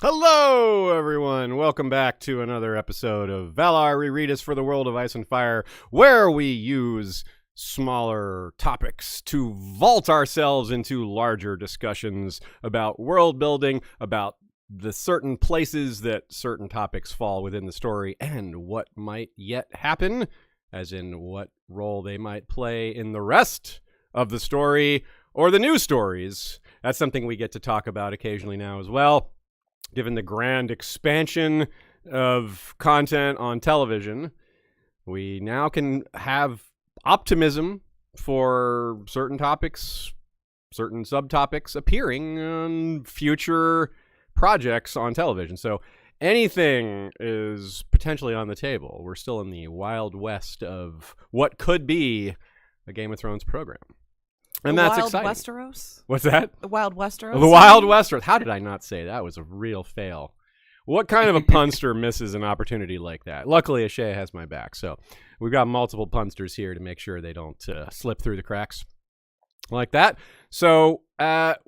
Hello, everyone. Welcome back to another episode of Valar Rereadis for the World of Ice and Fire, where we use smaller topics to vault ourselves into larger discussions about world building, about the certain places that certain topics fall within the story, and what might yet happen, as in what role they might play in the rest of the story or the new stories. That's something we get to talk about occasionally now as well. Given the grand expansion of content on television, we now can have optimism for certain topics, certain subtopics appearing on future projects on television. So anything is potentially on the table. We're still in the wild west of what could be a Game of Thrones program. And that's exciting. Westeros? What's that? The Wild Westeros? The Wild Westeros. How did I not say that? That was a real fail. What kind of a punster misses an opportunity like that? Luckily, Ashay has my back. So we've got multiple punsters here to make sure they don't slip through the cracks like that. So it's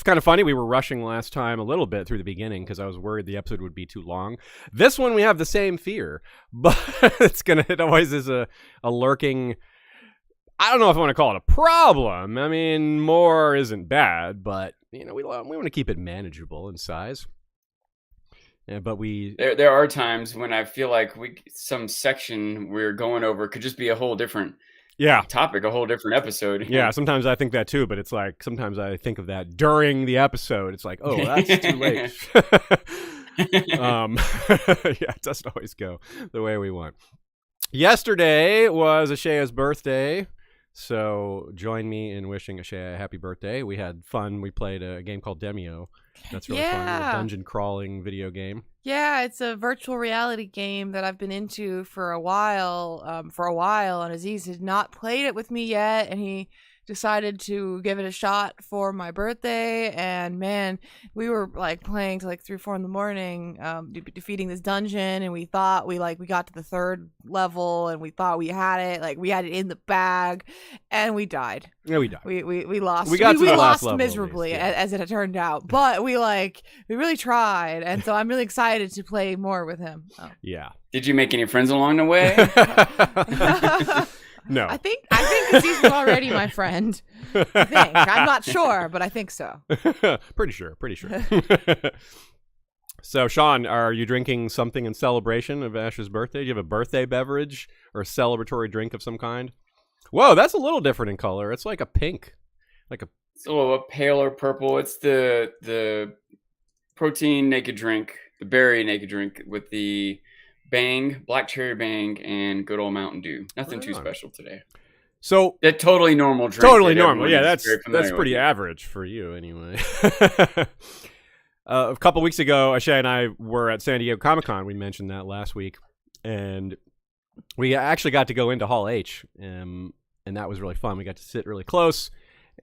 kind of funny. We were rushing last time a little bit through the beginning because I was worried the episode would be too long. This one, we have the same fear, but it always is a lurking... I don't know if I want to call it a problem. I mean, more isn't bad, but we want to keep it manageable in size. Yeah, but there are times when I feel like some section we're going over could just be a whole different topic, a whole different episode. Yeah, sometimes I think that too, but it's like sometimes I think of that during the episode. It's like, oh, that's too late. It doesn't always go the way we want. Yesterday was Ashaya's birthday. So join me in wishing Ashay a happy birthday. We had fun. We played a game called Demio. That's really fun. A dungeon crawling video game. Yeah, it's a virtual reality game that I've been into for a while. And Aziz had not played it with me yet, and he decided to give it a shot for my birthday. And man, we were like playing to like 3 or 4 in the morning, defeating this dungeon, and we thought we got to the 3rd level, and we thought we had it in the bag, and we died. Yeah, we died. We lost. We lost miserably, least, as it had turned out. But we really tried, and so I'm really excited to play more with him. Oh. Yeah. Did you make any friends along the way? No. I think Aziz was already my friend. I think. I'm not sure, but I think so. Pretty sure. So, Sean, are you drinking something in celebration of Ash's birthday? Do you have a birthday beverage or a celebratory drink of some kind? Whoa, that's a little different in color. It's like a pink. It's a little paler purple. It's the protein naked drink, the berry naked drink with the Bang, black cherry Bang, and good old Mountain Dew. Nothing too special today. So that totally normal drink. Totally normal. Yeah, that's pretty average for you anyway. A couple weeks ago, Ashay and I were at San Diego Comic-Con. We mentioned that last week, and we actually got to go into Hall H, and that was really fun. We got to sit really close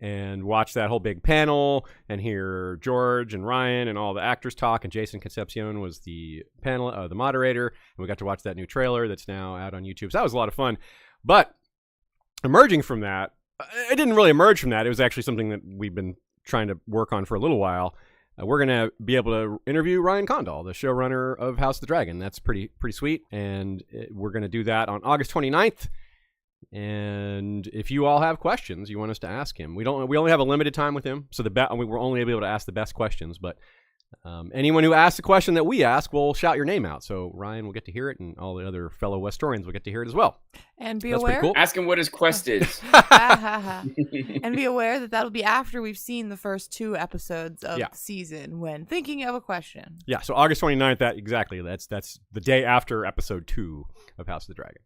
and watch that whole big panel and hear George and Ryan and all the actors talk, and Jason Concepcion was the the moderator, and we got to watch that new trailer that's now out on YouTube. So that was a lot of fun. But emerging from that, it didn't really emerge from that. It was actually something that we've been trying to work on for a little while. We're going to be able to interview Ryan Condal, the showrunner of House of the Dragon. That's pretty sweet, and we're going to do that on August 29th. And if you all have questions you want us to ask him, we only have a limited time with him, so we're only able to ask the best questions. But anyone who asks a question that we ask, we'll shout your name out. So Ryan will get to hear it, and all the other fellow Westorians will get to hear it as well. And be That's aware. Cool. Ask him what his quest is. And be aware that that'll be after we've seen the first 2 episodes of the season when thinking of a question. Yeah, so August 29th, that's the day after episode 2 of House of the Dragon.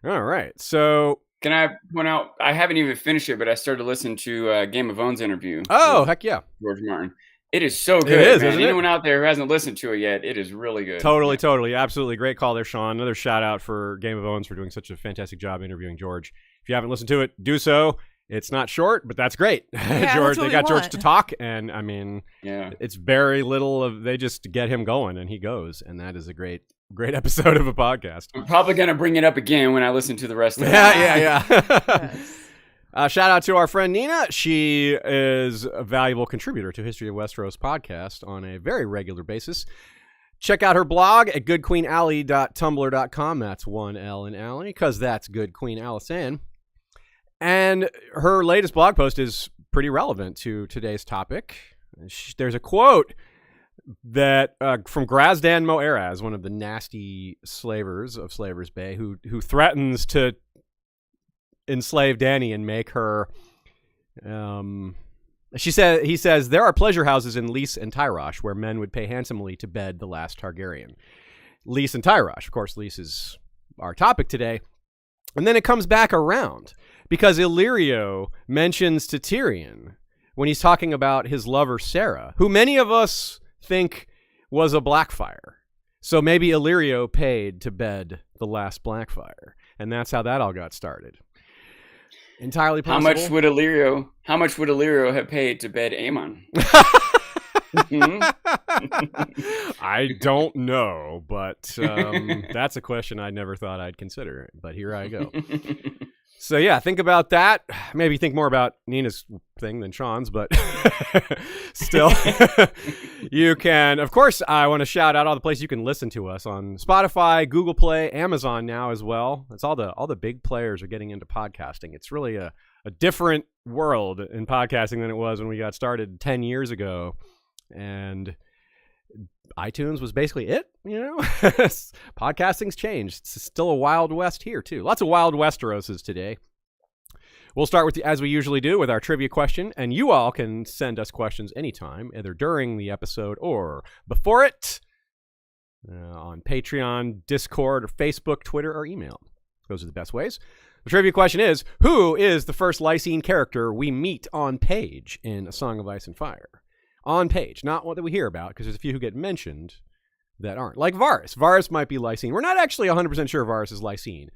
All right, so... Can I point out, I haven't even finished it, but I started listening to Game of Thrones interview. Oh, heck yeah. George Martin. It is so good, it is, man. Isn't Anyone it? out there who hasn't listened to it yet, it is really good. Totally. Absolutely. Great call there, Sean. Another shout out for Game of Thrones for doing such a fantastic job interviewing George. If you haven't listened to it, do so. It's not short, but that's great. Yeah, George, they got George to talk, and I mean, it's very little they just get him going, and he goes, and that is a great episode of a podcast. I'm probably going to bring it up again when I listen to the rest of it. Yeah. Shout out to our friend Nina. She is a valuable contributor to History of Westeros podcast on a very regular basis. Check out her blog at goodqueenalley.tumblr.com. That's one L in alley, because that's Good Queen Allison. And her latest blog post is pretty relevant to today's topic. There's a quote that from Grazdan Moeraz, one of the nasty slavers of Slaver's Bay, who threatens to enslave Dany and make her. He says there are pleasure houses in Lys and Tyrosh where men would pay handsomely to bed the last Targaryen. Lys and Tyrosh, of course. Lys is our topic today, and then it comes back around because Illyrio mentions to Tyrion when he's talking about his lover Sarah, who many of us think was a Blackfire. So maybe Illyrio paid to bed the last Blackfire, and that's how that all got started. Entirely possible. How much would Illyrio have paid to bed Aemon? I don't know, but that's a question I never thought I'd consider. But here I go. So yeah, think about that. Maybe think more about Nina's thing than Sean's, but still, you can. Of course, I want to shout out all the places you can listen to us on Spotify, Google Play, Amazon now as well. It's all the big players are getting into podcasting. It's really a different world in podcasting than it was when we got started 10 years ago, and iTunes was basically it, Podcasting's changed. It's still a Wild West here, too. Lots of Wild Westeroses today. We'll start with, as we usually do, with our trivia question, and you all can send us questions anytime, either during the episode or before it, on Patreon, Discord, or Facebook, Twitter, or email. Those are the best ways. The trivia question is, who is the first Lysene character we meet on page in A Song of Ice and Fire? On page, not what that we hear about, because there's a few who get mentioned that aren't. Like Varys. Varys might be Lysene. We're not actually 100% sure Varys is Lysene,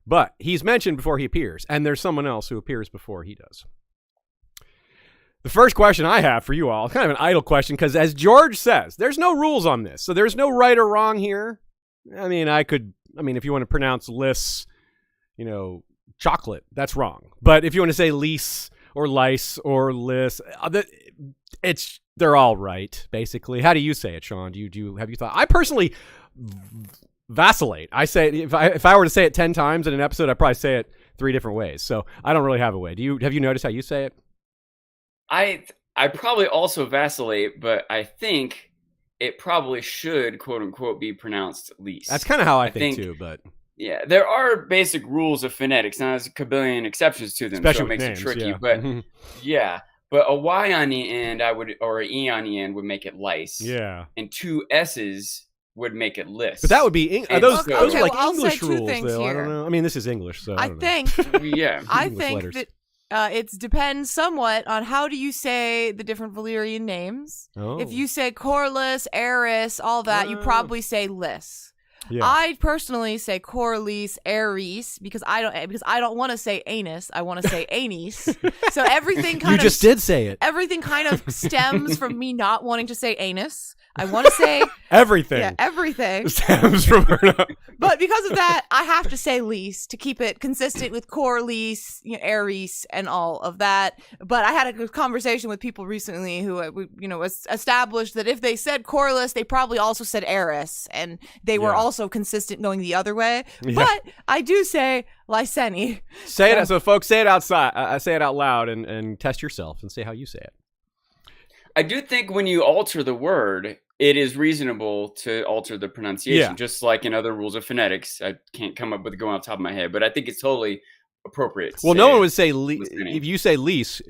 but he's mentioned before he appears, and there's someone else who appears before he does. The first question I have for you all, kind of an idle question, because as George says, there's no rules on this, so there's no right or wrong here. If you want to pronounce Lys, chocolate, that's wrong. But if you want to say Lys or Lice or Lys, they're all right, basically. How do you say it, Sean? Have you thought? I personally vacillate. I say if I were to say it 10 times in an episode, I'd probably say it 3 different ways. So I don't really have a way. Have you noticed how you say it? I probably also vacillate, but I think it probably should, quote unquote, be pronounced Lys. That's kind of how I think too, but yeah, there are basic rules of phonetics. Now there's a kabillion exceptions to them, especially so it makes names, it tricky. yeah. But yeah. But a Y on the end, or an E on the end would make it lice. Yeah. And 2 S's would make it list. But that would be those are like English rules, though. Here. I don't know. I mean, this is English, so I think letters. that it depends somewhat on how do you say the different Valyrian names. Oh. If you say Corlys, Eris, all that, you probably say Lys. Yeah. I personally say Corlys, Ares because I don't want to say anus. I want to say anus. So everything kind of you just did say it. Everything kind of stems from me not wanting to say anus. I want to say everything. Yeah, everything stems from her. But because of that, I have to say Lys to keep it consistent with Corlys, Ares, and all of that. But I had a conversation with people recently who, established that if they said Corlys, they probably also said Eris, and they were also consistent going the other way. Yeah. But I do say Lyseni. Say it. So folks, say it outside. Say it out loud and test yourself and say how you say it. I do think when you alter the word, it is reasonable to alter the pronunciation, just like in other rules of phonetics. I can't come up with it going off the top of my head, but I think it's totally appropriate. Well, no one would say if you say Lys.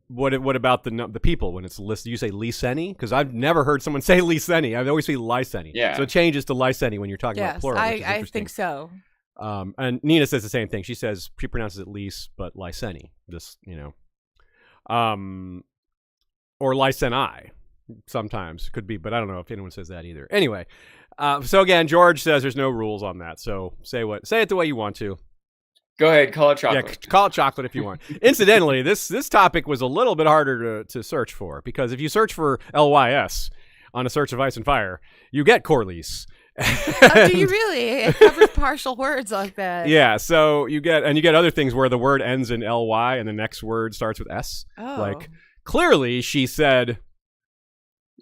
What about the people when it's listed? You say Lyseni? Because I've never heard someone say Lyseni. I've always seen Lyseni. Yeah. So it changes to Lyseni when you're talking about plural. I think so. And Nina says the same thing. She pronounces it Lys, but Lyseni. Or Lyseni sometimes could be, but I don't know if anyone says that either. Anyway, so again, George says there's no rules on that. So say it the way you want to. Go ahead, call it chocolate. Yeah, call it chocolate if you want. Incidentally, this topic was a little bit harder to search for because if you search for LYS on A Search of Ice and Fire, you get Corlys. Oh, do you really? It covers partial words like that. Yeah, so you get other things where the word ends in ly and the next word starts with s. Oh. Like clearly she said,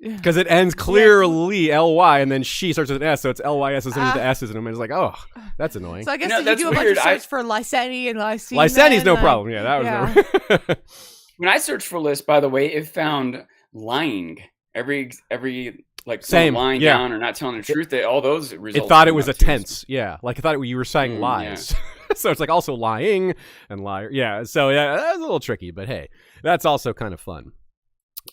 because it ends clearly ly and then she starts with an s, so it's lys as soon as the s is in them. And it's like, oh, that's annoying. So I guess You know, did you do a that's bunch of weird. search for Lyseni and Lysene? Lyseni's no problem. Yeah, that was no. When I searched for lists, by the way, it found lying every like Same, lying yeah. down or not telling the truth. All those results. It thought it came was a up too. tense. Yeah, like I thought you were saying lies. So it's like also lying and liar. Yeah, so yeah, that was a little tricky, but hey, that's also kind of fun.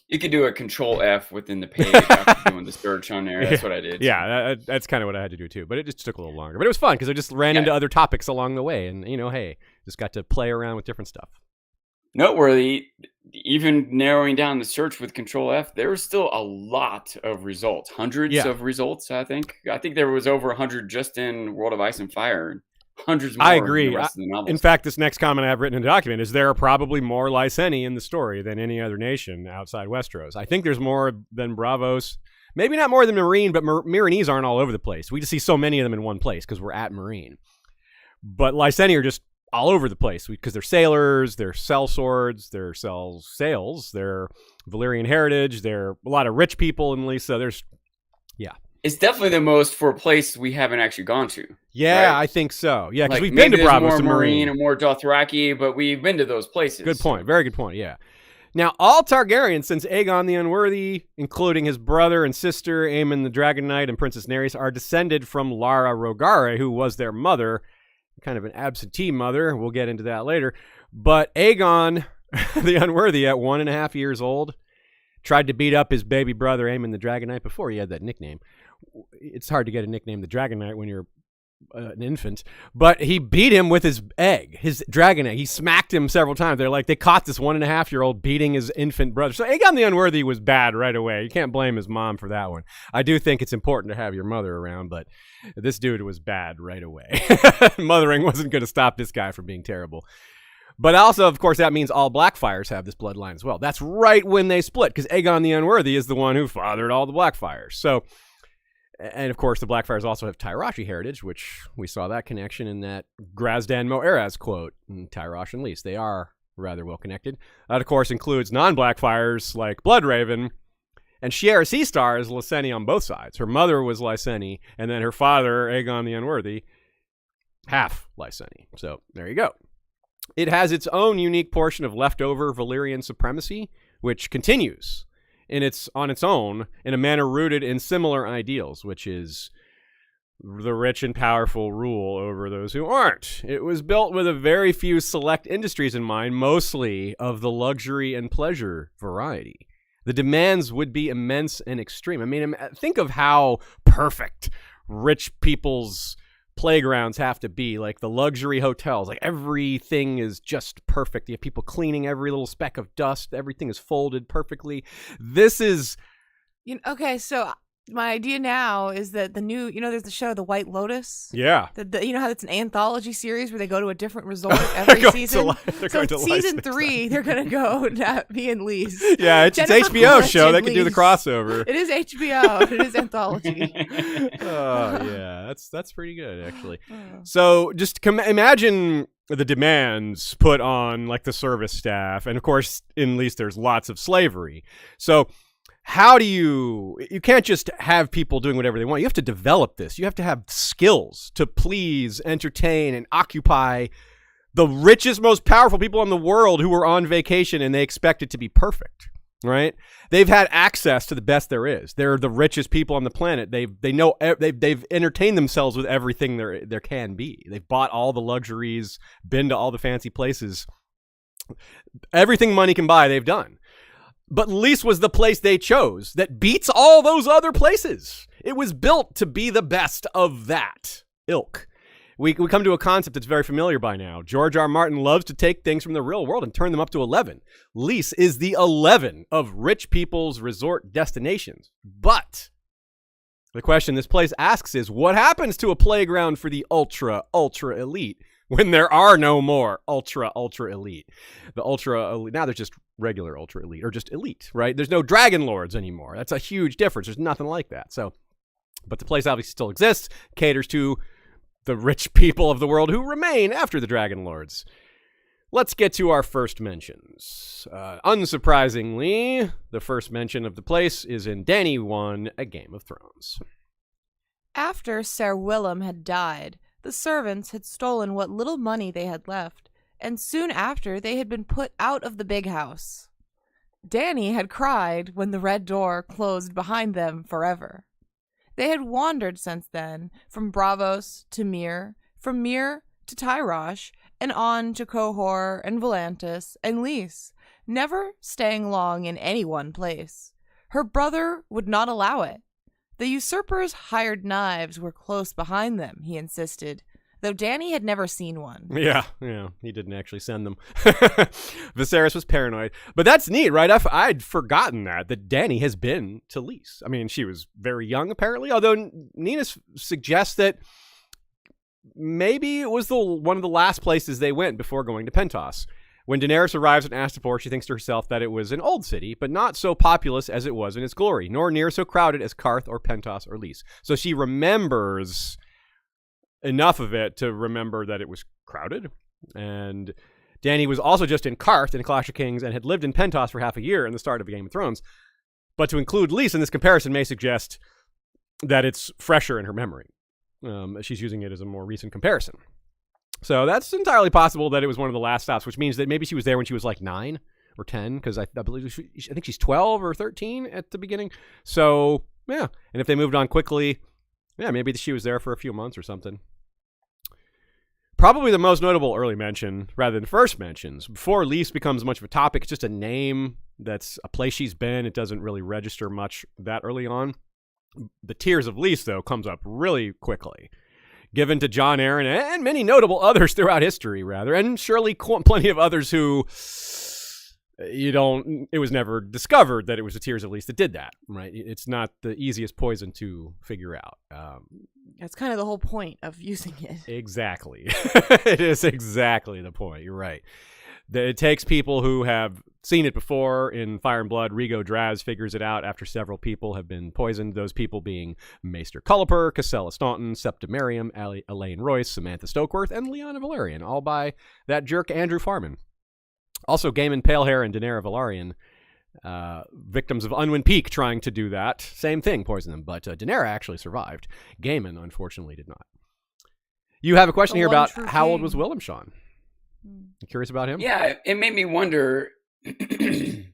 You could do a Control F within the page after doing the search on there. That's what I did. Yeah, that's kind of what I had to do too, but it just took a little longer. But it was fun because I just ran into other topics along the way, and hey, just got to play around with different stuff. Noteworthy, even narrowing down the search with Control F, there was still a lot of results, hundreds of results. I think there was over 100 just in World of Ice and Fire. Hundreds more. I agree. In the rest of the novels. In fact, this next comment I have written in the document is there are probably more Lyseni in the story than any other nation outside Westeros. I think there's more than Bravos. Maybe not more than Marine, but Myronese aren't all over the place. We just see so many of them in one place because we're at Marine. But Lyseni are just all over the place because they're sailors, they're sellswords, they're sails, they're Valyrian heritage, they're a lot of rich people in Lisa. It's definitely the most for a place we haven't actually gone to. Yeah, right? I think so. Yeah, because Like, we've been to maybe there's Bravos more and Marine Marine. and more Dothraki, but we've been to those places. Good point. Very good point. Yeah. Now, all Targaryens since Aegon the Unworthy, including his brother and sister, Aemon the Dragon Knight and Princess Daenerys, are descended from Lara Rogare, who was their mother. Kind of an absentee mother. We'll get into that later. But Aegon the Unworthy, at 1.5 years old, tried to beat up his baby brother, Aemon the Dragon Knight, before he had that nickname. It's hard to get a nickname, the Dragon Knight, when you're an infant. But he beat him with his egg, his dragon egg. He smacked him several times. They caught this 1.5-year-old beating his infant brother. So Aegon the Unworthy was bad right away. You can't blame his mom for that one. I do think it's important to have your mother around, but this dude was bad right away. Mothering wasn't going to stop this guy from being terrible. But also, of course, that means all Blackfires have this bloodline as well. That's right when they split, because Aegon the Unworthy is the one who fathered all the Blackfires. So, and of course, the Blackfires also have Tyroshi heritage, which we saw that connection in that Grazdan Moeraz quote in Tyrosh and Lys. They are rather well connected. That, of course, includes non-Blackfires like Bloodraven. And Shiera Seastar is Lyseni on both sides. Her mother was Lyseni, and then her father, Aegon the Unworthy, half Lyseni. So there you go. It has its own unique portion of leftover Valyrian supremacy, which continues on its own in a manner rooted in similar ideals, which is the rich and powerful rule over those who aren't. It was built with a very few select industries in mind, mostly of the luxury and pleasure variety. The demands would be immense and extreme. I mean, think of how perfect rich people's playgrounds have to be, like the luxury hotels. Like everything is just perfect. You have people cleaning every little speck of dust. Everything is folded perfectly. This is... Okay, so my idea now is that the new, there's the show The White Lotus. Yeah. You know how it's an anthology series where they go to a different resort every season? So season 3, they're going to go to be in Lys. Yeah, it's HBO show. They can do the crossover. It is HBO. It is anthology. Oh, yeah. That's pretty good, actually. So just imagine the demands put on like the service staff. And of course, in Lys, there's lots of slavery. So how do you can't just have people doing whatever they want. You have to develop this. You have to have skills to please, entertain, and occupy the richest, most powerful people in the world who are on vacation, and they expect it to be perfect, right? They've had access to the best there is. They're the richest people on the planet. They've entertained themselves with everything there can be. They've bought all the luxuries, been to all the fancy places. Everything money can buy, they've done. But Lys was the place they chose that beats all those other places. It was built to be the best of that ilk. We come to a concept that's very familiar by now. George R. Martin loves to take things from the real world and turn them up to 11. Lys is the 11 of rich people's resort destinations. But the question this place asks is, what happens to a playground for the ultra elite when there are no more ultra elite? The ultra elite, now there's just regular ultra elite, or just elite, right? There's no dragon lords anymore. That's a huge difference. There's nothing like that. So But the place obviously still exists, caters to the rich people of the world who remain after the Dragon Lords. Let's get to our first mentions. Unsurprisingly, the first mention of the place is in Dany 1, A Game of Thrones. After Ser Willem had died, the servants had stolen what little money they had left, and soon after they had been put out of the big house. Dany had cried when the red door closed behind them forever. They had wandered since then, from Braavos to Myr, from Myr to Tyrosh, and on to Qohor and Volantis and Lys, never staying long in any one place. Her brother would not allow it. The usurpers' hired knives were close behind them, he insisted, though Dany had never seen one. Yeah, he didn't actually send them. Viserys was paranoid. But that's neat, right? I'd forgotten that Dany has been to Lys. I mean, she was very young, apparently, although Nina suggests that maybe it was one of the last places they went before going to Pentos. When Daenerys arrives at Astapor, she thinks to herself that it was an old city, but not so populous as it was in its glory, nor near so crowded as Karth or Pentos or Lys. So she remembers enough of it to remember that it was crowded. And Dany was also just in Karth in Clash of Kings and had lived in Pentos for half a year in the start of Game of Thrones. But to include Lys in this comparison may suggest that it's fresher in her memory. She's using it as a more recent comparison. So that's entirely possible that it was one of the last stops, which means that maybe she was there when she was like 9 or 10, because I believe I think she's 12 or 13 at the beginning. So, yeah. And if they moved on quickly, yeah, maybe she was there for a few months or something. Probably the most notable early mention, rather than first mentions, before Lys becomes much of a topic, it's just a name that's a place she's been. It doesn't really register much that early on. The Tears of Lys, though, comes up really quickly. Given to Jon Arryn and many notable others throughout history, rather, and surely plenty of others who it was never discovered that it was the Tears of Lys that did that, right? It's not the easiest poison to figure out. That's kind of the whole point of using it. Exactly. It is exactly the point. You're right. It takes people who have seen it before. In Fire and Blood, Rigo Draz figures it out after several people have been poisoned, those people being Maester Culliper, Cassella Staunton, Septa Merriam, Elaine Royce, Samantha Stokeworth, and Lyanna Velaryon, all by that jerk Andrew Farman. Also, Gaiman Palehair and Daenerys Velaryon, victims of Unwin Peak trying to do that. Same thing, poison them, but Daenerys actually survived. Gaiman, unfortunately, did not. You have a question here about how old was Willem Shawn? You curious about him? Yeah, it made me wonder, did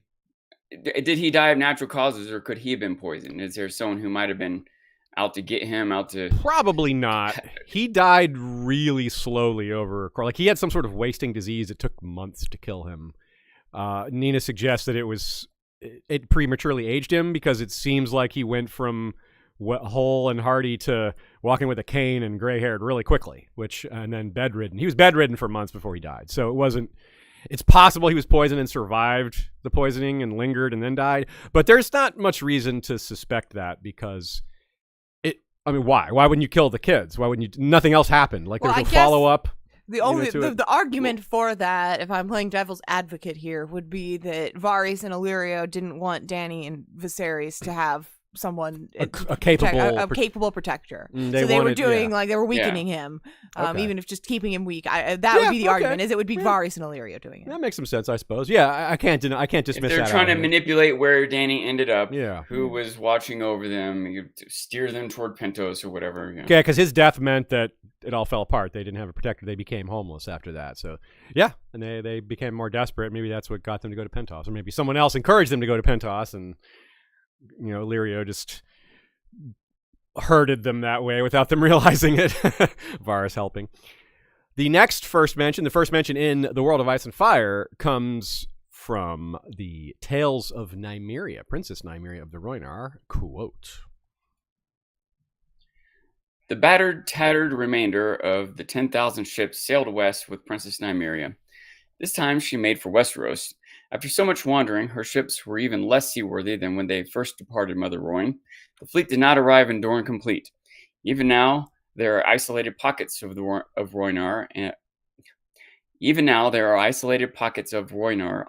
he die of natural causes, or could he have been poisoned? Is there someone who might have been out to get him, out to... Probably not. He died really slowly over... Like, he had some sort of wasting disease. It took months to kill him. Nina suggests that it prematurely aged him, because it seems like he went from whole and hearty to walking with a cane and gray-haired really quickly, and then bedridden. He was bedridden for months before he died. So it's possible he was poisoned and survived the poisoning and lingered and then died. But there's not much reason to suspect that, because why? Why wouldn't you kill the kids? Why wouldn't you? Nothing else happened. Like, there's no follow-up. The argument for that, if I'm playing devil's advocate here, would be that Varys and Illyrio didn't want Dany and Viserys to have someone a capable protector. They were doing they were weakening him, even if just keeping him weak. Would be the argument. Is it would be Varys and Illyrio doing it? That makes some sense, I suppose. Yeah, I can't dismiss that. They're trying to manipulate where Dany ended up. Yeah, who was watching over them, steer them toward Pentos or whatever. Yeah, because his death meant that it all fell apart. They didn't have a protector. They became homeless after that. So yeah, and they became more desperate. Maybe that's what got them to go to Pentos, or maybe someone else encouraged them to go to Pentos, and Illyrio just herded them that way without them realizing it. Varys helping. The first mention in the World of Ice and Fire comes from the Tales of Nymeria, Princess Nymeria of the Rhoynar, quote: "The battered, tattered remainder of the 10,000 ships sailed west with Princess Nymeria. This time she made for Westeros. After so much wandering, her ships were even less seaworthy than when they first departed Mother Rhoyne. The fleet did not arrive in Dorne complete. Even now, there are isolated pockets of Rhoynar,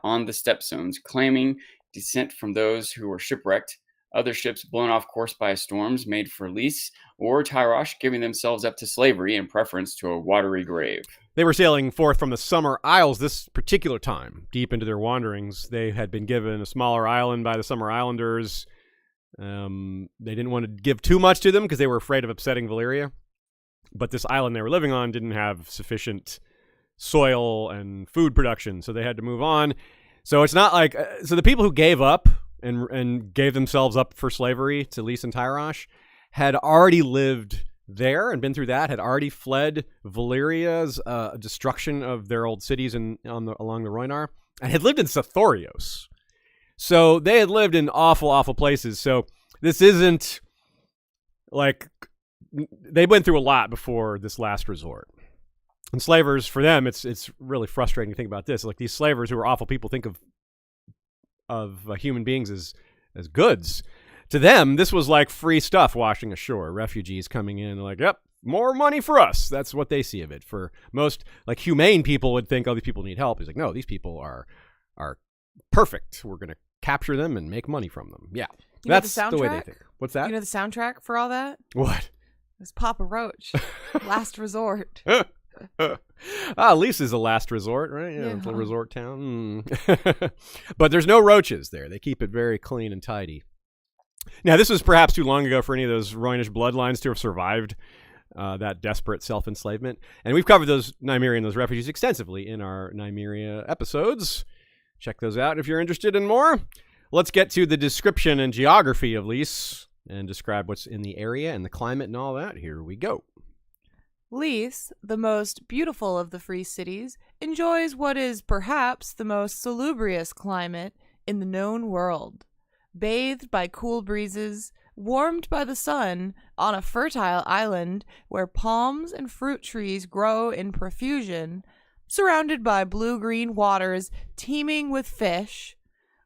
on the stepstones, claiming descent from those who were shipwrecked Other ships blown off course by storms made for Lys or Tyrosh, giving themselves up to slavery in preference to a watery grave. They were sailing forth from the Summer Isles this particular time. Deep into their wanderings, they had been given a smaller island by the Summer Islanders. They didn't want to give too much to them because they were afraid of upsetting Valyria. But this island they were living on didn't have sufficient soil and food production, so they had to move on. So it's not like... so the people who gave up and gave themselves up for slavery to Lys and Tyrosh had already lived there and been through that, had already fled Valyria's destruction of their old cities along the Rhoynar, and had lived in Sithorios. So they had lived in awful, awful places. So this isn't like... they went through a lot before this last resort. And slavers, for them, it's really frustrating to think about this. Like, these slavers who are awful people think of human beings as goods. To them, this was like free stuff washing ashore. Refugees coming in, like, yep, more money for us. That's what they see of it. For most, like, humane people would think, oh, these people need help. He's like, no, these people are perfect. We're going to capture them and make money from them. Yeah, that's the way they think. What's that? You know the soundtrack for all that? What? It's Papa Roach, Last Resort. Lys is a last resort, right? Yeah, it's a resort town. But there's no roaches there. They keep it very clean and tidy. Now, this was perhaps too long ago for any of those Rhoynish bloodlines to have survived that desperate self-enslavement. And we've covered those Nymeria and those refugees extensively in our Nymeria episodes. Check those out if you're interested in more. Let's get to the description and geography of Lys and describe what's in the area and the climate and all that. Here we go. Lys, the most beautiful of the free cities, enjoys what is perhaps the most salubrious climate in the known world. Bathed by cool breezes, warmed by the sun, on a fertile island where palms and fruit trees grow in profusion, surrounded by blue-green waters teeming with fish,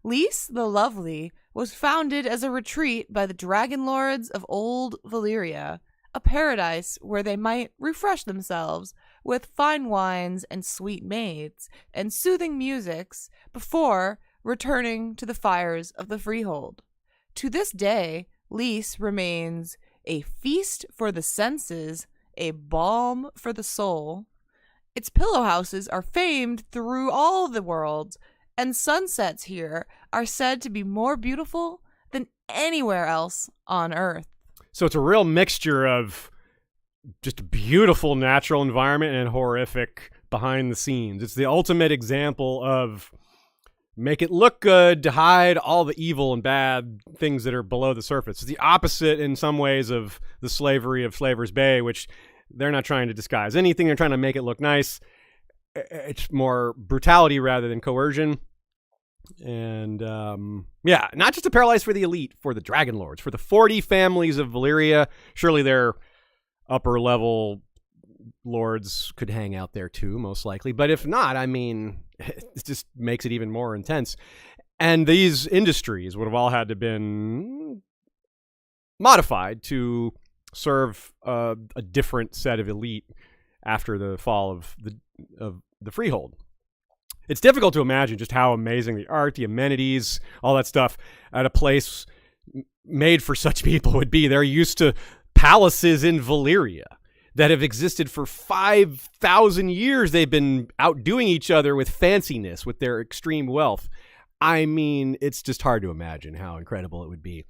Lys the Lovely was founded as a retreat by the dragon lords of old Valyria, a paradise where they might refresh themselves with fine wines and sweet maids and soothing musics before returning to the fires of the freehold. To this day, Lys remains a feast for the senses, a balm for the soul. Its pillow houses are famed through all the world, and sunsets here are said to be more beautiful than anywhere else on Earth. So it's a real mixture of just beautiful natural environment and horrific behind the scenes. It's the ultimate example of make it look good to hide all the evil and bad things that are below the surface. It's the opposite in some ways of the slavery of Slaver's Bay, which they're not trying to disguise anything. They're trying to make it look nice. It's more brutality rather than coercion. And yeah, not just a paradise for the elite, for the dragon lords, for the 40 families of Valyria. Surely their upper level lords could hang out there too, most likely. But if not, I mean, it just makes it even more intense. And these industries would have all had to been modified to serve a different set of elite after the fall of the freehold. It's difficult to imagine just how amazing the art, the amenities, all that stuff at a place made for such people would be. They're used to palaces in Valyria that have existed for 5,000 years. They've been outdoing each other with fanciness, with their extreme wealth. I mean, it's just hard to imagine how incredible it would be.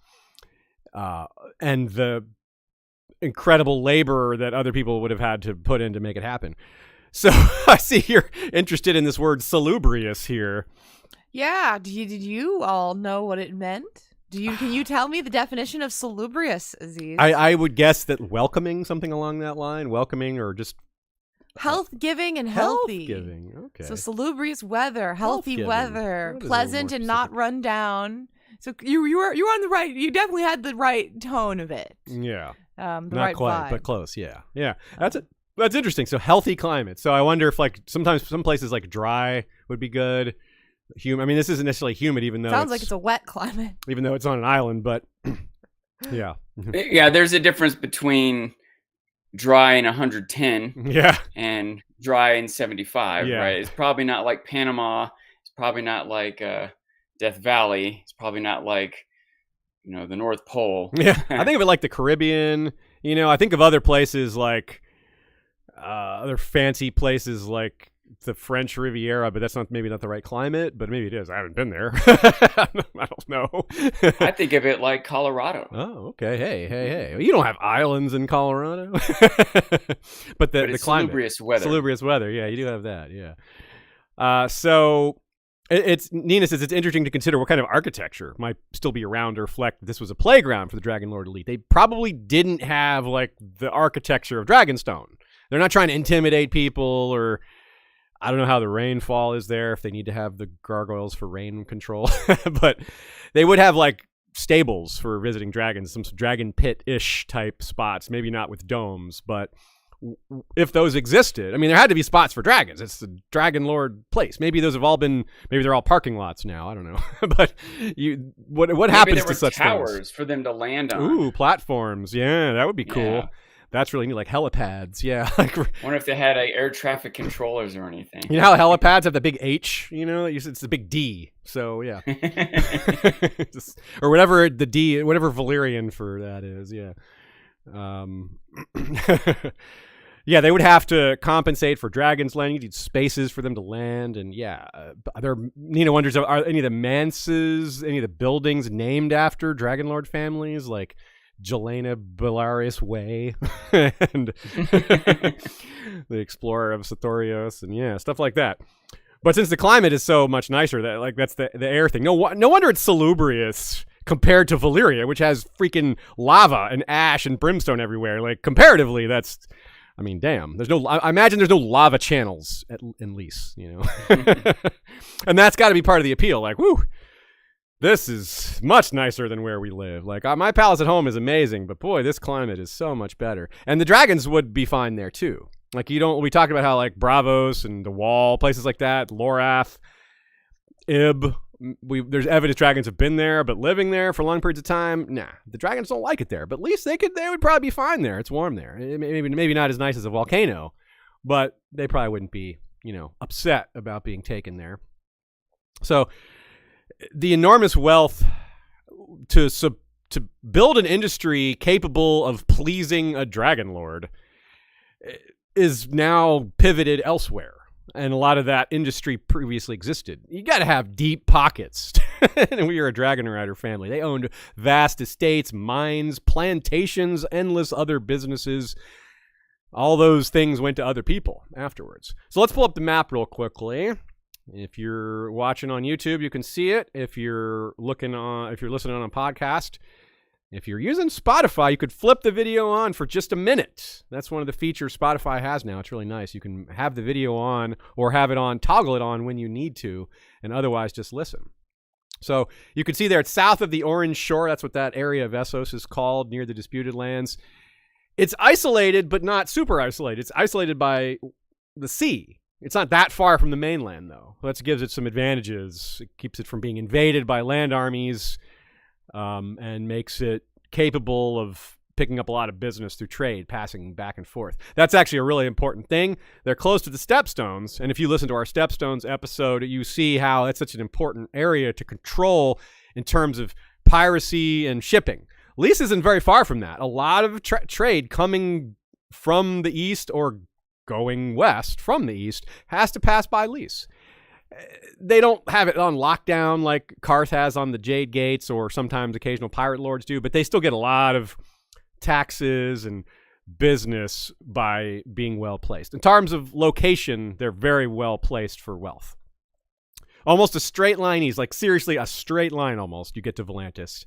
And the incredible labor that other people would have had to put in to make it happen. So I see you're interested in this word salubrious here. Yeah. Did you all know what it meant? Can you tell me the definition of salubrious, Aziz? I would guess that welcoming, something along that line, welcoming or just health-giving and healthy. Health-giving, okay. So salubrious weather, healthy weather, pleasant and not run down. So you were on the right. You definitely had the right tone of it. Yeah. Not right quite, vibe. But close. Yeah. Yeah. That's interesting. So healthy climate. So I wonder if like sometimes some places like dry would be good. I mean, this isn't necessarily humid, even though sounds like it's a wet climate. Even though it's on an island, but yeah. Yeah, there's a difference between dry and 110 and dry and 75, right? It's probably not like Panama. It's probably not like Death Valley. It's probably not like the North Pole. Yeah, I think of it like the Caribbean. I think of other places like other fancy places like the French Riviera, but that's maybe not the right climate, but maybe it is. I haven't been there. I don't know. I think of it like Colorado. Oh, okay. Hey. You don't have islands in Colorado. but the climate. Salubrious weather. Yeah, you do have that. Yeah. So Nina says it's interesting to consider what kind of architecture might still be around to reflect that this was a playground for the Dragonlord elite. They probably didn't have like the architecture of Dragonstone. They're not trying to intimidate people, or I don't know how the rainfall is there, if they need to have the gargoyles for rain control, but they would have like stables for visiting dragons, some dragon pit-ish type spots, maybe not with domes, but if those existed, I mean, there had to be spots for dragons. It's the Dragon Lord place. Maybe those have all been, maybe they're all parking lots now. I don't know. But what happens to such towers things? For them to land on? Ooh, platforms. Yeah, that would be cool. Yeah. That's really neat, like helipads. Yeah. Like, wonder if they had air traffic controllers or anything. You know how helipads have the big H? It's the big D. So yeah. Or whatever the D, whatever Valyrian for that is. Yeah. Yeah, they would have to compensate for dragons landing. You need spaces for them to land, and yeah, Nina wonders, are any of the manses, any of the buildings named after Dragonlord families, like Jelena Bellaris Way and the Explorer of Sithorios, and yeah, stuff like that. But since the climate is so much nicer, that's the air thing. No wonder it's salubrious compared to Valyria, which has freaking lava and ash and brimstone everywhere. Like comparatively, that's, I mean, damn. I imagine there's no lava channels in Lys, and that's got to be part of the appeal. Like, woo, this is much nicer than where we live. Like, my palace at home is amazing, but boy, this climate is so much better. And the dragons would be fine there too. Like, we talked about how like Bravos and the Wall, places like that, Lorath, Ib. There's evidence dragons have been there, but living there for long periods of time, nah. The dragons don't like it there, but at least they would probably be fine there. It's warm there. Maybe not as nice as a volcano, but they probably wouldn't be, upset about being taken there. So the enormous wealth to build an industry capable of pleasing a dragon lord is now pivoted elsewhere. And a lot of that industry previously existed. You got to have deep pockets. And we are a Dragon Rider family. They owned vast estates, mines, plantations, endless other businesses. All those things went to other people afterwards. So let's pull up the map real quickly. If you're watching on YouTube, you can see it. If you're listening on a podcast, if you're using Spotify, you could flip the video on for just a minute. That's one of the features Spotify has now. It's really nice. You can have the video on or have it on, toggle it on when you need to, and otherwise just listen. So you can see there, it's south of the Orange Shore. That's what that area of Essos is called, near the Disputed Lands. It's isolated, but not super isolated. It's isolated by the sea. It's not that far from the mainland, though. That gives it some advantages. It keeps it from being invaded by land armies, and makes it capable of picking up a lot of business through trade, passing back and forth. That's actually a really important thing. They're close to the Stepstones, and if you listen to our Stepstones episode, you see how that's such an important area to control in terms of piracy and shipping. Lys isn't very far from that. A lot of trade coming from the east or going west from the east has to pass by Lys. They don't have it on lockdown like Karth has on the Jade Gates, or sometimes occasional pirate lords do, but they still get a lot of taxes and business by being well placed. In terms of location, they're very well placed for wealth. Almost a straight line east, like seriously a straight line almost, you get to Volantis.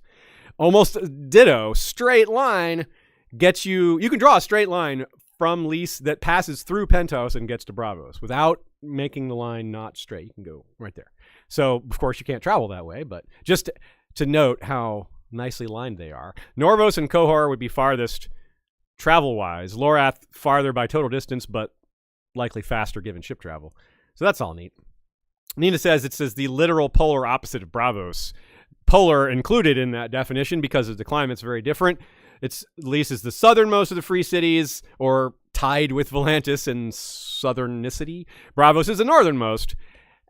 Almost ditto, straight line gets you can draw a straight line from Lys that passes through Pentos and gets to Bravos without making the line not straight. You can go right there. So, of course, you can't travel that way, but just to note how nicely lined they are. Norvos and Qohor would be farthest travel-wise. Lorath farther by total distance, but likely faster given ship travel. So that's all neat. Nina says it says the literal polar opposite of Bravos. Polar included in that definition because the climate's very different. Lys is the southernmost of the free cities, or tied with Volantis in southernicity. Bravos is the northernmost,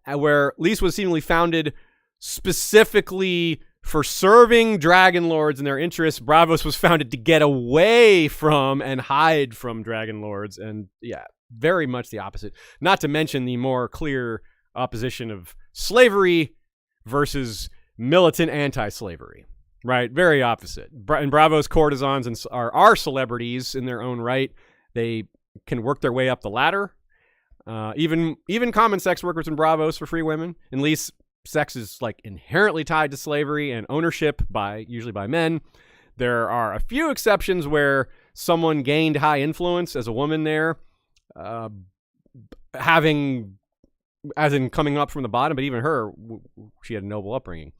where Lys was seemingly founded specifically for serving dragon lords and their interests, Braavos was founded to get away from and hide from dragon lords. And yeah, very much the opposite. Not to mention the more clear opposition of slavery versus militant anti-slavery. Right? Very opposite. And Braavos courtesans are celebrities in their own right. They can work their way up the ladder. Even common sex workers in Braavos for free women. In Lys, sex is like inherently tied to slavery and ownership usually by men. There are a few exceptions where someone gained high influence as a woman there, coming up from the bottom, but even her, she had a noble upbringing.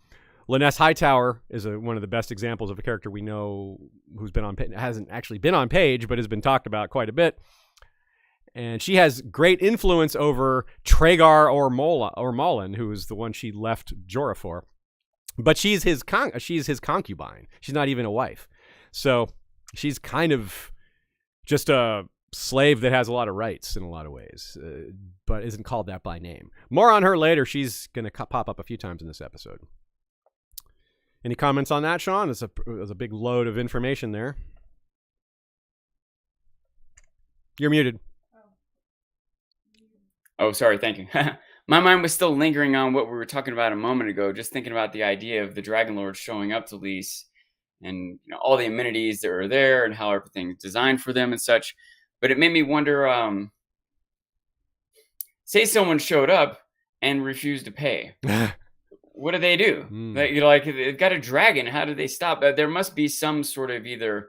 Lyness Hightower is one of the best examples of a character we know who's hasn't actually been on page, but has been talked about quite a bit. And she has great influence over Tragar or Mullen, who is the one she left Jorah for. But she's his concubine. She's not even a wife. So she's kind of just a slave that has a lot of rights in a lot of ways, but isn't called that by name. More on her later. She's going to pop up a few times in this episode. Any comments on that, Sean? It was a big load of information there. You're muted. Oh, sorry. Thank you. My mind was still lingering on what we were talking about a moment ago, just thinking about the idea of the Dragon Lord showing up to Lys and all the amenities that are there and how everything's designed for them and such. But it made me wonder, say someone showed up and refused to pay. What do they do? They've got a dragon. How do they stop? There must be some sort of either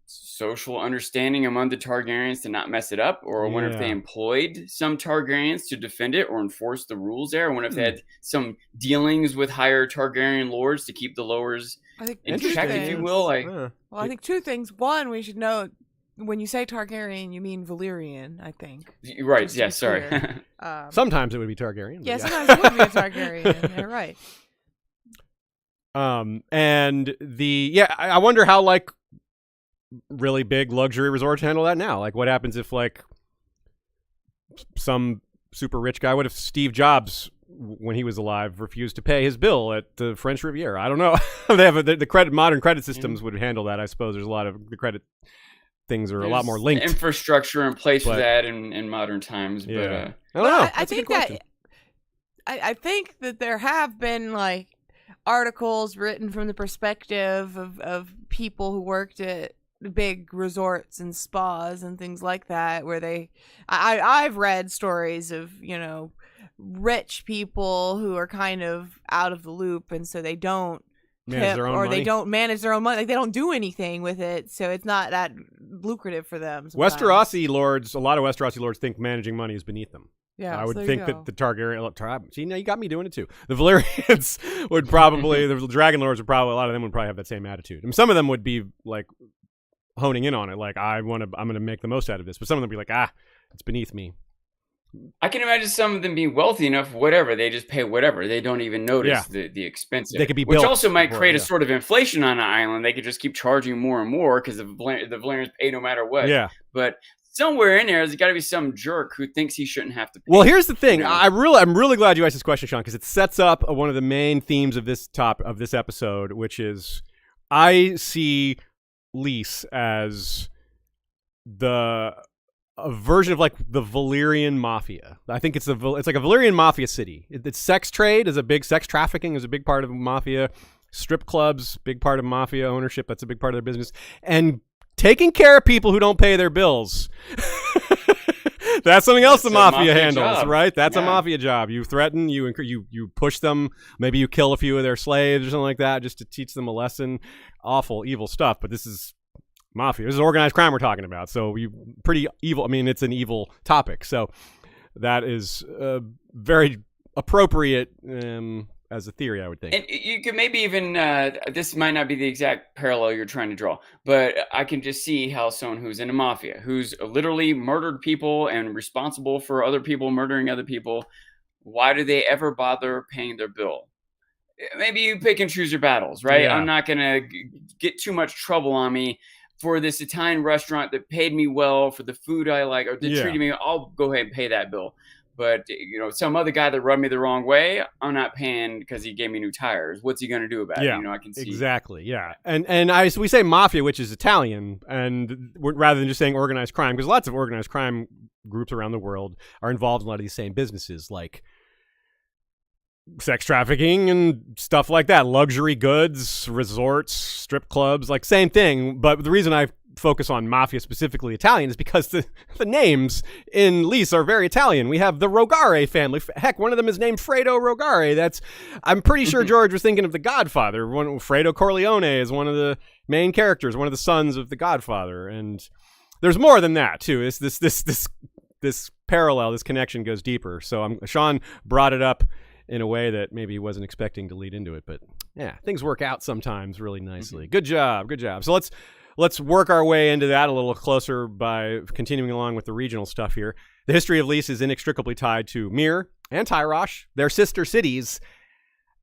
social understanding among the Targaryens to not mess it up, or I wonder if they employed some Targaryens to defend it or enforce the rules there. I wonder if they had some dealings with higher Targaryen lords to keep the lowers in check, if you will. Well, I think two things. One, we should know, when you say Targaryen, you mean Valyrian, I think. Right, yes, sorry. Sometimes it would be Targaryen. Yeah, sometimes it would be a Targaryen. You're right. And I wonder how, really big luxury resorts handle that now. Like, what happens if, some super rich guy, what if Steve Jobs, when he was alive, refused to pay his bill at the French Riviera? I don't know. They have modern credit systems would handle that. I suppose there's a lot of the credit things are a lot more linked. Infrastructure in place for that in modern times. Yeah. But, I don't know. I think that I think that there have been articles written from the perspective of people who worked at big resorts and spas and things like that, where I've read stories of rich people who are kind of out of the loop, and so they don't they don't manage their own money. They don't do anything with it, so it's not that lucrative for them. A lot of Westerosi lords think managing money is beneath them. Yeah, I would think that the Targaryen tribe. See, now you got me doing it too. The Valyrians would probably, the Dragon Lords would probably, a lot of them would probably have that same attitude. And some of them would be honing in on it, I'm going to make the most out of this. But some of them would be it's beneath me. I can imagine some of them being wealthy enough, whatever, they just pay whatever. They don't even notice the expense of they could be which built also might create a sort of inflation on an island. They could just keep charging more and more because the Valyrians pay no matter what. Yeah. But somewhere in there's got to be some jerk who thinks he shouldn't have to pay. Well, here's the thing. I'm really glad you asked this question, Sean, because it sets up one of the main themes of this episode, which is I see Lys as a version of the Valyrian mafia. I think it's like a Valyrian mafia city. It's sex trade is a big sex trafficking is a big part of mafia. Strip clubs, big part of mafia ownership. That's a big part of their business. And taking care of people who don't pay their bills. That's something else the mafia handles, job. Right? That's a mafia job. You threaten, you push them. Maybe you kill a few of their slaves or something like that just to teach them a lesson. Awful, evil stuff. But this is mafia. This is organized crime we're talking about. So pretty evil. I mean, it's an evil topic. So that is very appropriate as a theory, I would think. And you could maybe even, this might not be the exact parallel you're trying to draw, but I can just see how someone who's in a mafia, who's literally murdered people and responsible for other people murdering other people, why do they ever bother paying their bill? Maybe you pick and choose your battles, right? Yeah. I'm not going to get too much trouble on me for this Italian restaurant that paid me well for the food I like, or that treated me. I'll go ahead and pay that bill. But some other guy that rubbed me the wrong way, I'm not paying because he gave me new tires. What's he gonna do about it? I can see exactly. Yeah, and we say mafia, which is Italian, and rather than just saying organized crime, because lots of organized crime groups around the world are involved in a lot of these same businesses, like sex trafficking and stuff like that, luxury goods, resorts, strip clubs, like same thing. But the reason I focus on mafia, specifically Italian, is because the names in Lys are very Italian. We have the Rogare family. Heck, one of them is named Fredo Rogare. I'm pretty sure George was thinking of The Godfather. Fredo Corleone is one of the main characters, one of the sons of The Godfather. And there's more than that too. It's this parallel, this connection goes deeper. So Sean brought it up in a way that maybe he wasn't expecting to lead into it, but yeah, things work out sometimes really nicely. Good job. So let's work our way into that a little closer by continuing along with the regional stuff here. The history of Lys is inextricably tied to Myr and Tyrosh, their sister cities.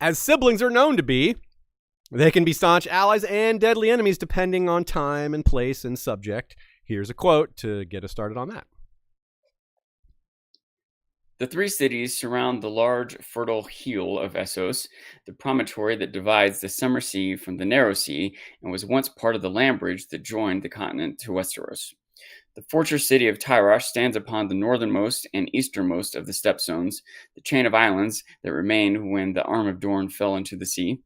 As siblings are known to be, they can be staunch allies and deadly enemies depending on time and place and subject. Here's a quote to get us started on that. The three cities surround the large, fertile heel of Essos, the promontory that divides the Summer Sea from the Narrow Sea, and was once part of the land bridge that joined the continent to Westeros. The fortress city of Tyrosh stands upon the northernmost and easternmost of the steppe zones, the chain of islands that remained when the Arm of Dorne fell into the sea.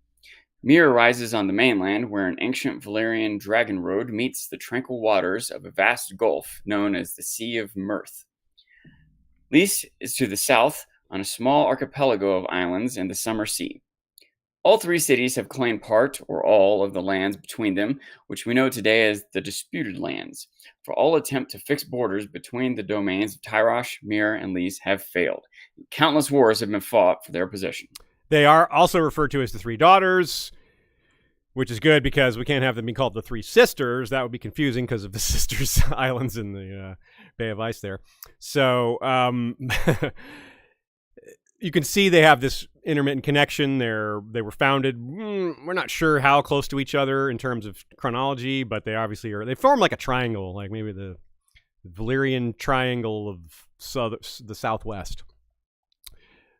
Myr rises on the mainland, where an ancient Valyrian dragon road meets the tranquil waters of a vast gulf known as the Sea of Mirth. Lys is to the south on a small archipelago of islands in the Summer Sea. All three cities have claimed part or all of the lands between them, which we know today as the disputed lands. For all attempt to fix borders between the domains of Tyrosh, Myr, and Lys have failed. Countless wars have been fought for their possession. They are also referred to as the Three Daughters, which is good because we can't have them be called the Three Sisters. That would be confusing because of the Sisters Islands in the Bay of Ice there. So you can see they have this intermittent connection. They were founded, we're not sure how close to each other in terms of chronology, but they obviously are. They form like a triangle, like maybe the Valyrian triangle of the southwest.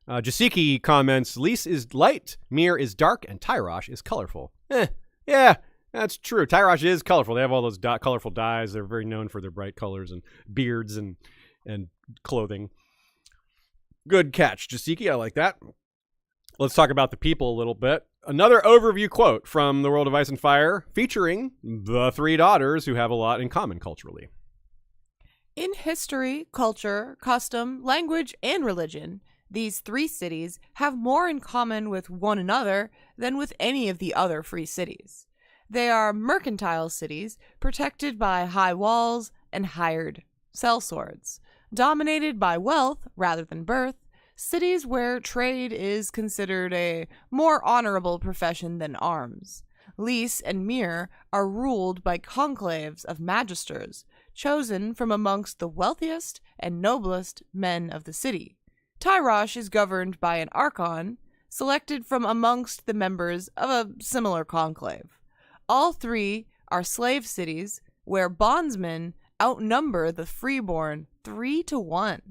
Jasiki comments, Lys is light, Myr is dark, and Tyrosh is colorful. Yeah, that's true. Tyrosh is colorful. They have all those colorful dyes. They're very known for their bright colors and beards and clothing. Good catch, Jasiki. I like that. Let's talk about the people a little bit. Another overview quote from The World of Ice and Fire featuring the three daughters who have a lot in common culturally. In history, culture, custom, language, and religion, these three cities have more in common with one another than with any of the other free cities. They are mercantile cities protected by high walls and hired sellswords, dominated by wealth rather than birth, cities where trade is considered a more honorable profession than arms. Lys and Myr are ruled by conclaves of magisters, chosen from amongst the wealthiest and noblest men of the city. Tyrosh is governed by an archon, selected from amongst the members of a similar conclave. All three are slave cities where bondsmen outnumber the freeborn 3-1.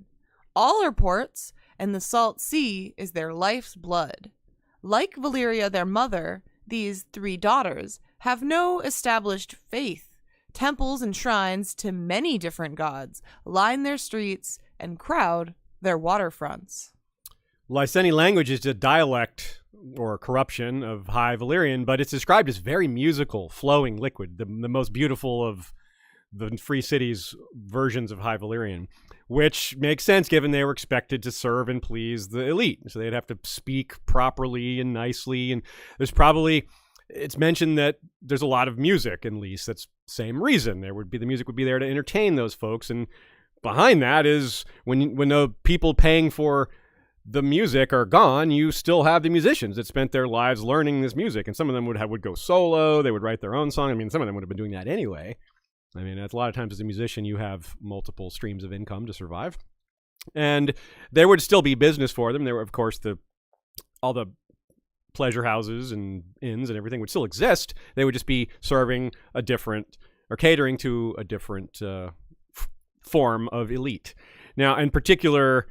All are ports, and the salt sea is their life's blood. Like Valyria, their mother, these three daughters have no established faith. Temples and shrines to many different gods line their streets and crowd their waterfronts. Lyseni language is a dialect or corruption of High Valyrian, but it's described as very musical, flowing liquid, the most beautiful of the Free Cities versions of High Valyrian, which makes sense given they were expected to serve and please the elite. So they'd have to speak properly and nicely, and it's mentioned that there's a lot of music in Lys. That's the same reason. The music would be there to entertain those folks, and behind that is when the people paying for the music are gone, you still have the musicians that spent their lives learning this music, and some of them would go solo. They would write their own song. I mean, some of them would have been doing that anyway. I mean, that's a lot of times as a musician, you have multiple streams of income to survive, and there would still be business for them. There were, of course, all the pleasure houses and inns and everything would still exist. They would just be serving a different or catering to a different form of elite. Now, in particular,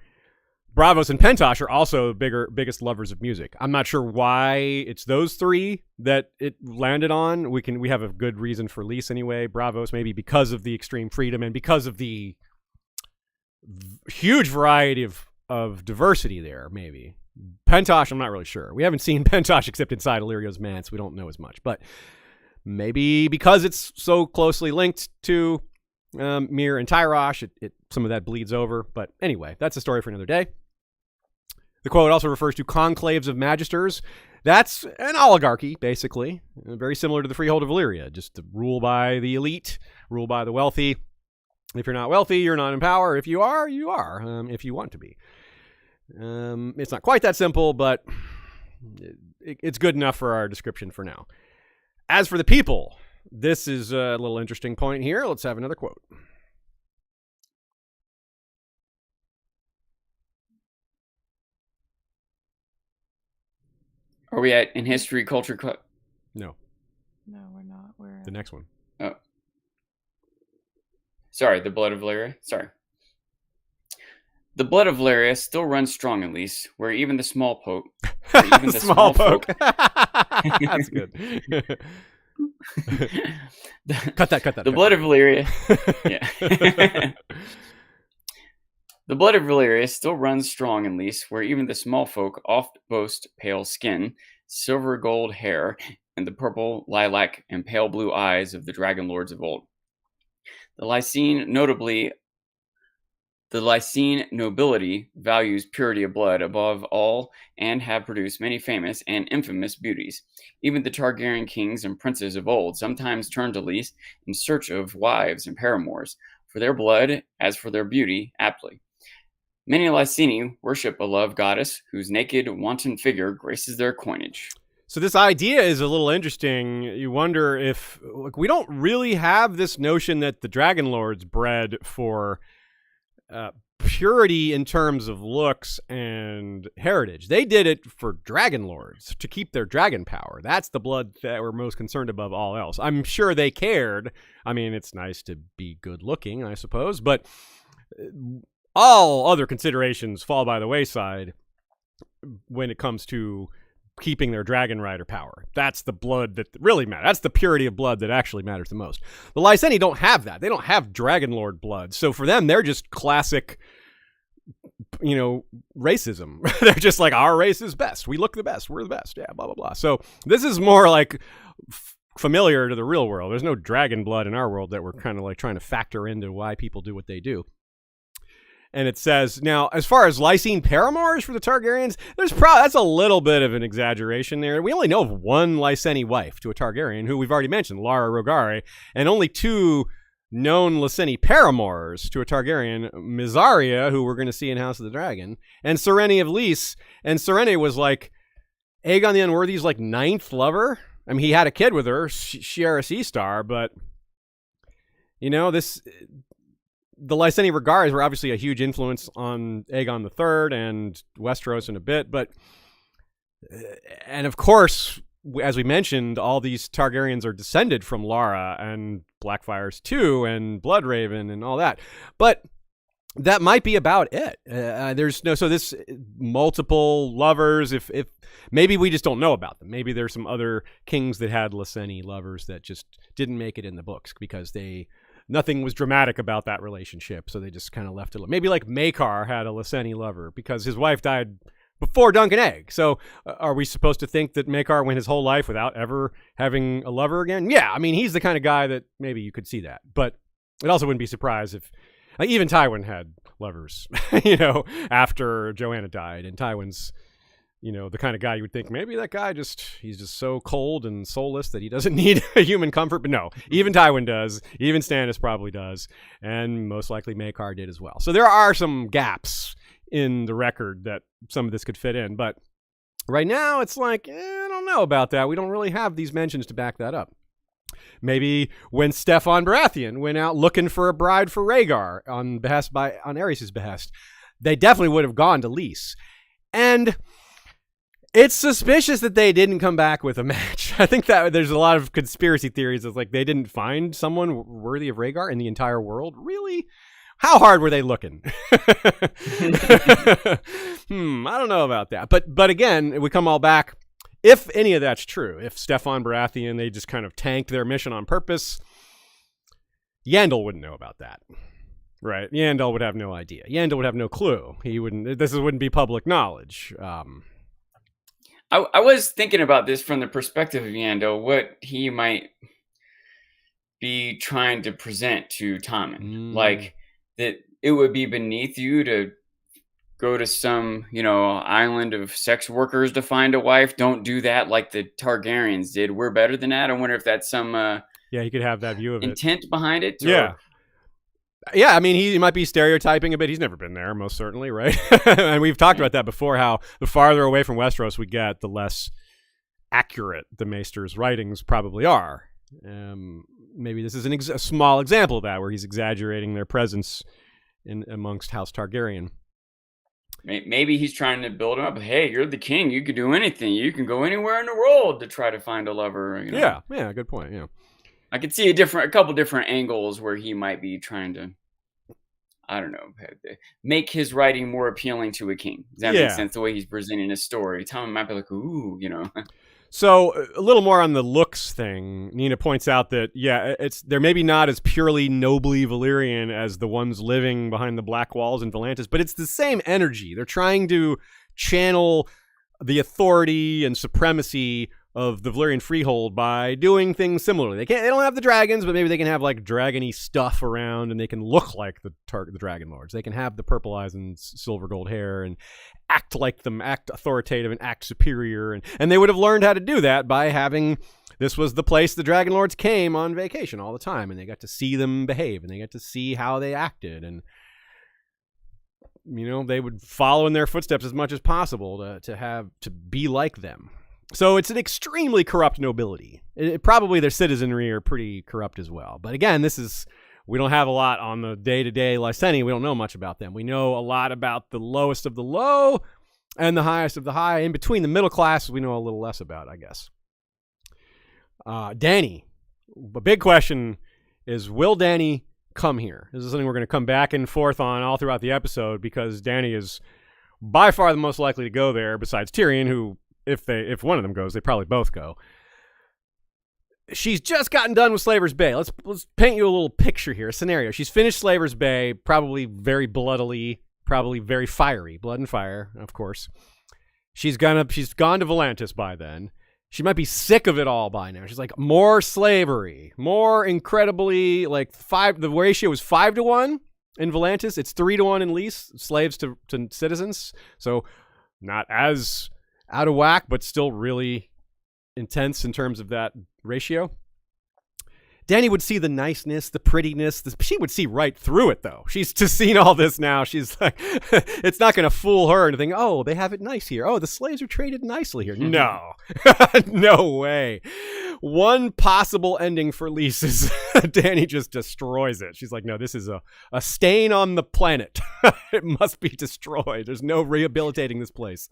Braavos and Pentosh are also biggest lovers of music. I'm not sure why it's those three that it landed on. We have a good reason for Lys anyway. Braavos maybe because of the extreme freedom and because of the huge variety of diversity there, maybe. Pentosh, I'm not really sure. We haven't seen Pentosh except inside Illyrio's manse. We don't know as much. But maybe because it's so closely linked to Mir and Tyrosh, some of that bleeds over. But anyway, that's a story for another day. The quote also refers to conclaves of magisters. That's an oligarchy, basically. Very similar to the Freehold of Illyria. Just rule by the elite, rule by the wealthy. If you're not wealthy, you're not in power. If you are, you are, if you want to be. It's not quite that simple, but it's good enough for our description for now. As for the people, this is a little interesting point here. Let's have another quote. Are we at in history, culture? No. No, we're not. We're The next one. Oh. Sorry, the blood of Valyria. Sorry. The blood of Valyria still runs strong in Lys, where even the small poke. Even the small poke. That's good. Cut that. The blood of Valyria. Yeah. The blood of Valyria still runs strong in Lys, where even the small folk oft boast pale skin, silver gold hair, and the purple, lilac, and pale blue eyes of the dragon lords of old. The Lysene nobility values purity of blood above all and have produced many famous and infamous beauties. Even the Targaryen kings and princes of old sometimes turned to Lys in search of wives and paramours, for their blood as for their beauty, aptly. Many Lyseni worship a love goddess whose naked, wanton figure graces their coinage. So this idea is a little interesting. You wonder if we don't really have this notion that the Dragon Lords bred for purity in terms of looks and heritage. They did it for Dragon Lords to keep their dragon power. That's the blood that we're most concerned above all else. I'm sure they cared. I mean, it's nice to be good looking, I suppose, but all other considerations fall by the wayside when it comes to keeping their dragon rider power. That's the blood that really matters. That's the purity of blood that actually matters the most. The Lyseni don't have that. They don't have Dragon Lord blood. So for them, they're just classic, racism. They're just like, our race is best. We look the best. We're the best. Yeah, blah, blah, blah. So this is more like familiar to the real world. There's no dragon blood in our world that we're kind of like trying to factor into why people do what they do. And it says, now, as far as Lysene paramours for the Targaryens, that's a little bit of an exaggeration there. We only know of one Lyseni wife to a Targaryen, who we've already mentioned, Lara Rogare, and only two known Lyseni paramours to a Targaryen, Mysaria, who we're going to see in House of the Dragon, and Serene of Lys. And Serene was like Aegon the Unworthy's like ninth lover. I mean, he had a kid with her, Shiera Seastar, but, the Lyseni Rogares were obviously a huge influence on Aegon III and Westeros in a bit, and of course, as we mentioned, all these Targaryens are descended from Lara and Blackfyres too, and Bloodraven and all that. But that might be about it. So this multiple lovers. If maybe we just don't know about them. Maybe there's some other kings that had Lyseni lovers that just didn't make it in the books because nothing was dramatic about that relationship, so they just kind of left it. Maybe like Maekar had a Lyseni lover because his wife died before Dunk and Egg. So are we supposed to think that Maekar went his whole life without ever having a lover again? Yeah, I mean, he's the kind of guy that maybe you could see that. But it also wouldn't be surprised if even Tywin had lovers, after Joanna died. And Tywin's, the kind of guy you would think maybe that guy he's just so cold and soulless that he doesn't need a human comfort. But no, even Tywin does. Even Stannis probably does. And most likely Maekar did as well. So there are some gaps in the record that some of this could fit in. But right now it's like, I don't know about that. We don't really have these mentions to back that up. Maybe when Steffon Baratheon went out looking for a bride for Rhaegar on Aerys' behest, they definitely would have gone to Lys. And it's suspicious that they didn't come back with a match. I think that there's a lot of conspiracy theories. It's like they didn't find someone worthy of Rhaegar in the entire world. Really? How hard were they looking? I don't know about that. But again, we come all back. If any of that's true, if Stefan Baratheon, they just kind of tanked their mission on purpose, Yandel wouldn't know about that. Right? Yandel would have no idea. Yandel would have no clue. He wouldn't. This wouldn't be public knowledge. I was thinking about this from the perspective of Yandel, what he might be trying to present to Tommen. Like, that it would be beneath you to go to some, island of sex workers to find a wife. Don't do that like the Targaryens did. We're better than that. I wonder if that's some he could have that view of intent behind it. Yeah, I mean, he might be stereotyping a bit. He's never been there, most certainly, right? And we've talked about that before, how the farther away from Westeros we get, the less accurate the Maester's writings probably are. Maybe this is a small example of that, where he's exaggerating their presence amongst House Targaryen. Maybe he's trying to build him up. Hey, you're the king. You can do anything. You can go anywhere in the world to try to find a lover. Yeah, good point, yeah. I could see a couple different angles where he might be trying to, I don't know, make his writing more appealing to a king. Does that make sense? The way he's presenting his story. Tommen might be like, ooh, So a little more on the looks thing. Nina points out that, they're maybe not as purely nobly Valyrian as the ones living behind the black walls in Volantis, but it's the same energy. They're trying to channel the authority and supremacy of the Valyrian freehold by doing things similarly. They don't have the dragons, but maybe they can have like dragony stuff around, and they can look like the dragon lords. They can have the purple eyes and silver gold hair and act like them, act authoritative and act superior. And they would have learned how to do that by having, this was the place the dragon lords came on vacation all the time, and they got to see them behave, and they got to see how they acted, and they would follow in their footsteps as much as possible to be like them. So it's an extremely corrupt nobility. Probably their citizenry are pretty corrupt as well. But again, we don't have a lot on the day-to-day Lyseni. We don't know much about them. We know a lot about the lowest of the low and the highest of the high. In between the middle class, we know a little less about, I guess. Dany. The big question is, will Dany come here? This is something we're going to come back and forth on all throughout the episode, because Dany is by far the most likely to go there, besides Tyrion, who, if one of them goes, they probably both go. She's just gotten done with Slaver's Bay. Let's paint you a little picture here, a scenario. She's finished Slaver's Bay, probably very bloodily, probably very fiery, blood and fire, of course. She's gone to Volantis by then. She might be sick of it all by now. She's like, more slavery, more incredibly, like the ratio is 5-1 in Volantis. It's 3-1 in Lys, slaves to citizens. So not as out of whack, but still really intense in terms of that ratio. Dany would see the niceness, the prettiness. She would see right through it, though. She's just seen all this now. She's like, it's not going to fool her to think, oh, they have it nice here. Oh, the slaves are treated nicely here. No. No way. One possible ending for Lys is Dany just destroys it. She's like, no, this is a stain on the planet. It must be destroyed. There's no rehabilitating this place.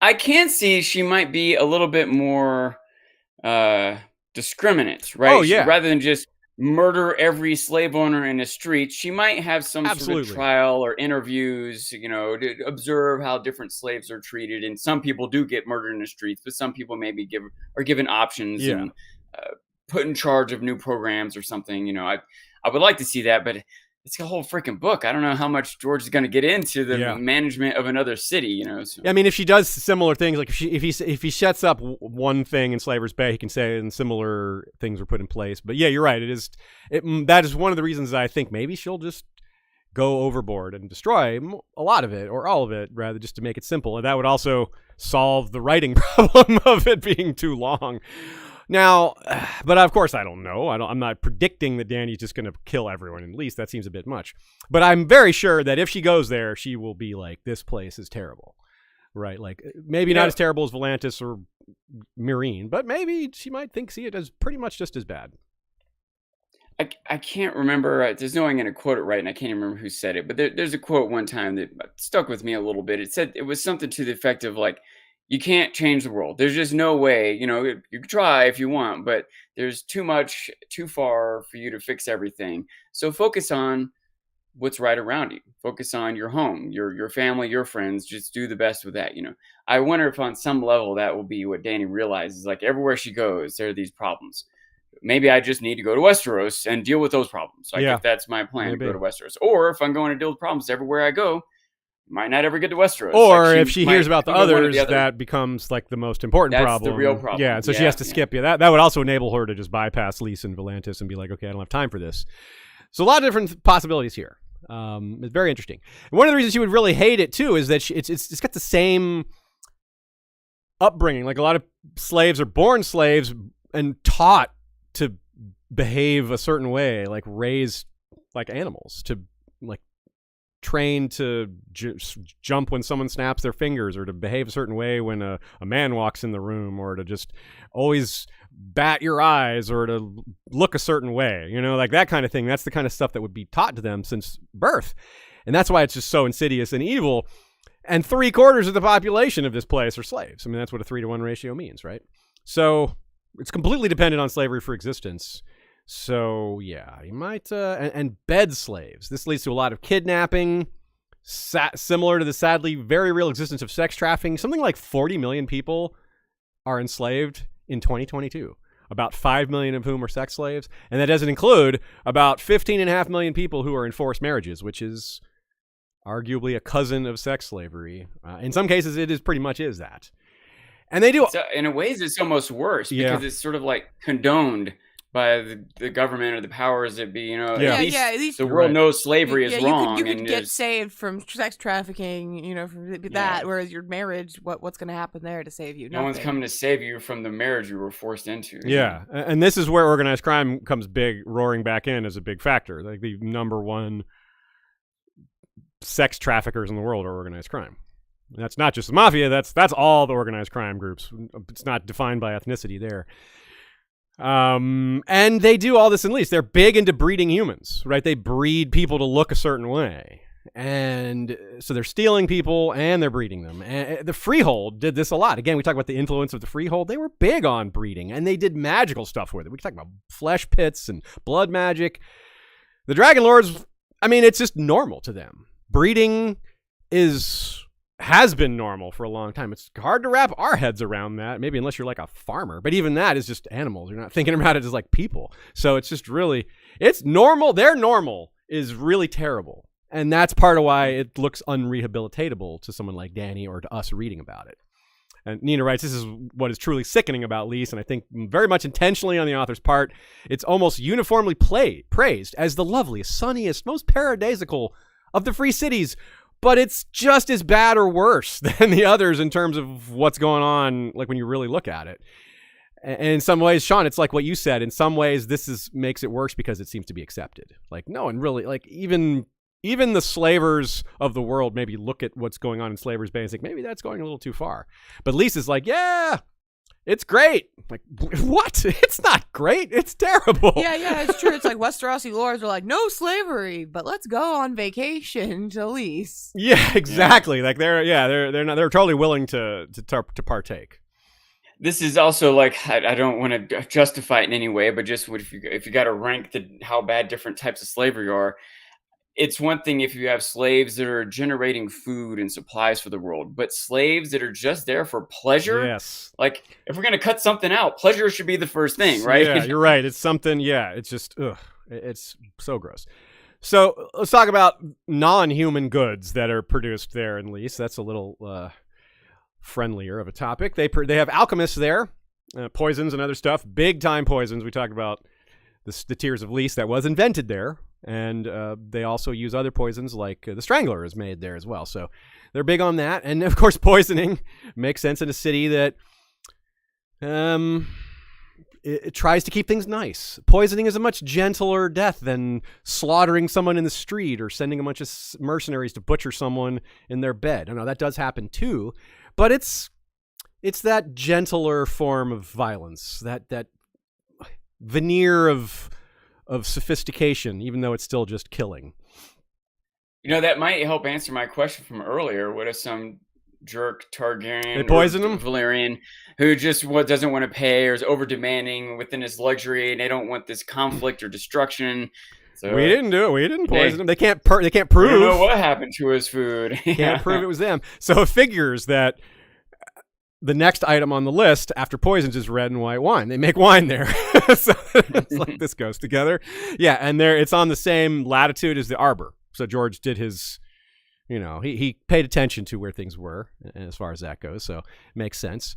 I can see she might be a little bit more discriminate, right? Oh, yeah. Rather than just murder every slave owner in the street, she might have some sort of trial or interviews, to observe how different slaves are treated. And some people do get murdered in the streets, but some people maybe are given options and put in charge of new programs or something. I would like to see that, but it's a whole freaking book. I don't know how much George is going to get into the management of another city, So. I mean, if she does similar things, like if he sets up one thing in Slaver's Bay, he can say and similar things were put in place. But yeah, you're right. That is one of the reasons I think maybe she'll just go overboard and destroy a lot of it or all of it, rather just to make it simple. And that would also solve the writing problem of it being too long. Now, but of course I don't know. I'm not predicting that Dany's just going to kill everyone in Lys. That seems a bit much. But I'm very sure that if she goes there, she will be like, this place is terrible. Right? Like, maybe not as terrible as Volantis or Meereen, but maybe she might see it as pretty much just as bad. I can't remember. There's no way I'm going to quote it right, and I can't even remember who said it. But there's a quote one time that stuck with me a little bit. It said, it was something to the effect of like, you can't change the world. There's just no way, you can try if you want, but there's too far for you to fix everything. So focus on what's right around you. Focus on your home, your family, your friends. Just do the best with that. I wonder if on some level that will be what Dany realizes. Like everywhere she goes, there are these problems. Maybe I just need to go to Westeros and deal with those problems. Like if that's my plan, to go to Westeros. Or if I'm going to deal with problems everywhere I go, might not ever get to Westeros. Or if she hears about the others, that becomes like the most important problem. That's the real problem. Yeah, so she has to skip you. That would also enable her to just bypass Lyseni and Volantis and be like, okay, I don't have time for this. So a lot of different possibilities here. It's very interesting. And one of the reasons she would really hate it too is that it's got the same upbringing. Like a lot of slaves are born slaves and taught to behave a certain way, like raised like animals, to like trained to jump when someone snaps their fingers, or to behave a certain way when a man walks in the room, or to just always bat your eyes, or to look a certain way, like that kind of thing. That's the kind of stuff that would be taught to them since birth. And that's why it's just so insidious and evil. And 3/4 of the population of this place are slaves. I mean, that's what a 3-to-1 ratio means, right? So it's completely dependent on slavery for existence. So, yeah, you might... and bed slaves. This leads to a lot of kidnapping, similar to the sadly very real existence of sex trafficking. Something like 40 million people are enslaved in 2022. About 5 million of whom are sex slaves. And that doesn't include about 15.5 million people who are in forced marriages, which is arguably a cousin of sex slavery. In some cases, it pretty much is that. And they do... So in a ways, it's almost worse because it's sort of like condoned by the government or the powers that be, at least the world knows slavery is wrong. You could get saved from sex trafficking, from that, whereas your marriage, what's going to happen there to save you? No one's coming to save you from the marriage you were forced into. Yeah, and this is where organized crime comes roaring back in as a big factor. Like the number one sex traffickers in the world are organized crime. And that's not just the mafia, that's all the organized crime groups. It's not defined by ethnicity there. And they do all this in Lys. They're big into breeding humans, right? They breed people to look a certain way. And so they're stealing people and they're breeding them. And the Freehold did this a lot. Again, we talk about the influence of the Freehold. They were big on breeding and they did magical stuff with it. We can talk about flesh pits and blood magic. The Dragon Lords, I mean, it's just normal to them. Breeding has been normal for a long time. It's hard to wrap our heads around that, maybe unless you're like a farmer. But even that is just animals. You're not thinking about it as like people. So it's just really, it's normal. Their normal is really terrible. And that's part of why it looks unrehabilitatable to someone like Dany or to us reading about it. And Nina writes, this is what is truly sickening about Lys, and I think very much intentionally on the author's part. It's almost uniformly praised as the loveliest, sunniest, most paradisical of the free cities, but it's just as bad or worse than the others in terms of what's going on, like when you really look at it. And in some ways, Sean, it's like what you said. In some ways, this makes it worse because it seems to be accepted. Like no one really, like even the slavers of the world maybe look at what's going on in Slavers Bay and think maybe that's going a little too far. But Lisa's like, yeah, it's great. Like, what? It's not great. It's terrible. Yeah, it's true. It's like Westerosi lords are like, no slavery, but let's go on vacation to Lys. Yeah, exactly. Yeah. Like they're totally willing to partake. This is also like, I don't want to justify it in any way, but just if you got to rank how bad different types of slavery are. It's one thing if you have slaves that are generating food and supplies for the world, but slaves that are just there for pleasure. Yes. Like if we're going to cut something out, pleasure should be the first thing, right? Yeah, you're right. It's something. Yeah. It's just, it's so gross. So let's talk about non-human goods that are produced there in Lys. That's a little friendlier of a topic. They have alchemists there, poisons and other stuff, big time poisons. We talked about the Tears of Lys that was invented there. And they also use other poisons like the Strangler is made there as well. So they're big on that. And of course, poisoning makes sense in a city that it tries to keep things nice. Poisoning is a much gentler death than slaughtering someone in the street or sending a bunch of mercenaries to butcher someone in their bed. I know that does happen too, but it's that gentler form of violence, that veneer of sophistication, even though it's still just killing. That might help answer my question from earlier. What if some jerk Targaryen they poison him? Valyrian who just doesn't want to pay or is over demanding within his luxury and they don't want this conflict or destruction? So We didn't do it. We didn't poison Hey. them. They can't prove. we don't know what happened to his food. Can't prove it was them. So it figures that the next item on the list after poisons is red and white wine. They make wine there. So it's like this goes together. Yeah, and it's on the same latitude as the Arbor. So George did his, he paid attention to where things were as far as that goes. So it makes sense.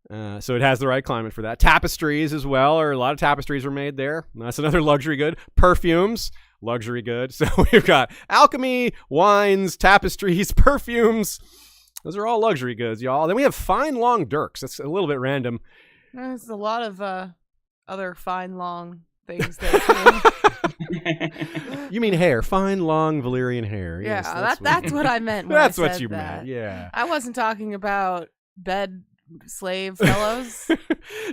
So it has the right climate for that. Tapestries as well, or a lot of tapestries were made there. That's another luxury good. Perfumes, luxury good. So we've got alchemy, wines, tapestries, perfumes. Those are all luxury goods, y'all. Then we have fine long dirks. That's a little bit random. There's a lot of other fine long things there too. You mean hair? Fine long Valyrian hair. Yeah, Yes, that's what I meant. When that's I what said you that. meant. Yeah. I wasn't talking about bed slave fellows.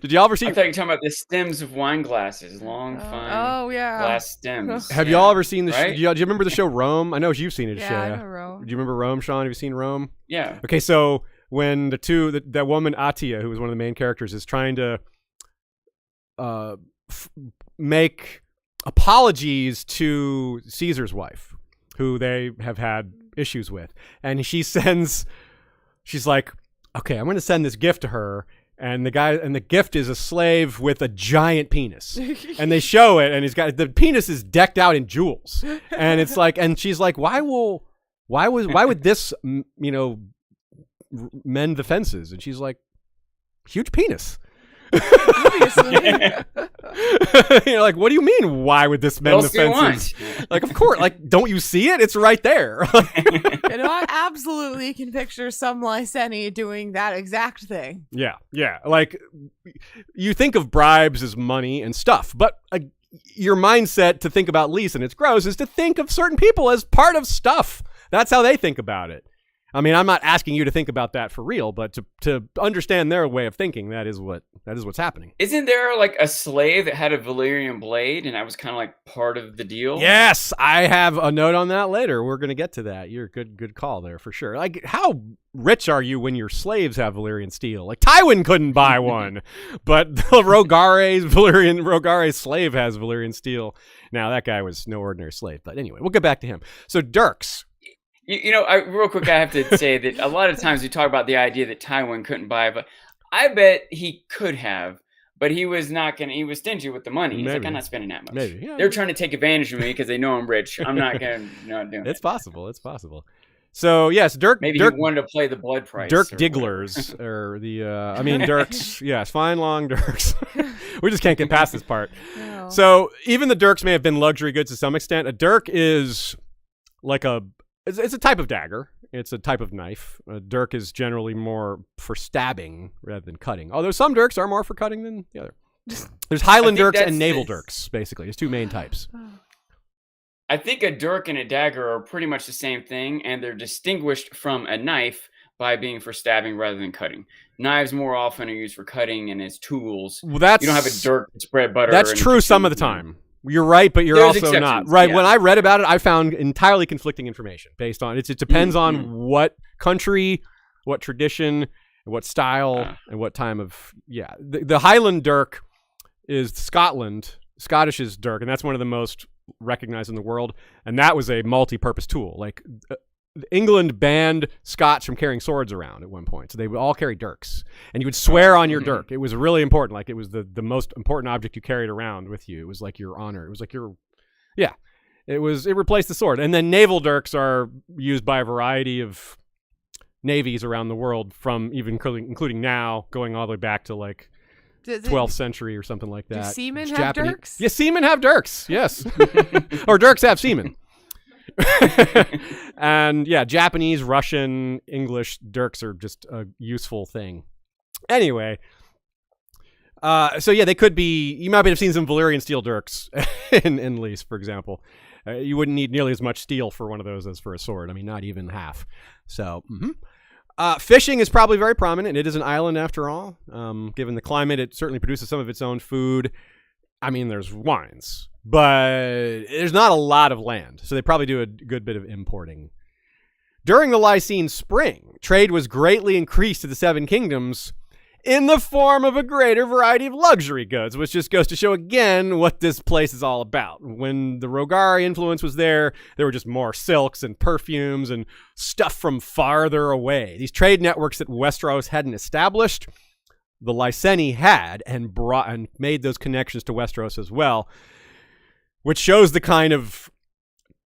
Did y'all ever see? I thought you were talking about the stems of wine glasses, long, fine Oh yeah. glass stems. Have Yeah. y'all ever seen the? Right? Do you remember the show Rome? I know you've seen it. Yeah, Shaya. I know Rome. Do you remember Rome, Sean? Have you seen Rome? Yeah. Okay, so when that woman Atia, who was one of the main characters, is trying to make apologies to Caesar's wife, who they have had issues with, and she's like, okay, I'm going to send this gift to her. And the gift is a slave with a giant penis, and they show it, and the penis is decked out in jewels, and it's like, and she's like, why would this, mend the fences? And she's like, huge penis. Like, what do you mean? Why would this mend the fences? Like, of course. Like, don't you see it? It's right there. I absolutely can picture some Lyseni doing that exact thing. Yeah. Like, you think of bribes as money and stuff, but your mindset to think about Lys, and it's gross, is to think of certain people as part of stuff. That's how they think about it. I mean, I'm not asking you to think about that for real, but to understand their way of thinking, that is what's happening. Isn't there like a slave that had a Valyrian blade, and that was kind of like part of the deal? Yes, I have a note on that later. We're going to get to that. You're good call there for sure. Like, how rich are you when your slaves have Valyrian steel? Like, Tywin couldn't buy one, but the Rogare slave has Valyrian steel. Now, that guy was no ordinary slave, but anyway, we'll get back to him. So, dirks. Real quick, I have to say that a lot of times we talk about the idea that Tywin couldn't buy, but I bet he could have, but he was not going to, he was stingy with the money. He's like, I'm not spending that much. Maybe. Yeah, They're trying to take advantage of me because they know I'm rich. I'm not going to, not doing it. It's possible. So, yes, Dirk. Maybe Dirk, he wanted to play the blood price. Dirk Digglers, or Dirks. Yes, fine long Dirks. We just can't get past this part. No. So, even the Dirks may have been luxury goods to some extent. A Dirk is like it's a type of dagger. It's a type of knife. A dirk is generally more for stabbing rather than cutting. Although some dirks are more for cutting than the other. There's Highland dirks and naval dirks, basically. There's two main types. I think a dirk and a dagger are pretty much the same thing, and they're distinguished from a knife by being for stabbing rather than cutting. Knives more often are used for cutting and as tools. Well, you don't have a dirk to spread butter. That's true some of the time. You're right, but you're There's also not. exceptions, Right. yeah. When I read about it, I found entirely conflicting information based on it. It depends on what country, what tradition, what style, and what time of. Yeah. The Highland dirk is Scotland. Scottish is dirk, and that's one of the most recognized in the world. And that was a multi-purpose tool. Like, England banned Scots from carrying swords around at one point, so they would all carry dirks, and you would swear on your dirk. It was really important. Like, it was the most important object you carried around with you. It was like your honor. It was like your, yeah. It replaced the sword. And then naval dirks are used by a variety of navies around the world, from even including now, going all the way back to like 12th century or something like that. Do seamen have dirks? Yes, seamen have dirks. Yes, or dirks have seamen. And yeah, Japanese, Russian, English dirks are just a useful thing. Anyway, so yeah, they could be. You might have seen some Valyrian steel dirks in Lys, for example. You wouldn't need nearly as much steel for one of those as for a sword. I mean, not even half. So, fishing is probably very prominent. It is an island after all. Given the climate, it certainly produces some of its own food. I mean, there's wines, but there's not a lot of land, so they probably do a good bit of importing. During the Lysene Spring, trade was greatly increased to the Seven Kingdoms, in the form of a greater variety of luxury goods, which just goes to show again what this place is all about. When the Rogare influence was there were just more silks and perfumes and stuff from farther away. These trade networks that Westeros hadn't established, the Lyseni had, and made those connections to Westeros as well, which shows the kind of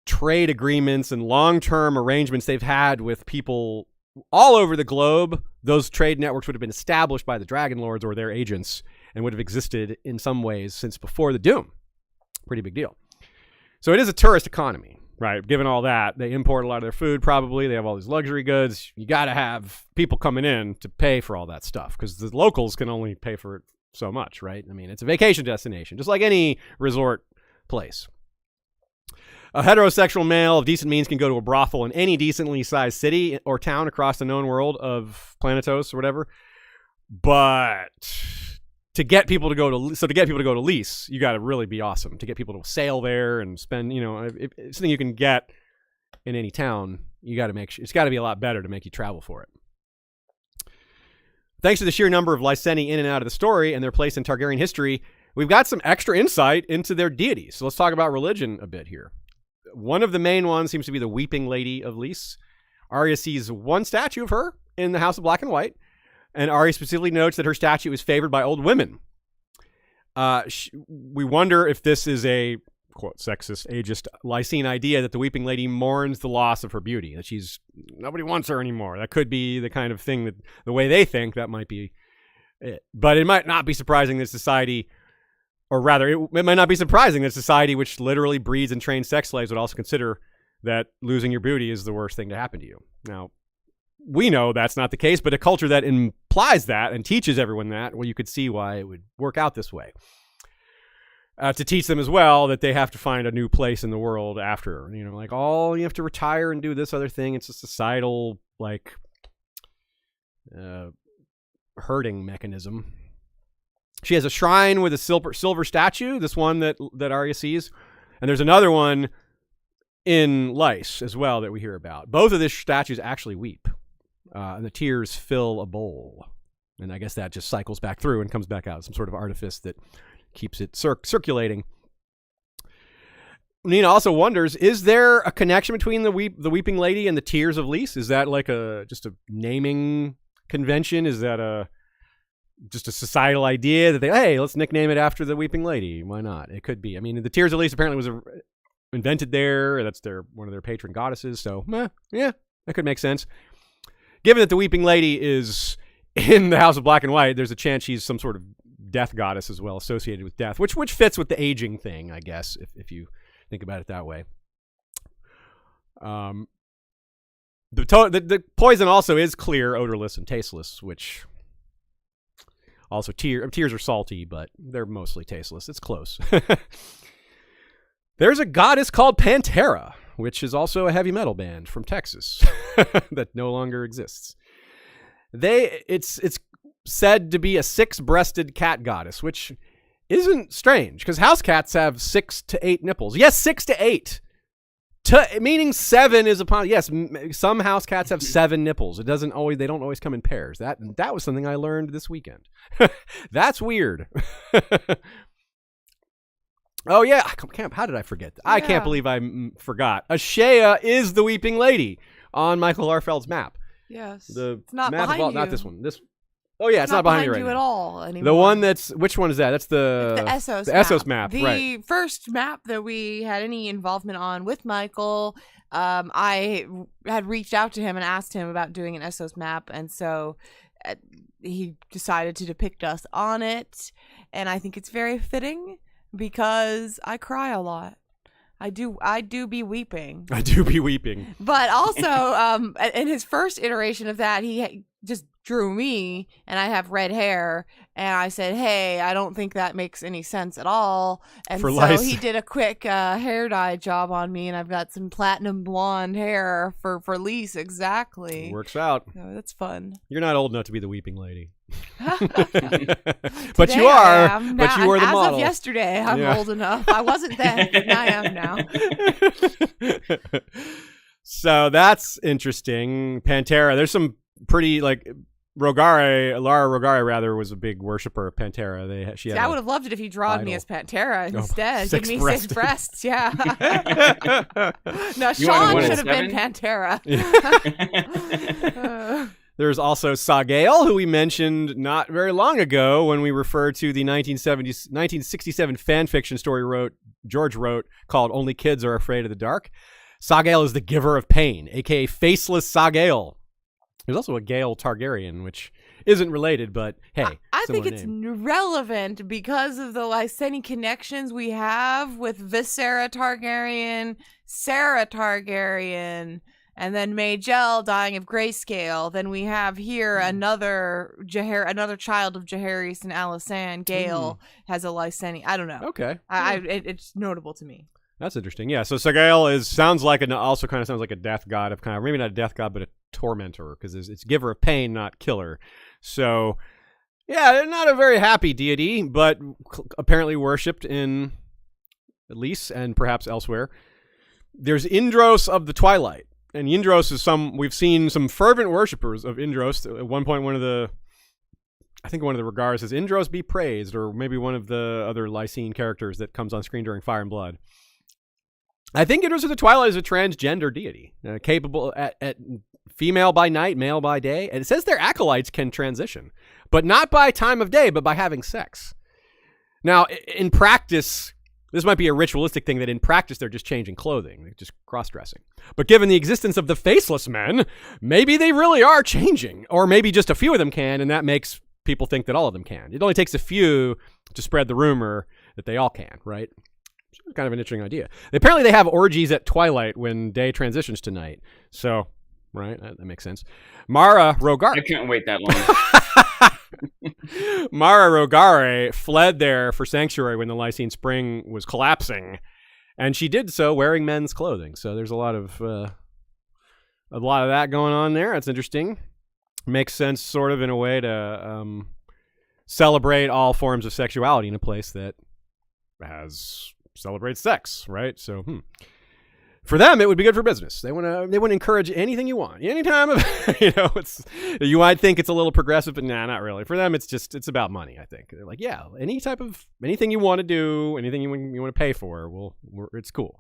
trade agreements and long-term arrangements they've had with people all over the globe. Those trade networks would have been established by the Dragon Lords or their agents and would have existed in some ways since before the Doom. Pretty big deal. So it is a tourist economy, right? Given all that, they import a lot of their food probably. They have all these luxury goods. You got to have people coming in to pay for all that stuff because the locals can only pay for it so much, right? I mean, it's a vacation destination, just like any resort place. A heterosexual male of decent means can go to a brothel in any decently sized city or town across the known world of Planetos or whatever. But to get people to go to Lys, you got to really be awesome. To get people to sail there and spend, if it's something you can get in any town, you got to it's got to be a lot better to make you travel for it. Thanks to the sheer number of Lyseni in and out of the story and their place in Targaryen history, we've got some extra insight into their deities. So let's talk about religion a bit here. One of the main ones seems to be the Weeping Lady of Lys. Arya sees one statue of her in the House of Black and White, and Arya specifically notes that her statue is favored by old women. We wonder if this is a, quote, sexist, ageist, Lysene idea that the Weeping Lady mourns the loss of her beauty, that nobody wants her anymore. That could be the kind of thing that, the way they think, that might be it. But it might not be surprising that society... Or rather, it might not be surprising that society, which literally breeds and trains sex slaves, would also consider that losing your beauty is the worst thing to happen to you. Now, we know that's not the case, but a culture that implies that and teaches everyone that, well, you could see why it would work out this way. To teach them as well that they have to find a new place in the world after. You have to retire and do this other thing. It's a societal, herding mechanism. She has a shrine with a silver statue, this one that Arya sees. And there's another one in Lys as well that we hear about. Both of these statues actually weep. And the tears fill a bowl. And I guess that just cycles back through and comes back out. Some sort of artifice that keeps it circulating. Nina also wonders, is there a connection between the Weeping Lady and the Tears of Lys? Is that like just a naming convention? Is that just a societal idea that hey, let's nickname it after the Weeping Lady? Why not? It could be. I mean, the Tears of Lys apparently was invented there. That's one of their patron goddesses. So, yeah, that could make sense. Given that the Weeping Lady is in the House of Black and White, there's a chance she's some sort of death goddess as well, associated with death, which fits with the aging thing, I guess, if you think about it that way. The poison also is clear, odorless, and tasteless, which... Also, tears are salty, but they're mostly tasteless. It's close. There's a goddess called Pantera, which is also a heavy metal band from Texas that no longer exists. It's said to be a 6-breasted cat goddess, which isn't strange because house cats have 6 to 8 nipples. Yes, 6 to 8. Meaning 7 is upon. Yes, some house cats have 7 nipples. They don't always come in pairs. That was something I learned this weekend. That's weird. Oh yeah, how did I forget that? I can't believe I forgot. Ashea is the Weeping Lady on Michael Arfeld's map. Yes, it's not behind you. Not this one. Oh yeah, it's not behind you right now. At all anymore. The one which one is that? That's the Essos map. The right. first map that we had any involvement on with Michael. I had reached out to him and asked him about doing an Essos map, and so he decided to depict us on it. And I think it's very fitting because I cry a lot. I do be weeping. But also, in his first iteration of that, he just drew me, and I have red hair, and I said, hey, I don't think that makes any sense at all. And so he did a quick hair dye job on me, and I've got some platinum blonde hair for Lys, exactly. It works out. So that's fun. You're not old enough to be the Weeping Lady. But Today you are. I am. But you were the model. As of yesterday, I'm old enough. I wasn't then, but I am now. So that's interesting. Pantera, there's some pretty Lara Rogare rather was a big worshiper of Pantera. She had I would have loved it if you drawed me as Pantera instead. Give me 6 breasts. Yeah. No, Sean should have been Pantera. There's also Sagael, who we mentioned not very long ago when we referred to the 1967 fan fiction story George wrote called Only Kids Are Afraid of the Dark. Sagael is the giver of pain, a.k.a. Faceless Sagael. There's also a Gale Targaryen, which isn't related, but hey. I think it's relevant because of the Lyseni connections we have with Visera Targaryen, Sarah Targaryen, and then Majel dying of grayscale. Then we have here another child of Jaehaerys and Alysanne. Gale has a Lyseni. I don't know. Okay. It's notable to me. That's interesting. Yeah. So Sagael also kind of sounds like a death god of kind of, maybe not a death god, but a tormentor, because it's giver of pain, not killer. So yeah, they're not a very happy deity, but apparently worshipped in Lys and perhaps elsewhere. There's Indros of the Twilight. And Indros is we've seen some fervent worshippers of Indros. At one point, one of the Rogares says, Indros be praised, or maybe one of the other Lysene characters that comes on screen during Fire and Blood. I think Indros of the Twilight is a transgender deity, capable at female by night, male by day. And it says their acolytes can transition, but not by time of day, but by having sex. Now, in practice, this might be a ritualistic thing that in practice they're just changing clothing, they're just cross-dressing. But given the existence of the faceless men, maybe they really are changing, or maybe just a few of them can, and that makes people think that all of them can. It only takes a few to spread the rumor that they all can, right? It's kind of an interesting idea. Apparently they have orgies at twilight when day transitions to night. So, right, that makes sense. Mara Rogare. I can't wait that long. Mara Rogare fled there for sanctuary when the Lysene Spring was collapsing, and she did so wearing men's clothing. So there's a lot of that going on there. That's interesting. Makes sense, sort of, in a way to celebrate all forms of sexuality in a place that celebrates sex, right? So, for them, it would be good for business. They want to encourage anything you want, anytime of, you might think it's a little progressive, but nah, not really. For them, it's about money. I think they're like, yeah, anything you want to do, anything you want to pay for, it's cool.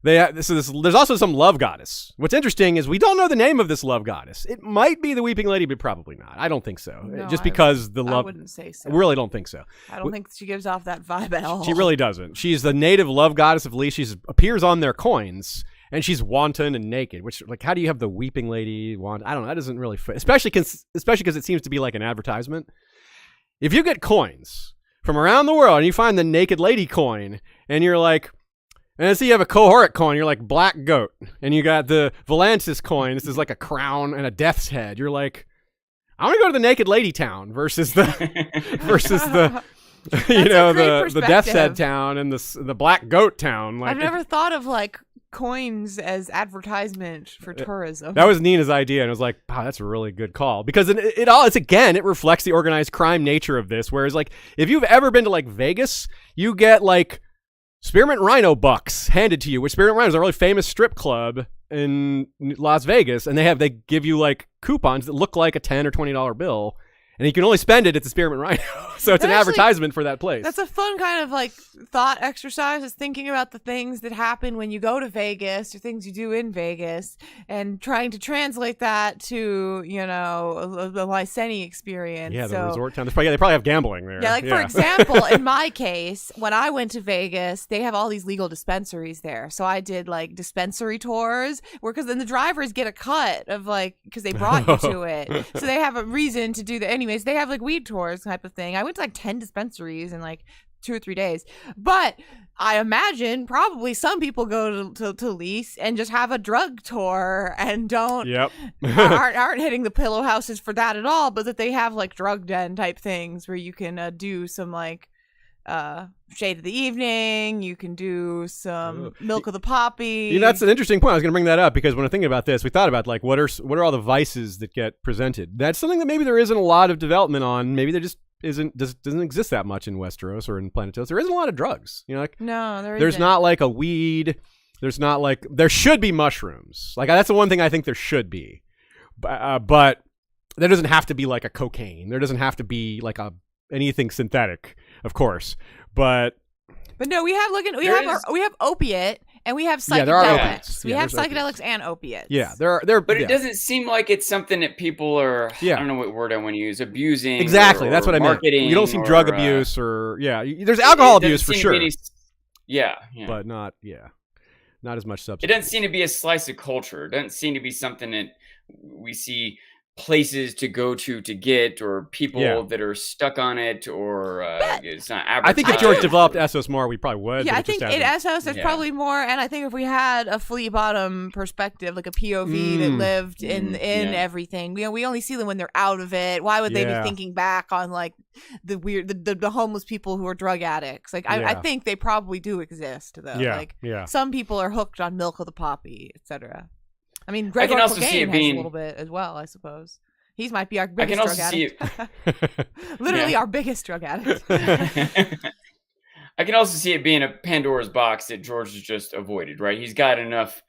There's also some love goddess. What's interesting is we don't know the name of this love goddess. It might be the Weeping Lady, but probably not. I don't think so. No, because I wouldn't say so. I really don't think so. I don't think she gives off that vibe at all. She really doesn't. She's the native love goddess of Lys. She appears on their coins, and she's wanton and naked. Which, like, how do you have the Weeping Lady I don't know. That doesn't really fit. Especially because it seems to be like an advertisement. If you get coins from around the world and you find the naked lady coin, and you're like, and so you have a cohort coin, you're like black goat, and you got the Volantis coin. This is like a crown and a death's head. You're like, I want to go to the naked lady town versus the the death's head town and the black goat town. Like, I've never thought of like coins as advertisement for tourism. That was Nina's idea, and I was like, wow, that's a really good call, because it reflects the organized crime nature of this. Whereas, like, if you've ever been to like Vegas, you get like Spearmint Rhino bucks handed to you, which Spearmint Rhino is a really famous strip club in Las Vegas, and they give you like coupons that look like a $10 or $20 bill, and you can only spend it at the Spearmint Rhino. So it's an advertisement for that place. That's a fun kind of like thought exercise, is thinking about the things that happen when you go to Vegas or things you do in Vegas, and trying to translate that to, the Lyseni experience. Yeah, the resort town. They probably have gambling there. Yeah, for example, in my case, when I went to Vegas, they have all these legal dispensaries there. So I did like dispensary tours, because then the drivers get a cut of because they brought you to it. So they have a reason to do that. Anyways, they have like weed tours type of thing. I went to like 10 dispensaries in like 2 or 3 days. But I imagine probably some people go to Lys and just have a drug tour and aren't hitting the pillow houses for that at all, but that they have like drug den type things where you can do some like shade of the evening, you can do some milk of the poppy. That's an interesting point. I was going to bring that up, because when I'm thinking about this, we thought about like what are all the vices that get presented. That's something that maybe there isn't a lot of development on. Maybe there just doesn't exist that much in Westeros or in Planetos. There isn't a lot of drugs. No, there's not like a weed. There's not like, there should be mushrooms. Like, that's the one thing I think there should be. But there doesn't have to be like a cocaine. There doesn't have to be like anything synthetic, of course. But no, we have we have opiate and we have psychedelics. Yeah, there are opiates. We have psychedelics and opiates. Yeah, there. But it doesn't seem like it's something that people are. I don't know what word I want to use. Abusing. Exactly, or that's what I meant. You don't see drug abuse or there's alcohol abuse for sure. But not as much substance. It doesn't seem to be a slice of culture. It doesn't seem to be something that we see places to go to get, or people that are stuck on it, or it's not advertised. I think if George developed Essos more, we probably would. Yeah, I think in Essos there's probably more, and I think if we had a flea bottom perspective, like a POV that lived in everything, we only see them when they're out of it. Why would they be thinking back on like the weird, the homeless people who are drug addicts? Like I think they probably do exist though. Some people are hooked on milk of the poppy, etc. I mean, Gregor Clegane has a little bit as well, I suppose. He might be our biggest drug addict. Literally our biggest drug addict. I can also see it being a Pandora's box that George has just avoided, right? He's got enough,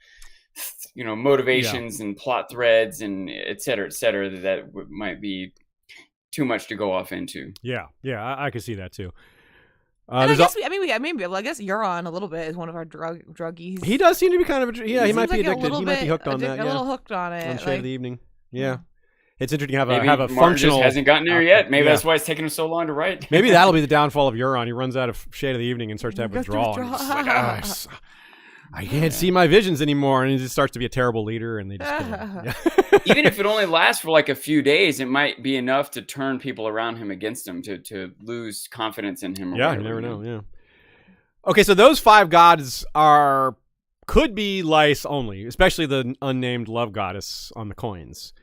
motivations and plot threads and et cetera, that might be too much to go off into. Yeah, I can see that too. And I guess Euron a little bit is one of our druggies. He does seem to be kind of he might be addicted. He might be hooked on that. A little hooked on it. On Shade of the Evening. Yeah. It's interesting to maybe have a Martin functional. Just hasn't gotten there yet. Maybe that's why it's taking him so long to write. Maybe that'll be the downfall of Euron. He runs out of Shade of the Evening and starts to have withdrawal. And he's just like, I can't see my visions anymore, and he just starts to be a terrible leader. And they just even if it only lasts for like a few days, it might be enough to turn people around him against him to lose confidence in him. You never know. Yeah. Okay, so those 5 gods could be Lys only, especially the unnamed love goddess on the coins.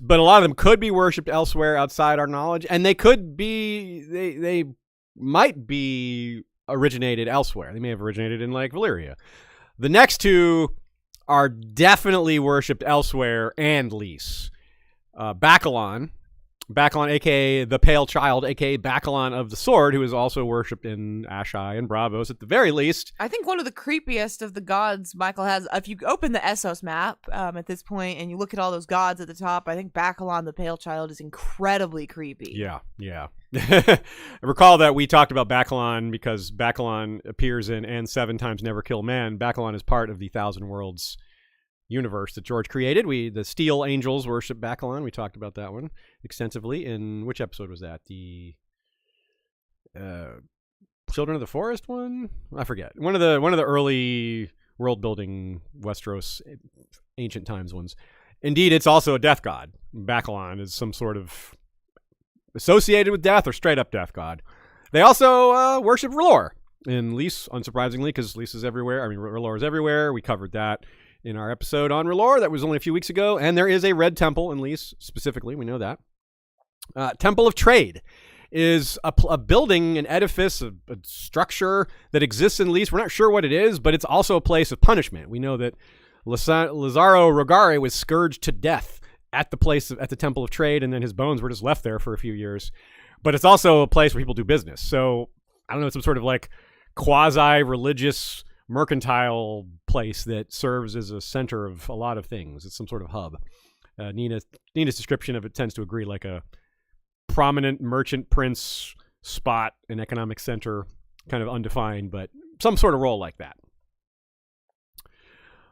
But a lot of them could be worshipped elsewhere outside our knowledge, and they could be they might be originated elsewhere. They may have originated in like Valyria. The next 2 are definitely worshipped elsewhere and Lys. Bacalon, aka the Pale Child, aka Bacalon of the Sword, who is also worshipped in Ashai and Bravos at the very least. I think one of the creepiest of the gods Michael has, if you open the Essos map at this point and you look at all those gods at the top, I think Bacalon the Pale Child is incredibly creepy. Yeah. I recall that we talked about Bacalon because Bacalon appears in And 7 Times Never Kill Man. Bacalon is part of the Thousand Worlds universe that George created. The Steel Angels worship Bacalon. We talked about that one extensively in which episode was that? The Children of the Forest one? I forget. One of the early world building Westeros ancient times ones. Indeed, it's also a death god. Bacalon is some sort of associated with death or straight up death god. They also worship R'hllor in Lys, unsurprisingly, because Lys is everywhere. I mean, R'hllor is everywhere. We covered that in our episode on R'hllor. That was only a few weeks ago. And there is a red temple in Lys, specifically. We know that. Temple of Trade is a building, an edifice, a structure that exists in Lys. We're not sure what it is, but it's also a place of punishment. We know that Lazaro Rogare was scourged to death at the Temple of Trade, and then his bones were just left there for a few years. But it's also a place where people do business. So, I don't know, some sort of like quasi-religious mercantile place that serves as a center of a lot of things. It's some sort of hub. Nina's description of it tends to agree, like a prominent merchant prince spot, an economic center, kind of undefined, but some sort of role like that.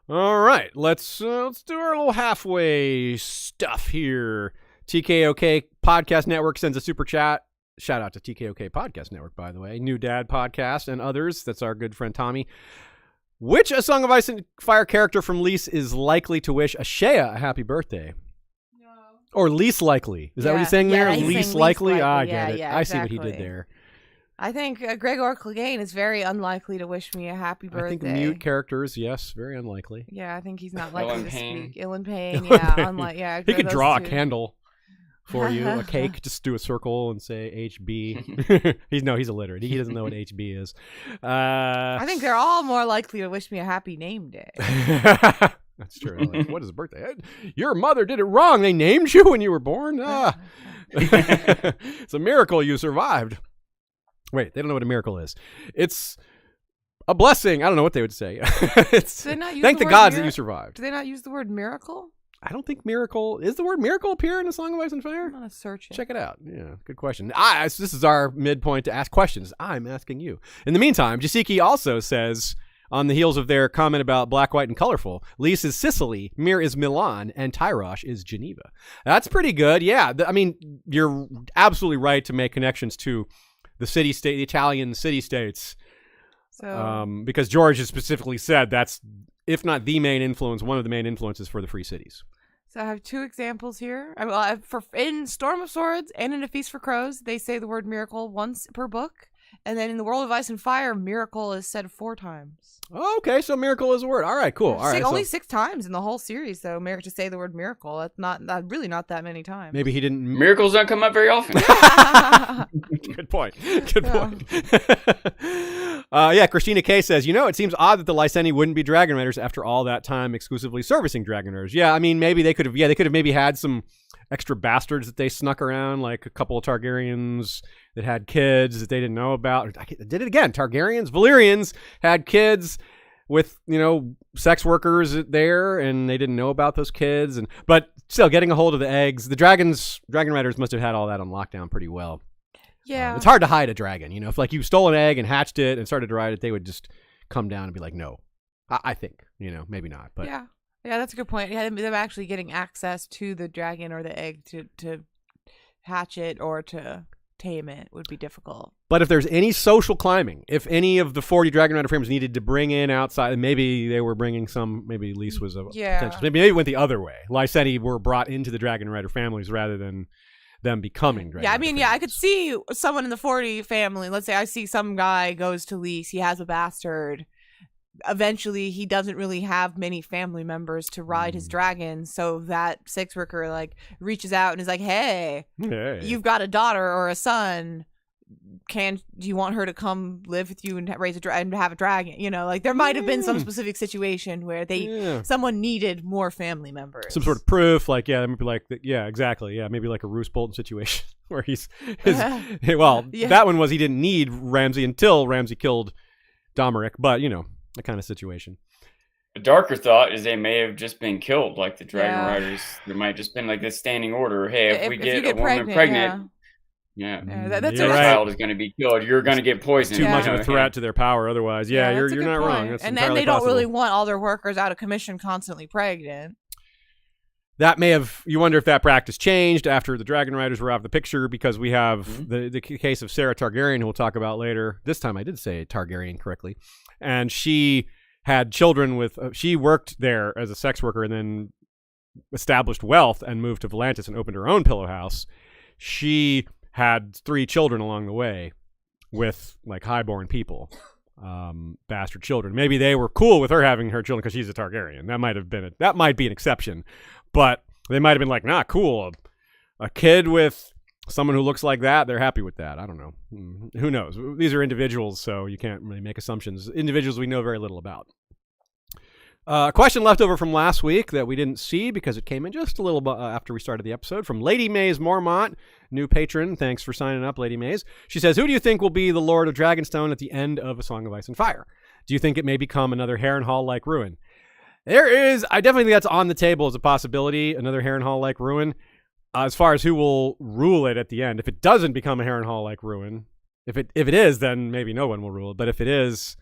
All right, let's do our little halfway stuff here. TKOK Podcast Network sends a super chat. Shout out to TKOK Podcast Network, by the way. New Dad Podcast and others. That's our good friend Tommy. Which A Song of Ice and Fire character from Lys is likely to wish Ashea a happy birthday? No. Or least likely. Is that what he's saying there? Least likely? I get it. I see what he did there. I think Gregor Clegane is very unlikely to wish me a happy birthday. I think mute characters, yes, very unlikely. Yeah, I think he's not likely to speak. Ill in pain, yeah. Unlike, yeah. He could draw a candle for you, a cake, just do a circle and say HB. He's illiterate. He doesn't know what HB is. I think they're all more likely to wish me a happy name day. That's true. Like, what is his birthday? Your mother did it wrong. They named you when you were born. It's a miracle you survived. Wait, they don't know what a miracle is. It's a blessing. I don't know what they would say. Thank the gods that you survived. Do they not use the word miracle? I don't think miracle is the word miracle appear in A Song of Ice and Fire. I'm gonna search it. Check it out. Yeah, good question. This is our midpoint to ask questions. I'm asking you. In the meantime, Jasiki also says, on the heels of their comment about black, white, and colorful, Lys is Sicily, Mir is Milan, and Tyrosh is Geneva. That's pretty good. Yeah, I mean, you're absolutely right to make connections to the city-state, the Italian city-states. So, Because George has specifically said that's, if not the main influence, one of the main influences for the free cities. So I have two examples here. In Storm of Swords and in A Feast for Crows, they say the word miracle once per book. And then in The World of Ice and Fire, miracle is said 4 times. Oh, okay, so miracle is a word. All right, cool. All right, only 6 times in the whole series, though, to say the word miracle. That's really not that many times. Maybe he didn't... Miracles don't come up very often. Good point. Good point. Christina K says, it seems odd that the Lyseni wouldn't be Dragon Riders after all that time exclusively servicing Dragon Riders. Yeah, I mean, maybe they could have maybe had some extra bastards that they snuck around, like a couple of Targaryens that had kids that they didn't know about. I did it again. Targaryens, Valyrians had kids with, sex workers there, and they didn't know about those kids. But still, getting a hold of the eggs, the Dragon Riders must have had all that on lockdown pretty well. Yeah. It's hard to hide a dragon. If like you stole an egg and hatched it and started to ride it, they would just come down and be like, no. I think, maybe not. But yeah. Yeah, that's a good point. Yeah, them actually getting access to the dragon or the egg to hatch it or to tame it would be difficult. But if there's any social climbing, if any of the 40 Dragon Rider families needed to bring in outside, maybe they were bringing some, maybe Lys was a potential. Maybe it went the other way. Lyseni were brought into the Dragon Rider families rather than them becoming Dragon Rider families. I could see someone in the 40 family. Let's say I see some guy goes to Lys, he has a bastard. Eventually he doesn't really have many family members to ride his dragon, so that sex worker reaches out and is like, hey, you've got a daughter or a son, do you want her to come live with you and raise and have a dragon? There might have been some specific situation where someone needed more family members, some sort of proof, exactly, maybe like a Roose Bolton situation where that one was he didn't need Ramsay until Ramsay killed Domeric, but that kind of situation. A darker thought is they may have just been killed, like the Dragon Riders. There might have just been like this standing order. Hey, if we get a woman pregnant, that's your child is going to be killed. You're going to get poisoned. Too much of a threat to their power otherwise. Yeah, you're not wrong. That's and then they don't really want all their workers out of commission constantly pregnant. That may have, you wonder if that practice changed after the Dragon Riders were out of the picture, because we have the case of Sarah Targaryen, who we'll talk about later. This time I did say Targaryen correctly. And she had children with, she worked there as a sex worker and then established wealth and moved to Volantis and opened her own pillow house. She had 3 children along the way with highborn people, bastard children. Maybe they were cool with her having her children because she's a Targaryen. That might be an exception. But they might have been like, nah, cool. A kid with someone who looks like that, they're happy with that. I don't know. Who knows? These are individuals, so you can't really make assumptions. Individuals we know very little about. A question left over from last week that we didn't see because it came in just a little after we started the episode from Lady Mays Mormont, new patron. Thanks for signing up, Lady Mays. She says, who do you think will be the Lord of Dragonstone at the end of A Song of Ice and Fire? Do you think it may become another Harrenhal-like ruin? I definitely think that's on the table as a possibility, another Harrenhal-like ruin. As far as who will rule it at the end, if it doesn't become a Harrenhal-like ruin, if it is, then maybe no one will rule it. But if it is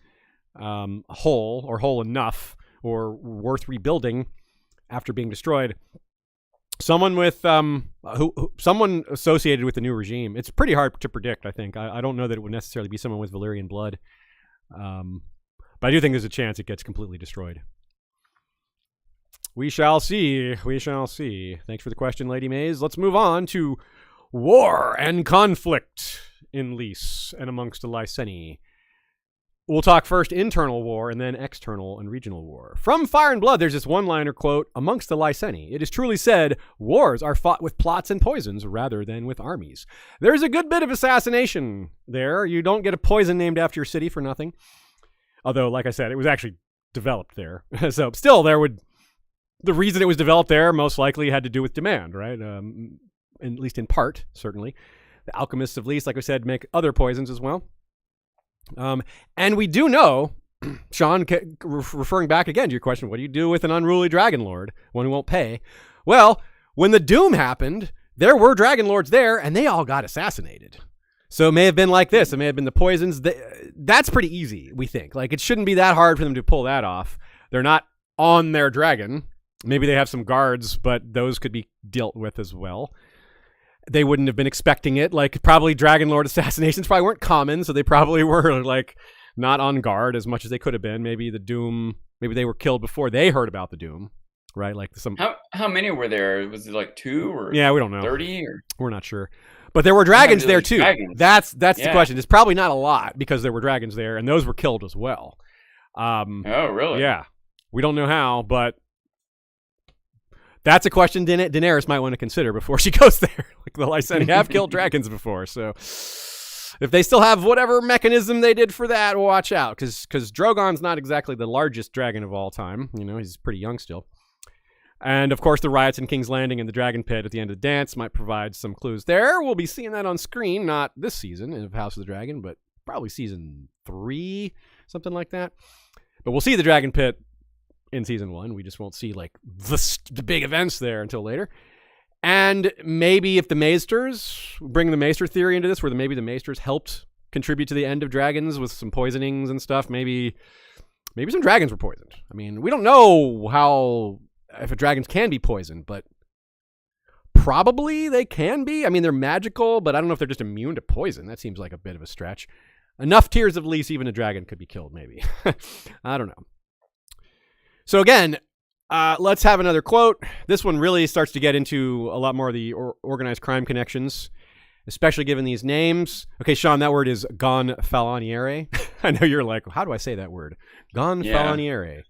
whole or whole enough or worth rebuilding after being destroyed, someone with someone associated with the new regime, it's pretty hard to predict. I think I don't know that it would necessarily be someone with Valyrian blood, but I do think there's a chance it gets completely destroyed. We shall see. We shall see. Thanks for the question, Lady Mays. Let's move on to war and conflict in Lys and amongst the Lyseni. We'll talk first internal war and then external and regional war. From Fire and Blood, there's this one-liner quote, amongst the Lyseni, it is truly said, wars are fought with plots and poisons rather than with armies. There's a good bit of assassination there. You don't get a poison named after your city for nothing. Although, like I said, it was actually developed there. So still, the reason it was developed there most likely had to do with demand, right? At least in part, certainly. The alchemists of Lys, like I said, make other poisons as well. And we do know, Sean, referring back again to your question, what do you do with an unruly dragon lord, one who won't pay? Well, when the Doom happened, there were Dragon Lords there, and they all got assassinated. So it may have been like this. It may have been the poisons. That's pretty easy, we think. Like, it shouldn't be that hard for them to pull that off. They're not on their dragon. Maybe they have some guards, but those could be dealt with as well. They wouldn't have been expecting it. Like, probably Dragon Lord assassinations probably weren't common, so they probably were, like, not on guard as much as they could have been. Maybe the Doom, maybe they were killed before they heard about the Doom, right? Like some. How many were there? Was it like 2 or? Yeah, we don't know. 30 or? We're not sure. But there were dragons there too. Dragons. That's the question. It's probably not a lot because there were dragons there, and those were killed as well. Oh, really? Yeah. We don't know how, but that's a question Daenerys might want to consider before she goes there. Like, the Lyseni have killed dragons before, so if they still have whatever mechanism they did for that, watch out, because Drogon's not exactly the largest dragon of all time. You know, he's pretty young still. And, of course, the riots in King's Landing and the Dragon Pit at the end of the dance might provide some clues there. We'll be seeing that on screen, not this season of House of the Dragon, but probably season 3, something like that. But we'll see the Dragon Pit in season 1. We just won't see, like, the big events there until later. And maybe if the Maesters, bring the Maester theory into this, where maybe the Maesters helped contribute to the end of dragons with some poisonings and stuff. Maybe some dragons were poisoned. I mean, we don't know if dragons can be poisoned, but probably they can be. I mean, they're magical, but I don't know if they're just immune to poison. That seems like a bit of a stretch. Enough tears of Lys, even a dragon could be killed, maybe. I don't know. So again, let's have another quote. This one really starts to get into a lot more of the organized crime connections, especially given these names. Okay, Sean, that word is gonfaloniere. I know you're like, how do I say that word? Gonfaloniere.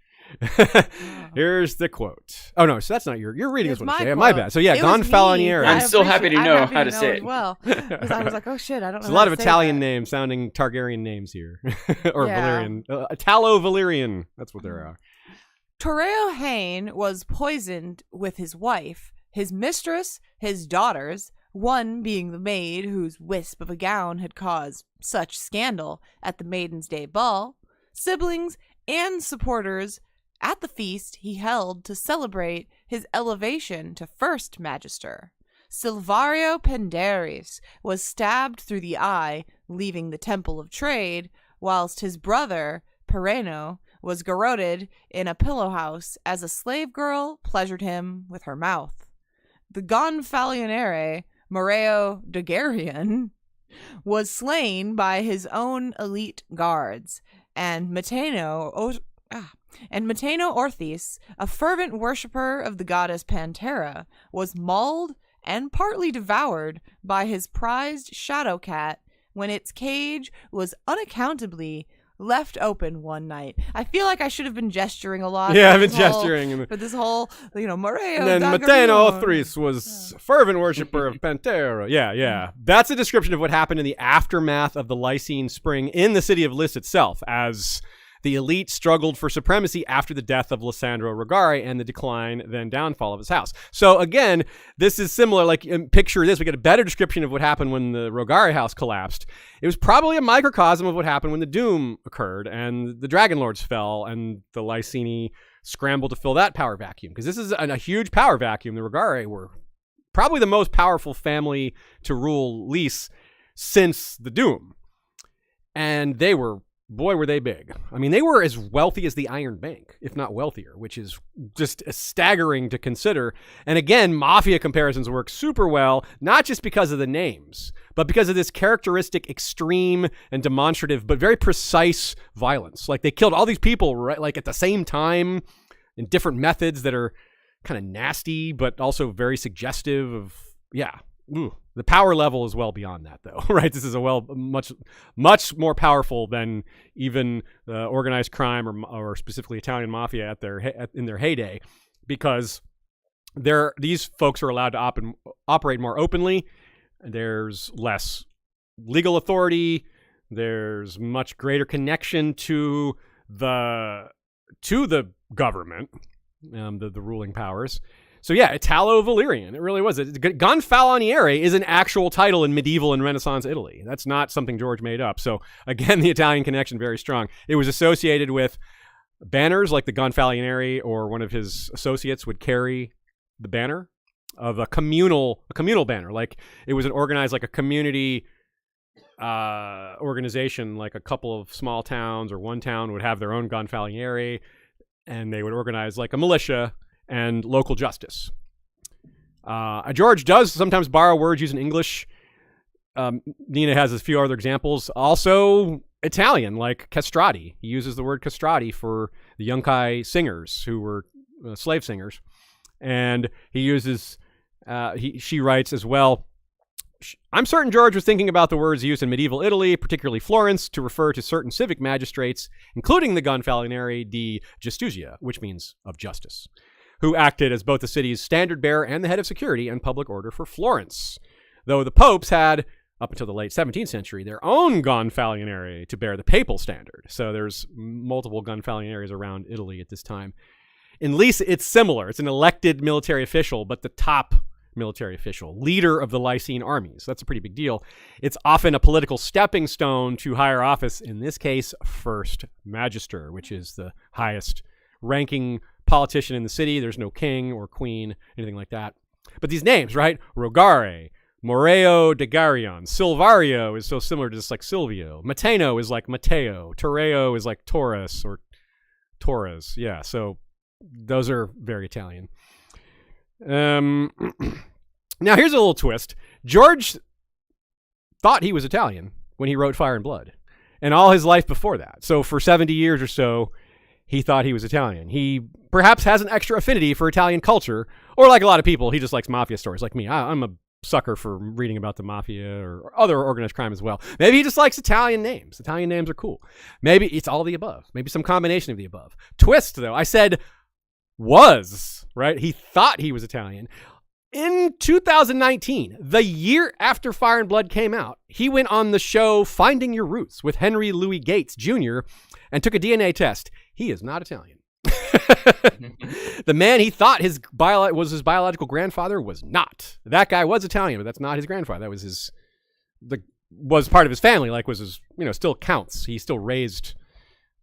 Here's the quote. Oh no, so that's not you're reading this one. My bad. So yeah, gonfaloniere. I'm still happy to know how to say it. Well, because I was like, oh shit, I don't know. There's a lot of Italian names sounding Targaryen names here, or Valyrian, Italo-Valyrian. That's what there are. Torreo Hain was poisoned with his wife, his mistress, his daughters, one being the maid whose wisp of a gown had caused such scandal at the Maiden's Day ball, siblings, and supporters at the feast he held to celebrate his elevation to First Magister. Silvario Pendaris was stabbed through the eye, leaving the Temple of Trade, whilst his brother, Pereno, was garroted in a pillow house as a slave girl pleasured him with her mouth. The Gonfaloniere, Moreo Dagarian, was slain by his own elite guards, and Mateno Orthis, a fervent worshipper of the goddess Pantera, was mauled and partly devoured by his prized shadow cat when its cage was unaccountably left open one night. I feel like I should have been gesturing a lot. Yeah, I've been gesturing. But this whole, Moreo. And then Mateno Orthis was fervent worshiper of Pantera. Yeah. That's a description of what happened in the aftermath of the Lysene Spring in the city of Lys itself, as the elite struggled for supremacy after the death of Lysandro Rogare and the decline, then downfall of his house. So again, this is similar. Like, picture this. We get a better description of what happened when the Rogare house collapsed. It was probably a microcosm of what happened when the Doom occurred and the Dragon Lords fell and the Lyseni scrambled to fill that power vacuum. Because this is a huge power vacuum. The Rogare were probably the most powerful family to rule Lys since the Doom. And they were, boy, were they big. I mean, they were as wealthy as the Iron Bank, if not wealthier, which is just staggering to consider. And again, mafia comparisons work super well, not just because of the names, but because of this characteristic, extreme and demonstrative, but very precise violence. Like, they killed all these people, right, like at the same time in different methods that are kind of nasty, but also very suggestive of, the power level is well beyond that, though, right? This is much more powerful than even organized crime or specifically Italian mafia in their heyday, because these folks are allowed to operate more openly. There's less legal authority. There's much greater connection to the government, the ruling powers. So yeah, Italo-Valyrian. It really was. Gonfaloniere is an actual title in medieval and Renaissance Italy. That's not something George made up. So again, the Italian connection very strong. It was associated with banners like the Gonfaloniere, or one of his associates would carry the banner of a communal banner. Like it was an organized, like a community organization, like a couple of small towns or one town would have their own gonfaloniere, and they would organize like a militia and local justice. George does sometimes borrow words used in English. Nina has a few other examples. Also Italian, like castrati. He uses the word castrati for the Yunkai singers who were slave singers. And he uses, she writes as well, I'm certain George was thinking about the words used in medieval Italy, particularly Florence, to refer to certain civic magistrates, including the Gonfaloniere di Giustizia, which means of justice, who acted as both the city's standard bearer and the head of security and public order for Florence. Though the popes had, up until the late 17th century, their own Gonfaloniere to bear the papal standard. So there's multiple Gonfalioneres around Italy at this time. In Lyseni, it's similar. It's an elected military official, but the top military official, leader of the Lysene armies. That's a pretty big deal. It's often a political stepping stone to higher office, in this case, first magister, which is the highest ranking politician in the city. There's no king or queen, anything like that. But these names, right? Rogare, Moreo de Garion, Silvario is so similar to just like Silvio. Mateno is like Matteo. Torreo is like Taurus or Torres. Yeah, so those are very Italian. Now here's a little twist. George thought he was Italian when he wrote Fire and Blood, and all his life before that. So for 70 years or so, he thought he was Italian. He perhaps has an extra affinity for Italian culture, or like a lot of people, he just likes mafia stories. Like me, I'm a sucker for reading about the mafia or other organized crime as well. Maybe he just likes Italian names. Italian names are cool. Maybe it's all of the above. Maybe some combination of the above. Twist, though. I said was, right? He thought he was Italian. In 2019, the year after Fire and Blood came out, he went on the show Finding Your Roots with Henry Louis Gates Jr. and took a DNA test. He is not Italian. The man he thought was his biological grandfather was not. That guy was Italian, but that's not his grandfather. That was was part of his family, like was his, still counts. He still raised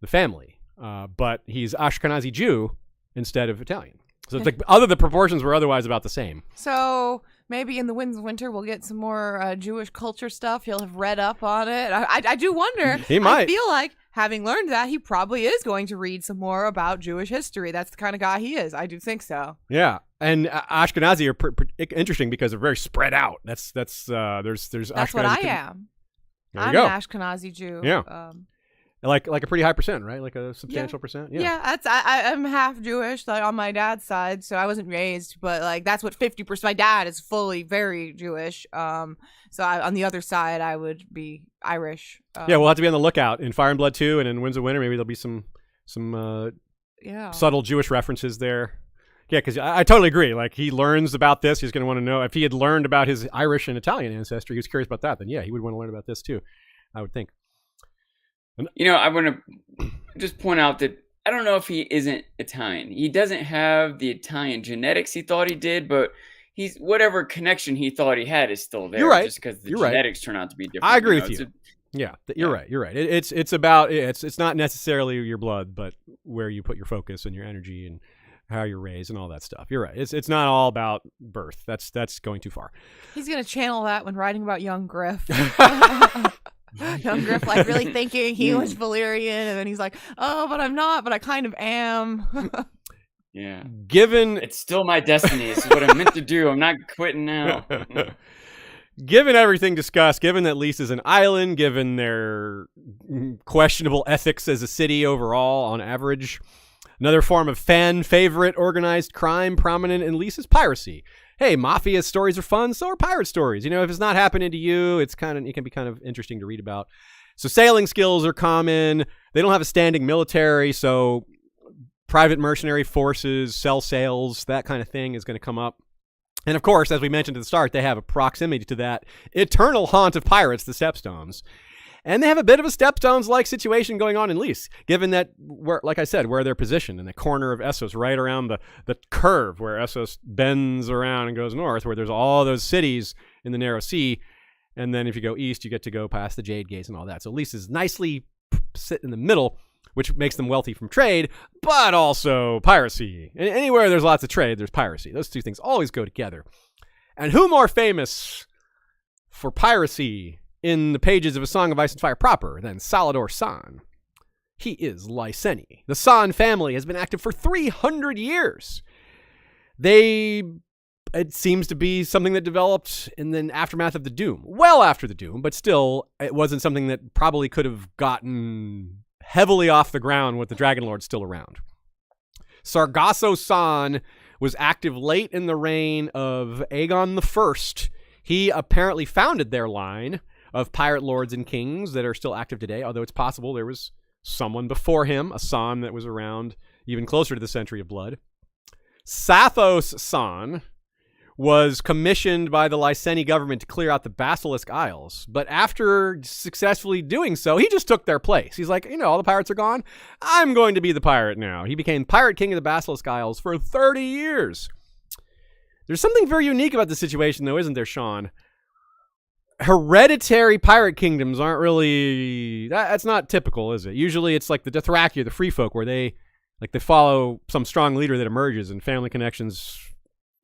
the family. But he's Ashkenazi Jew instead of Italian. So it's like the proportions were otherwise about the same. So maybe in the Winds of Winter we'll get some more Jewish culture stuff. He'll have read up on it. I do wonder. He might. I feel like having learned that, he probably is going to read some more about Jewish history. That's the kind of guy he is. I do think so. Yeah, and Ashkenazi are interesting because they're very spread out. That's there's That's what I am. There you I'm go. an Ashkenazi Jew. Yeah. Like a pretty high percent, right? Like a substantial percent. Yeah. I'm half Jewish, like on my dad's side, so I wasn't raised, but like that's what 50%. My dad is fully very Jewish. So on the other side, I would be Irish. Yeah, we'll have to be on the lookout in Fire and Blood 2 and in Winds of Winter. Maybe there'll be some subtle Jewish references there. Yeah, because I totally agree. Like he learns about this, he's going to want to know. If he had learned about his Irish and Italian ancestry, he was curious about that. Then yeah, he would want to learn about this too, I would think. I want to just point out that I don't know if he isn't Italian. He doesn't have the Italian genetics he thought he did, but he's whatever connection he thought he had is still there. You're right. Just because the genetics turn out to be different. I agree with you. You're right. You're right. It's about it's not necessarily your blood, but where you put your focus and your energy and how you're raised and all that stuff. You're right. It's not all about birth. That's going too far. He's gonna channel that when writing about young Griff. Young Griff, like really thinking he was Valyrian, and then he's like, "Oh, but I'm not. But I kind of am." Yeah. It's still my destiny. It's what I'm meant to do. I'm not quitting now. Given everything discussed, given that Lys is an island, given their questionable ethics as a city overall on average, another form of fan favorite organized crime prominent in Lys is piracy. Hey, mafia stories are fun, so are pirate stories. If it's not happening to you, it can be kind of interesting to read about. So sailing skills are common. They don't have a standing military, so private mercenary forces, sell sails, that kind of thing is going to come up. And of course, as we mentioned at the start, they have a proximity to that eternal haunt of pirates, the Stepstones. And they have a bit of a Stepstones-like situation going on in Lys, given that, like I said, where they're positioned in the corner of Essos, right around the curve where Essos bends around and goes north, where there's all those cities in the Narrow Sea. And then if you go east, you get to go past the Jade Gates and all that. So Lys is nicely sit in the middle, which makes them wealthy from trade, but also piracy. And anywhere there's lots of trade, there's piracy. Those two things always go together. And who more famous for piracy in the pages of A Song of Ice and Fire proper than Salladhor Saan? He is Lyseni. The Saan family has been active for 300 years. It seems to be something that developed in the aftermath of the Doom. Well after the Doom, but still, it wasn't something that probably could have gotten heavily off the ground with the Dragon Lord still around. Sargasso Saan was active late in the reign of Aegon I. He apparently founded their line of pirate lords and kings that are still active today, although it's possible there was someone before him, a Saan that was around even closer to the Century of Blood. Sathos Saan was commissioned by the Lyseni government to clear out the Basilisk Isles, but after successfully doing so, he just took their place. He's like, all the pirates are gone. I'm going to be the pirate now. He became Pirate King of the Basilisk Isles for 30 years. There's something very unique about the situation, though, isn't there, Sean? Hereditary pirate kingdoms aren't really... That's not typical, is it? Usually it's like the Dothraki, the free folk, where they follow some strong leader that emerges, and family connections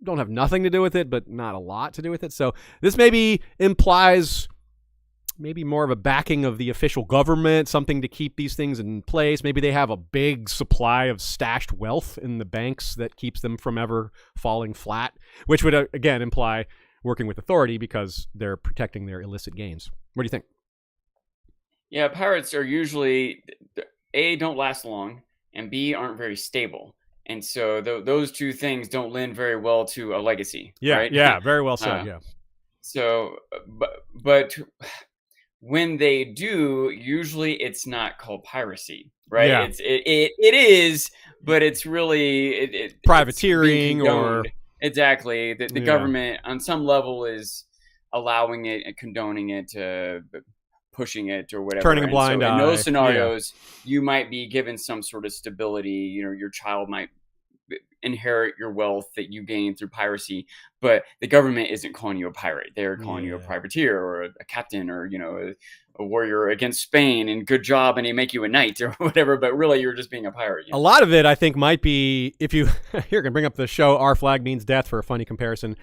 don't have nothing to do with it, but not a lot to do with it. So this maybe implies maybe more of a backing of the official government, something to keep these things in place. Maybe they have a big supply of stashed wealth in the banks that keeps them from ever falling flat, which would, again, imply working with authority because they're protecting their illicit gains. What do you think? Yeah, pirates are usually, A, don't last long, and B, aren't very stable. And so those two things don't lend very well to a legacy. Yeah, right? Yeah, very well said, yeah. So, but when they do, usually it's not called piracy, right? Yeah. It is, but it's really... privateering or... Exactly. The government on some level is allowing it and condoning it, pushing it or whatever. Turning a blind eye. In those scenarios, you might be given some sort of stability. Your child might inherit your wealth that you gain through piracy, but the government isn't calling you a pirate. They're calling you a privateer or a captain or, a warrior against Spain and good job, and they make you a knight or whatever, but really you're just being a pirate. A lot of it, I think, might be, if you, here, can bring up the show Our Flag Means Death for a funny comparison.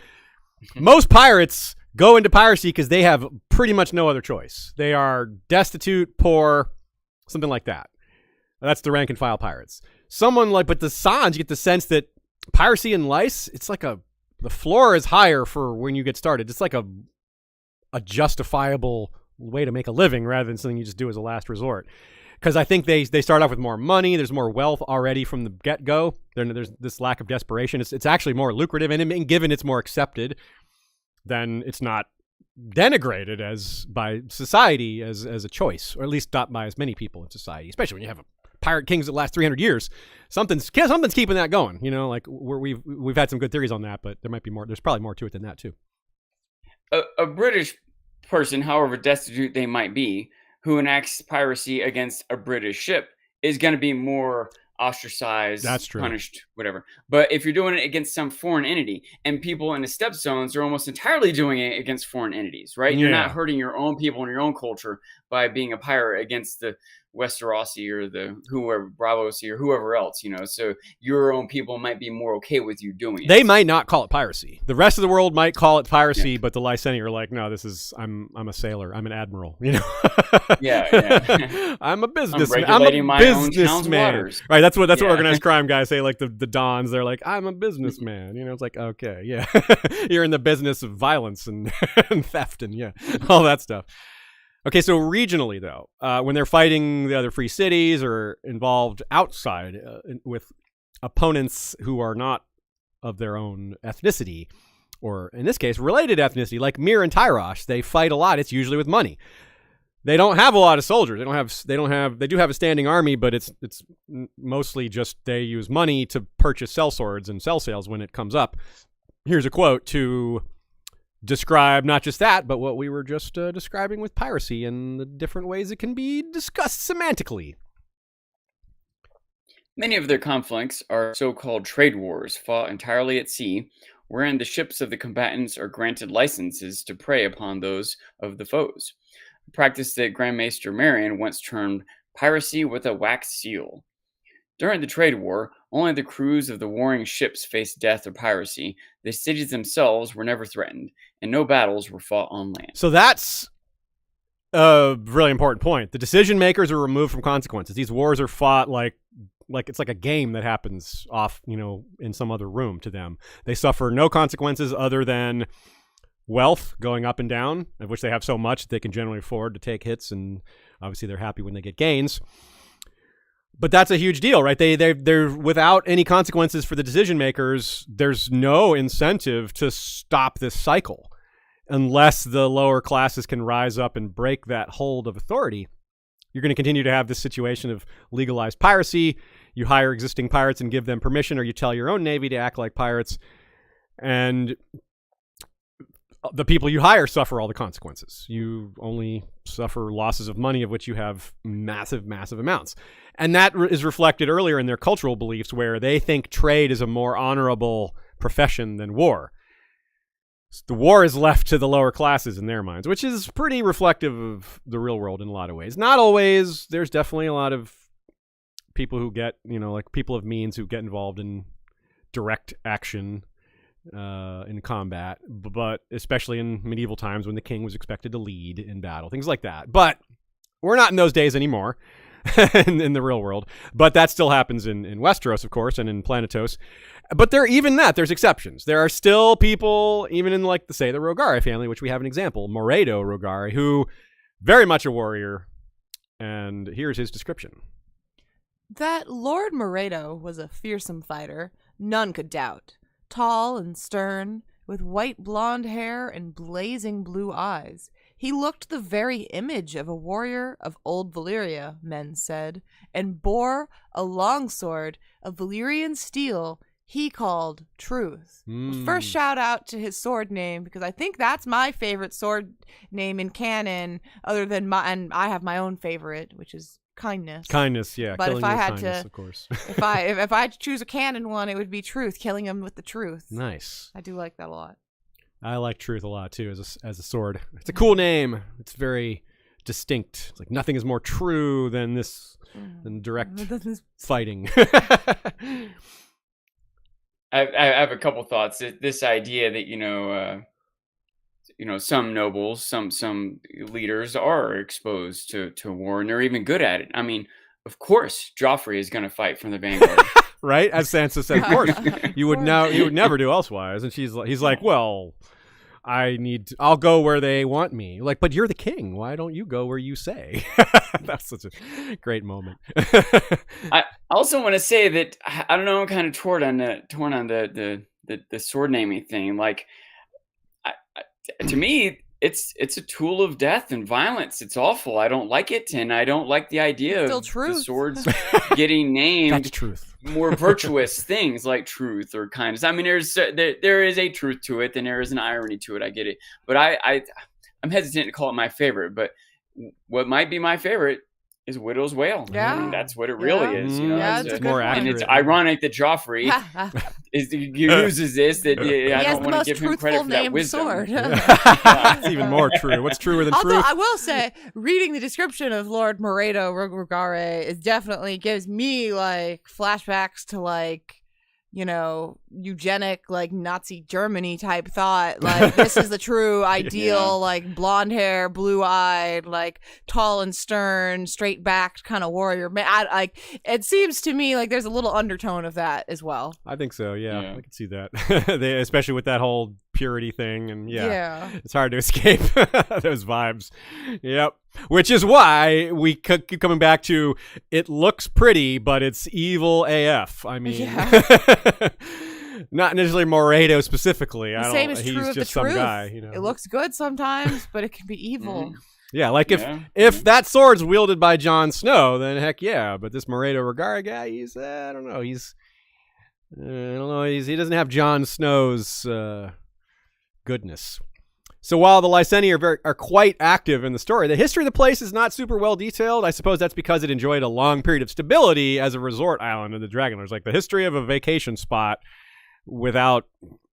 Most pirates go into piracy because they have pretty much no other choice. They are destitute, poor, something like that. That's the rank and file pirates. But the Sans, you get the sense that piracy and lice, it's like the floor is higher for when you get started. It's like a justifiable way to make a living rather than something you just do as a last resort. Because I think they start off with more money. There's more wealth already from the get-go. There's this lack of desperation. It's actually more lucrative, and given it's more accepted, then it's not denigrated as by society as a choice, or at least not by as many people in society, especially when you have pirate kings that last 300 years. Something's keeping that going. We've had some good theories on that, but there might be more. There's probably more to it than that too. A British person, however destitute they might be, who enacts piracy against a British ship is going to be more ostracized, that's true, punished, whatever. But if you're doing it against some foreign entity, and people in the steppe zones are almost entirely doing it against foreign entities, right? You're not hurting your own people and your own culture by being a pirate against the Westerosi or the whoever, Bravosi or whoever else, so your own people might be more okay with you doing it. They might not call it piracy. The rest of the world might call it piracy, but the Lyseni are like, no, I'm a sailor. I'm an admiral, Yeah. I'm a businessman. I'm regulating my own town's waters. Right, that's what organized crime guys say, like the Dons, they're like, I'm a businessman. It's like, okay, yeah. You're in the business of violence and, and theft and all that stuff. Okay, so regionally, though, when they're fighting the other free cities or involved outside with opponents who are not of their own ethnicity, or in this case, related ethnicity, like Mir and Tyrosh, they fight a lot. It's usually with money. They don't have a lot of soldiers. They do have a standing army, but it's mostly just they use money to purchase sellswords and sell sales when it comes up. Here's a quote to describe not just that, but what we were just describing with piracy and the different ways it can be discussed semantically. Many of their conflicts are so-called trade wars fought entirely at sea, wherein the ships of the combatants are granted licenses to prey upon those of the foes. A practice that Grand Maester Marion once termed piracy with a wax seal. During the trade war, only the crews of the warring ships faced death or piracy. The cities themselves were never threatened, and no battles were fought on land. So that's a really important point. The decision makers are removed from consequences. These wars are fought like it's like a game that happens off, in some other room to them. They suffer no consequences other than wealth going up and down, of which they have so much that they can generally afford to take hits, and obviously they're happy when they get gains. But that's a huge deal, right? They're without any consequences for the decision makers. There's no incentive to stop this cycle unless the lower classes can rise up and break that hold of authority. You're going to continue to have this situation of legalized piracy. You hire existing pirates and give them permission, or you tell your own navy to act like pirates, and the people you hire suffer all the consequences. You only suffer losses of money, of which you have massive, massive amounts. And that is reflected earlier in their cultural beliefs, where they think trade is a more honorable profession than war. The war is left to the lower classes in their minds, which is pretty reflective of the real world in a lot of ways. Not always. There's definitely a lot of people who get, like people of means who get involved in direct action in combat, but especially in medieval times when the king was expected to lead in battle, things like that. But we're not in those days anymore in the real world. But that still happens in Westeros, of course, and in Planetos. But there's exceptions. There are still people, even in the Rogare family, which we have an example, Moredo Rogare, who very much a warrior. And here's his description. That Lord Moredo was a fearsome fighter, none could doubt. Tall and stern, with white blonde hair and blazing blue eyes. He looked the very image of a warrior of old Valyria, men said, and bore a longsword of Valyrian steel he called Truth. First shout out to his sword name, because I think that's my favorite sword name in canon, other than and I have my own favorite, which is Kindness. Kindness, yeah. But if I had kindness, to, of course. if I had to choose a canon one, it would be Truth, killing him with the truth. Nice. I do like that a lot. I like Truth a lot too as a sword. It's a cool name. It's very distinct. It's like nothing is more true than than direct fighting. I have a couple thoughts. This idea that some nobles, some leaders are exposed to war, and they're even good at it. I mean, of course, Joffrey is going to fight from the vanguard, right? As Sansa said, of course, you would never do elsewise. And he's like, well, I'll go where they want me. Like, but you're the king. Why don't you go where you say? That's such a great moment. I also want to say that I don't know. I'm kind of torn on the sword naming thing. Like, to me, it's a tool of death and violence. It's awful. I don't like it, and I don't like the idea of the swords getting named. That's truth. More virtuous things like truth or kindness. I mean, there is a truth to it, and there is an irony to it. I get it, but I'm hesitant to call it my favorite. But what might be my favorite is Widow's Wail. Yeah. I mean, that's what it really is. it's more accurate. And it's ironic that Joffrey uses this. That I don't want to give him credit for that wisdom. Sword. It's even more true. What's truer than Although truth? I will say, reading the description of Lord Moredo Rogare is definitely gives me like flashbacks to eugenic, Nazi Germany type thought. Like, this is the true ideal, blonde hair, blue eyed, tall and stern, straight backed kind of warrior. It seems to me like there's a little undertone of that as well. I think so. Yeah. I can see that. Especially with that whole purity thing, and it's hard to escape those vibes. Yep. Which is why we keep coming back to it looks pretty, but it's evil AF. I mean, not necessarily Moredo specifically. The same is true he's of just the some truth. guy. It looks good sometimes, but it can be evil. Yeah, like if that sword's wielded by Jon Snow, then heck yeah. But this Moredo Rogare guy, he's I don't know. He doesn't have Jon Snow's goodness. So while the Lyseni are quite active in the story, the history of the place is not super well detailed. I suppose that's because it enjoyed a long period of stability as a resort island of the Dragonlords. Like, the history of a vacation spot without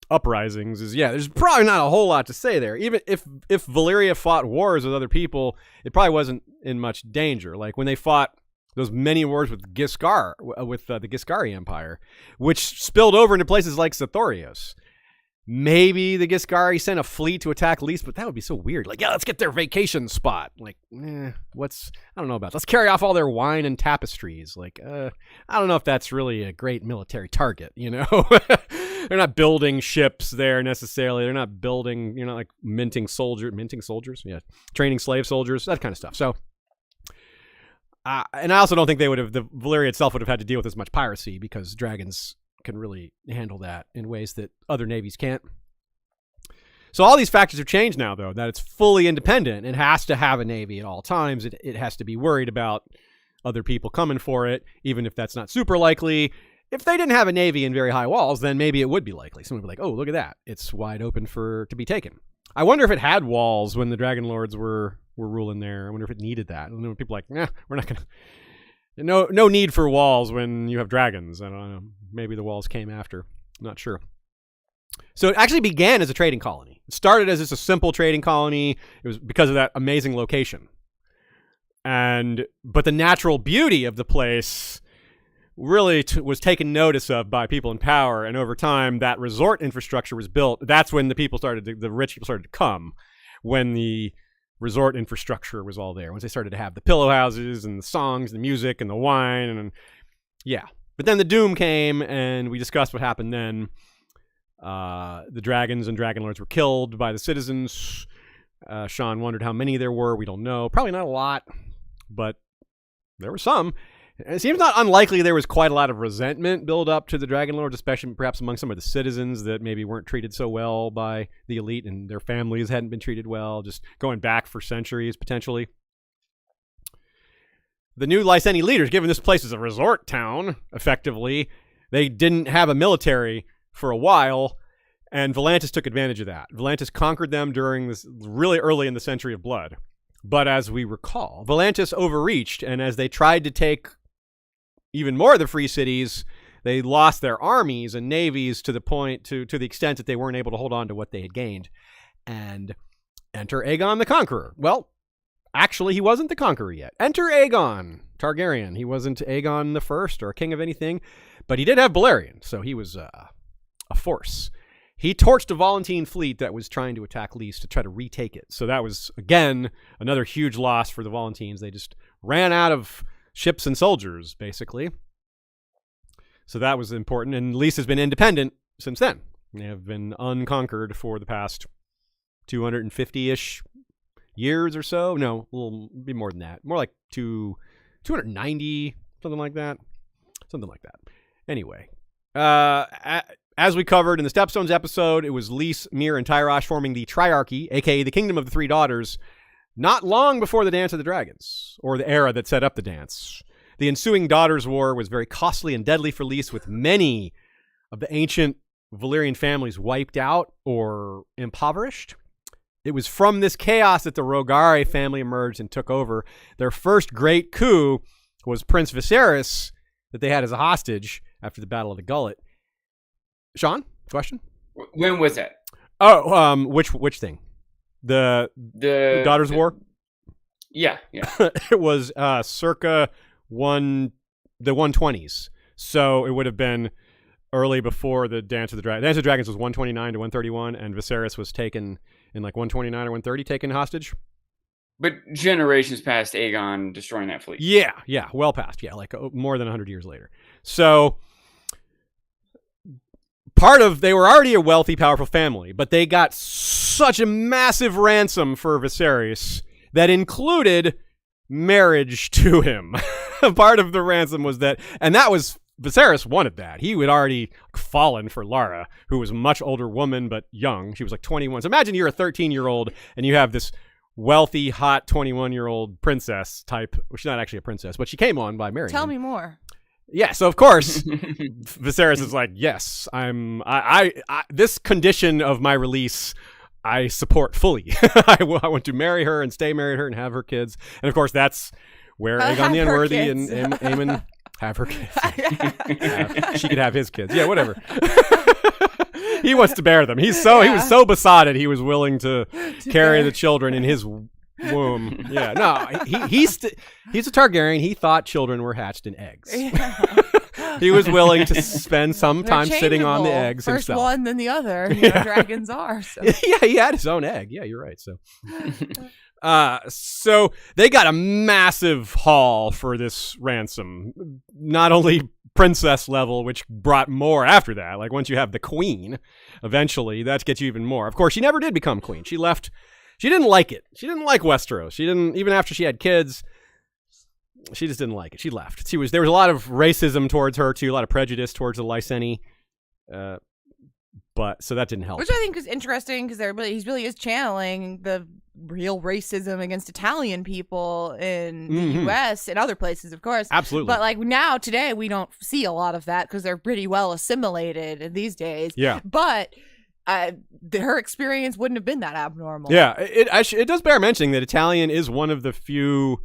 uprisings is, there's probably not a whole lot to say there. Even if Valyria fought wars with other people, it probably wasn't in much danger. Like, when they fought those many wars with Giscar, with the Giscari Empire, which spilled over into places like Sothoryos. Maybe the Giscari sent a fleet to attack Lys, but that would be so weird. Like, yeah, let's get their vacation spot. Like, I don't know about that. Let's carry off all their wine and tapestries. Like, I don't know if that's really a great military target, you know? They're not building ships there necessarily. They're not building, like minting soldiers? Yeah. Training slave soldiers, that kind of stuff. So, and I also don't think the Valyria itself would have had to deal with as much piracy because dragons can really handle that in ways that other navies can't. So all these factors have changed now, though, that it's fully independent. It has to have a navy at all times. It has to be worried about other people coming for it, even if that's not super likely. If they didn't have a navy and very high walls, then maybe it would be likely. Someone would be like, oh, look at that. It's wide open to be taken. I wonder if it had walls when the Dragon Lords were ruling there. I wonder if it needed that. And then people are like, we're not going to... No need for walls when you have dragons. I don't know. Maybe the walls came after. I'm not sure. So it actually began as a trading colony. It started as just a simple trading colony. It was because of that amazing location. But the natural beauty of the place really was taken notice of by people in power. And over time, that resort infrastructure was built. That's when the rich people started to come. When the resort infrastructure was all there. Once they started to have the pillow houses and the songs and the music and the wine and yeah. But then the doom came and we discussed what happened then. The dragons and dragon lords were killed by the citizens. Sean wondered how many there were. We don't know. Probably not a lot, but there were some. It seems not unlikely there was quite a lot of resentment built up to the Dragon Lords, especially perhaps among some of the citizens that maybe weren't treated so well by the elite and their families hadn't been treated well, just going back for centuries, potentially. The new Lyseni leaders, given this place is a resort town, effectively, they didn't have a military for a while, and Volantis took advantage of that. Volantis conquered them during this really early in the Century of Blood. But as we recall, Volantis overreached, and as they tried to take even more of the free cities, they lost their armies and navies to the extent that they weren't able to hold on to what they had gained. And enter Aegon the Conqueror. Well, actually, he wasn't the Conqueror yet. Enter Aegon Targaryen. He wasn't Aegon the First or a king of anything, but he did have Balerion, so he was a force. He torched a Volantine fleet that was trying to attack Lys to try to retake it. So that was, again, another huge loss for the Volantines. They just ran out of ships and soldiers, basically. So that was important. And Lys has been independent since then. They have been unconquered for the past 250-ish years or so. No, a little be more than that. More like 290, something like that. Something like that. Anyway, as we covered in the Stepstones episode, it was Lys, Myr, and Tyrosh forming the Triarchy, aka the Kingdom of the Three Daughters, not long before the Dance of the Dragons, or the era that set up the dance. The ensuing Daughters' War was very costly and deadly for Lys, with many of the ancient Valyrian families wiped out or impoverished. It was from this chaos that the Rogare family emerged and took over. Their first great coup was Prince Viserys, that they had as a hostage after the Battle of the Gullet. Sean, question? When was that? Oh, which thing? The Daughters' War? Yeah. It was circa the 120s. So it would have been early before the Dance of the Dragons. Dance of the Dragons was 129 to 131, and Viserys was taken in like 129 or 130, taken hostage. But generations past Aegon destroying that fleet. Yeah, well past. Yeah, like more than 100 years later. So they were already a wealthy, powerful family, but they got such a massive ransom for Viserys that included marriage to him. Part of the ransom was that, and that was, Viserys wanted that. He had already fallen for Lara, who was a much older woman, but young. She was like 21. So imagine you're a 13-year-old and you have this wealthy, hot 21-year-old princess type. Well, she's not actually a princess, but she came on by marrying Tell him. me more. Yeah, so of course, Viserys is like, yes, I this condition of my release, I support fully. I want to marry her and stay married her and have her kids. And of course, that's where Aegon the Unworthy and Aemon have her kids. She could have his kids. Yeah, whatever. He wants to bear them. He was so besotted, he was willing to carry the children in his womb. Yeah, no, he's a Targaryen. He thought children were hatched in eggs. Yeah. He was willing to spend some They're time sitting on the changeable. eggs First himself. one, then the other. You know, dragons are. So. Yeah, he had his own egg. Yeah, you're right. So, so they got a massive haul for this ransom. Not only princess level, which brought more after that. Like once you have the queen, eventually that gets you even more. Of course, she never did become queen. She left. She didn't like it. She didn't like Westeros. She didn't, even after she had kids. She just didn't like it. She left. There was a lot of racism towards her too, a lot of prejudice towards the Lyseni. But so that didn't help. Which I think is interesting because he really is channeling the real racism against Italian people in the U.S. and other places, of course. Absolutely. But like today, we don't see a lot of that because they're pretty well assimilated these days. Yeah. But her experience wouldn't have been that abnormal. Yeah. It does bear mentioning that Italian is one of the few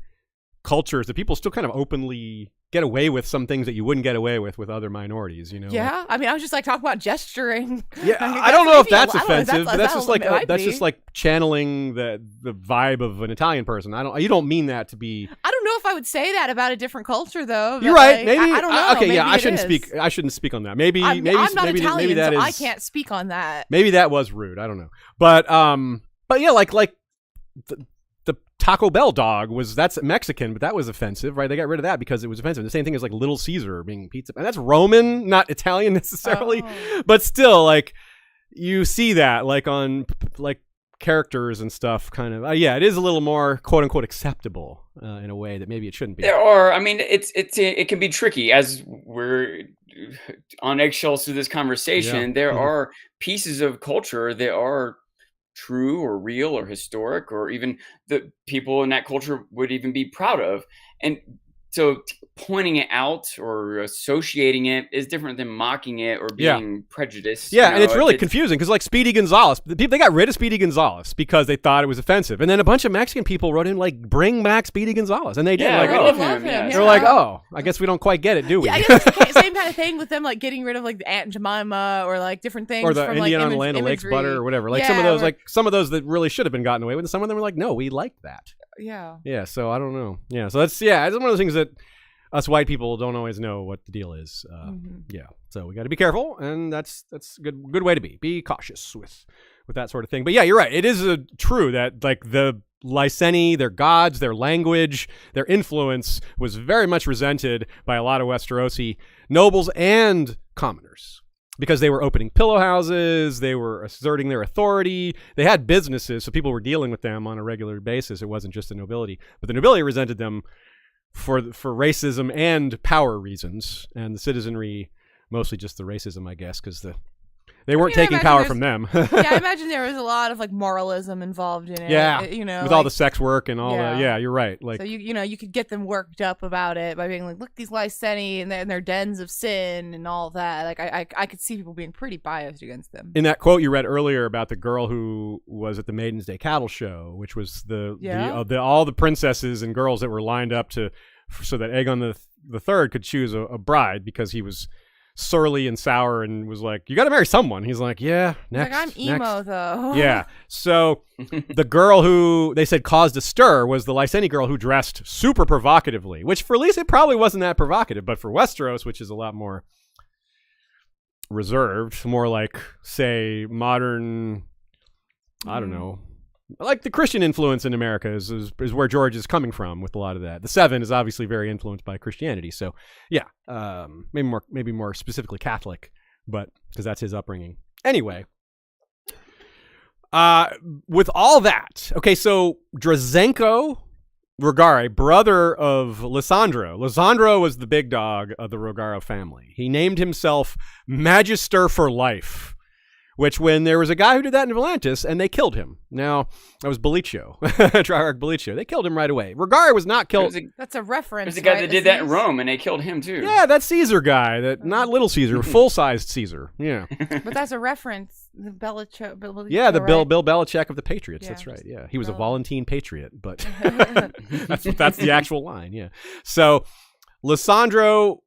cultures that people still kind of openly get away with some things that you wouldn't get away with other minorities, you know? Yeah, I mean, I was just like talking about gesturing. Yeah, I don't know if that's offensive, but that's just like channeling the vibe of an Italian person. You don't mean that to be. I don't know if I would say that about a different culture, though. You're right. Maybe I don't know. Okay, maybe yeah, I shouldn't speak on that. Maybe I'm not Italian, maybe that so is. I can't speak on that. Maybe that was rude. I don't know, but yeah, like the Taco Bell dog that's Mexican, but that was offensive, right? They got rid of that because it was offensive. The same thing as like Little Caesar being pizza, and that's Roman, not Italian necessarily, but still, like you see that like on like characters and stuff, kind of. Yeah, it is a little more quote unquote acceptable in a way that maybe it shouldn't be. There are, I mean, it can be tricky as we're on eggshells through this conversation. Yeah. There are pieces of culture that are true or real or historic, or even the people in that culture would even be proud of. And so pointing it out or associating it is different than mocking it or being prejudiced. Yeah, and it's really confusing because like Speedy Gonzales, they got rid of Speedy Gonzales because they thought it was offensive. And then a bunch of Mexican people wrote in like, bring back Speedy Gonzales. And they did. Yeah, like, we love him. Yeah. They're like, oh, I guess we don't quite get it, do we? Yeah, I guess it's the same kind of thing with them, like getting rid of like the Aunt Jemima or like different things. Or the from, Indian like, on the Land of Lakes butter or whatever. Like some of those that really should have been gotten away with. And some of them were like, no, we like that. Yeah. Yeah, so I don't know. Yeah, so it's one of those things that us white people don't always know what the deal is. Yeah, so we got to be careful, and that's a good way to be cautious with that sort of thing. But yeah, you're right. It is true that like the Lyseni, their gods, their language, their influence was very much resented by a lot of Westerosi nobles and commoners because they were opening pillow houses, they were asserting their authority, they had businesses, so people were dealing with them on a regular basis. It wasn't just the nobility, but the nobility resented them for racism and power reasons, and the citizenry mostly just the racism, I guess, because they weren't taking power from them. Yeah, I imagine there was a lot of like moralism involved in it. Yeah, you know, with all the sex work and all that. Yeah, you're right. Like, so you could get them worked up about it by being like, look, these Lyseni and their dens of sin and all that. Like, I could see people being pretty biased against them. In that quote you read earlier about the girl who was at the Maiden's Day cattle show, which was all the princesses and girls that were lined up so that Aegon the Third could choose a bride because he was surly and sour and was like, you got to marry someone. He's like, yeah, next. Like, I'm emo though. Yeah. So the girl who they said caused a stir was the Lyseni girl who dressed super provocatively, which for Lisa it probably wasn't that provocative, but for Westeros, which is a lot more reserved, more like, say, modern, I don't know, like the Christian influence in America is where George is coming from with a lot of that. The Seven is obviously very influenced by Christianity. So yeah, maybe more specifically Catholic, but because that's his upbringing. Anyway, with all that, okay, so Drazenko Rogare, brother of Lysandro. Lysandro was the big dog of the Rogare family. He named himself Magister for Life, which when there was a guy who did that in Volantis, and they killed him. Now, that was Bellicio, Triarch Bellicio. They killed him right away. Rogare was not killed. That's a reference. There's a guy that did that in Rome, and they killed him too. Yeah, that Caesar guy. Not Little Caesar, full-sized Caesar. Yeah. But that's a reference. The Bellicio. Yeah, the right? Bill Belichick of the Patriots. Yeah, that's right. Yeah, he was a Volantine Patriot, but that's the actual line. Yeah. So, Lysandro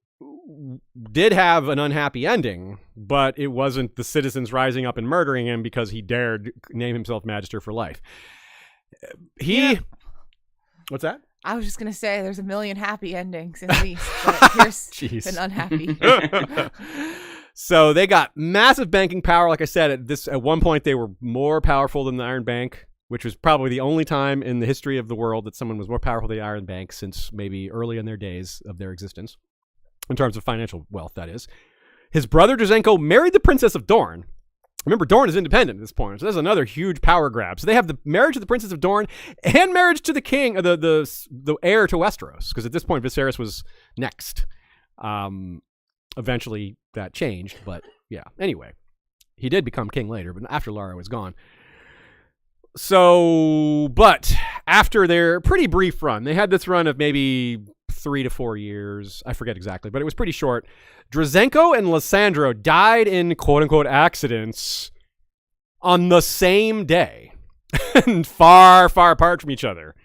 did have an unhappy ending, but it wasn't the citizens rising up and murdering him because he dared name himself Magister for Life. What's that? I was just gonna say there's a million happy endings in these, but here's an unhappy. So they got massive banking power. Like I said, at one point they were more powerful than the Iron Bank, which was probably the only time in the history of the world that someone was more powerful than the Iron Bank since maybe early in their days of their existence, in terms of financial wealth, that is. His brother Drzenko married the Princess of Dorne. Remember, Dorne is independent at this point, so there's another huge power grab. So they have the marriage of the Princess of Dorne and marriage to the king, the heir to Westeros, because at this point Viserys was next. Eventually that changed, but yeah. Anyway, he did become king later, but after Lara was gone. So, but after their pretty brief run, they had this run of maybe 3 to 4 years. I forget exactly, but it was pretty short. Drzenko and Lysandro died in quote-unquote accidents on the same day. And far, far apart from each other.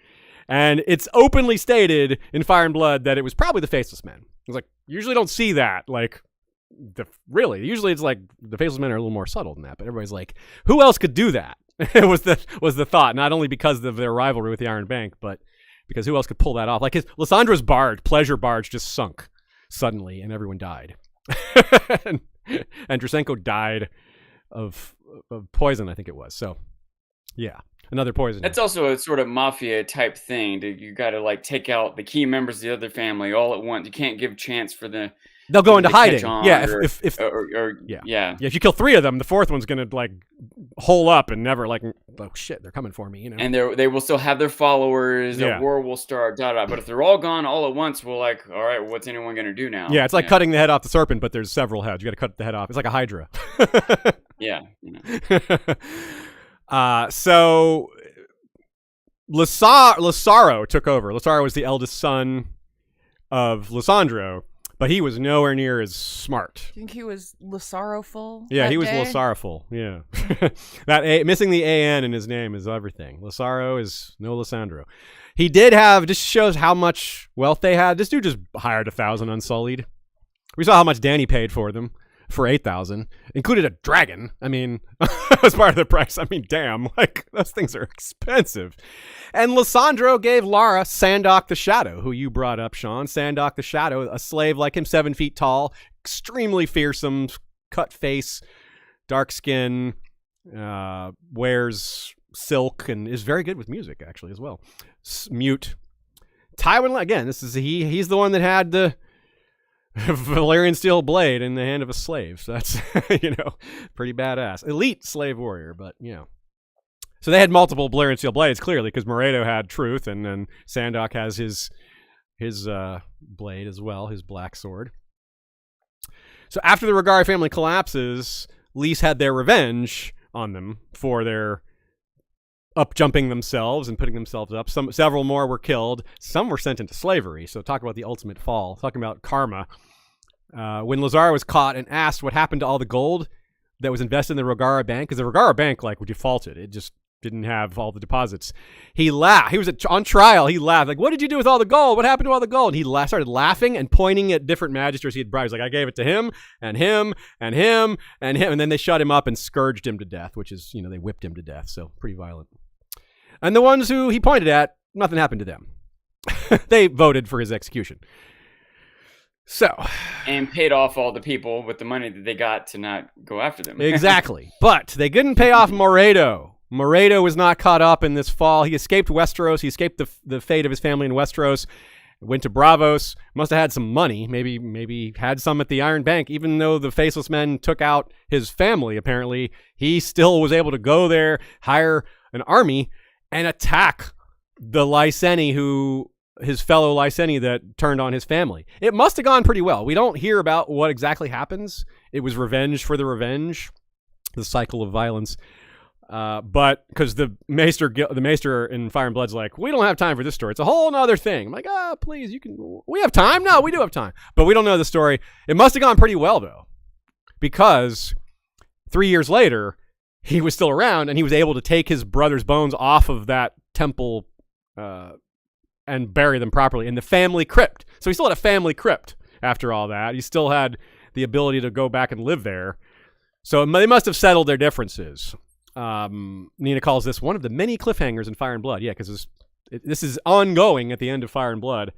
And it's openly stated in Fire and Blood that it was probably the Faceless Men. It's like, you usually don't see that. Like, usually it's like the Faceless Men are a little more subtle than that. But everybody's like, who else could do that? was the thought. Not only because of their rivalry with the Iron Bank, but because who else could pull that off? Like Lysandro's pleasure barge just sunk suddenly, and everyone died. and Drzenko died of poison, I think it was. So, yeah. Another poison. That's also a sort of mafia type thing. You got to like take out the key members of the other family all at once. You can't give a chance for they'll go into hiding. Yeah, if you kill 3 of them, the 4th one's gonna like hole up and never like, oh shit, they're coming for me, you know. And they will still have their followers. The war will start. But if they're all gone all at once, we're like, all right, what's anyone gonna do now? Yeah, it's like cutting the head off the serpent, but there's several heads. You got to cut the head off. It's like a hydra. Yeah. So Lysaro took over. Lysaro was the eldest son of Lysandro, but he was nowhere near as smart. Do you think he was Lysaroful? Yeah, he was Lysaroful. Yeah. That missing the AN in his name is everything. Lysaro is no Lysandro. He did have, just shows how much wealth they had. This dude just hired 1,000 Unsullied. We saw how much Danny paid for them. For 8,000, included a dragon. I mean, as part of the price. I mean, damn, like those things are expensive. And Lysandro gave Lara Sandok the Shadow, who you brought up, Sean. Sandok the Shadow, a slave like him, 7 feet tall, extremely fearsome, cut face, dark skin, wears silk, and is very good with music actually as well. Mute. Tywin, again, he's the one that had the Valyrian steel blade in the hand of a slave. So that's, pretty badass. Elite slave warrior, but, So they had multiple Valyrian steel blades, clearly, because Moredo had Truth, and then Sandok has his blade as well, his black sword. So after the Rogare family collapses, Lys had their revenge on them for their up-jumping themselves and putting themselves up. Several more were killed. Some were sent into slavery. So talk about the ultimate fall. Talking about karma. When Lysara was caught and asked what happened to all the gold that was invested in the Rogare Bank, because the Rogare Bank defaulted. It just didn't have all the deposits. He laughed. He was on trial. He laughed. Like, what did you do with all the gold? What happened to all the gold? And he started laughing and pointing at different magistrates he had bribed. He's like, I gave it to him and him and him and him. And then they shut him up and scourged him to death, which is, they whipped him to death. So pretty violent. And the ones who he pointed at, nothing happened to them. They voted for his execution. So. And paid off all the people with the money that they got to not go after them. Exactly. But they couldn't pay off Moredo. Moredo was not caught up in this fall. He escaped Westeros. He escaped the fate of his family in Westeros. Went to Bravos. Must have had some money. Maybe had some at the Iron Bank. Even though the Faceless Men took out his family, apparently, he still was able to go there, hire an army, and attack the Lyseni, his fellow Lyseni that turned on his family. It must have gone pretty well. We don't hear about what exactly happens. It was revenge for the revenge, the cycle of violence. But because the Maester in Fire and Blood's like, we don't have time for this story. It's a whole nother thing. I'm like, please, we have time? No, we do have time. But we don't know the story. It must have gone pretty well, though, because 3 years later, he was still around, and he was able to take his brother's bones off of that temple and bury them properly in the family crypt. So he still had a family crypt after all that. He still had the ability to go back and live there. So they must have settled their differences. Nina calls this one of the many cliffhangers in Fire and Blood. Yeah, because this is ongoing at the end of Fire and Blood.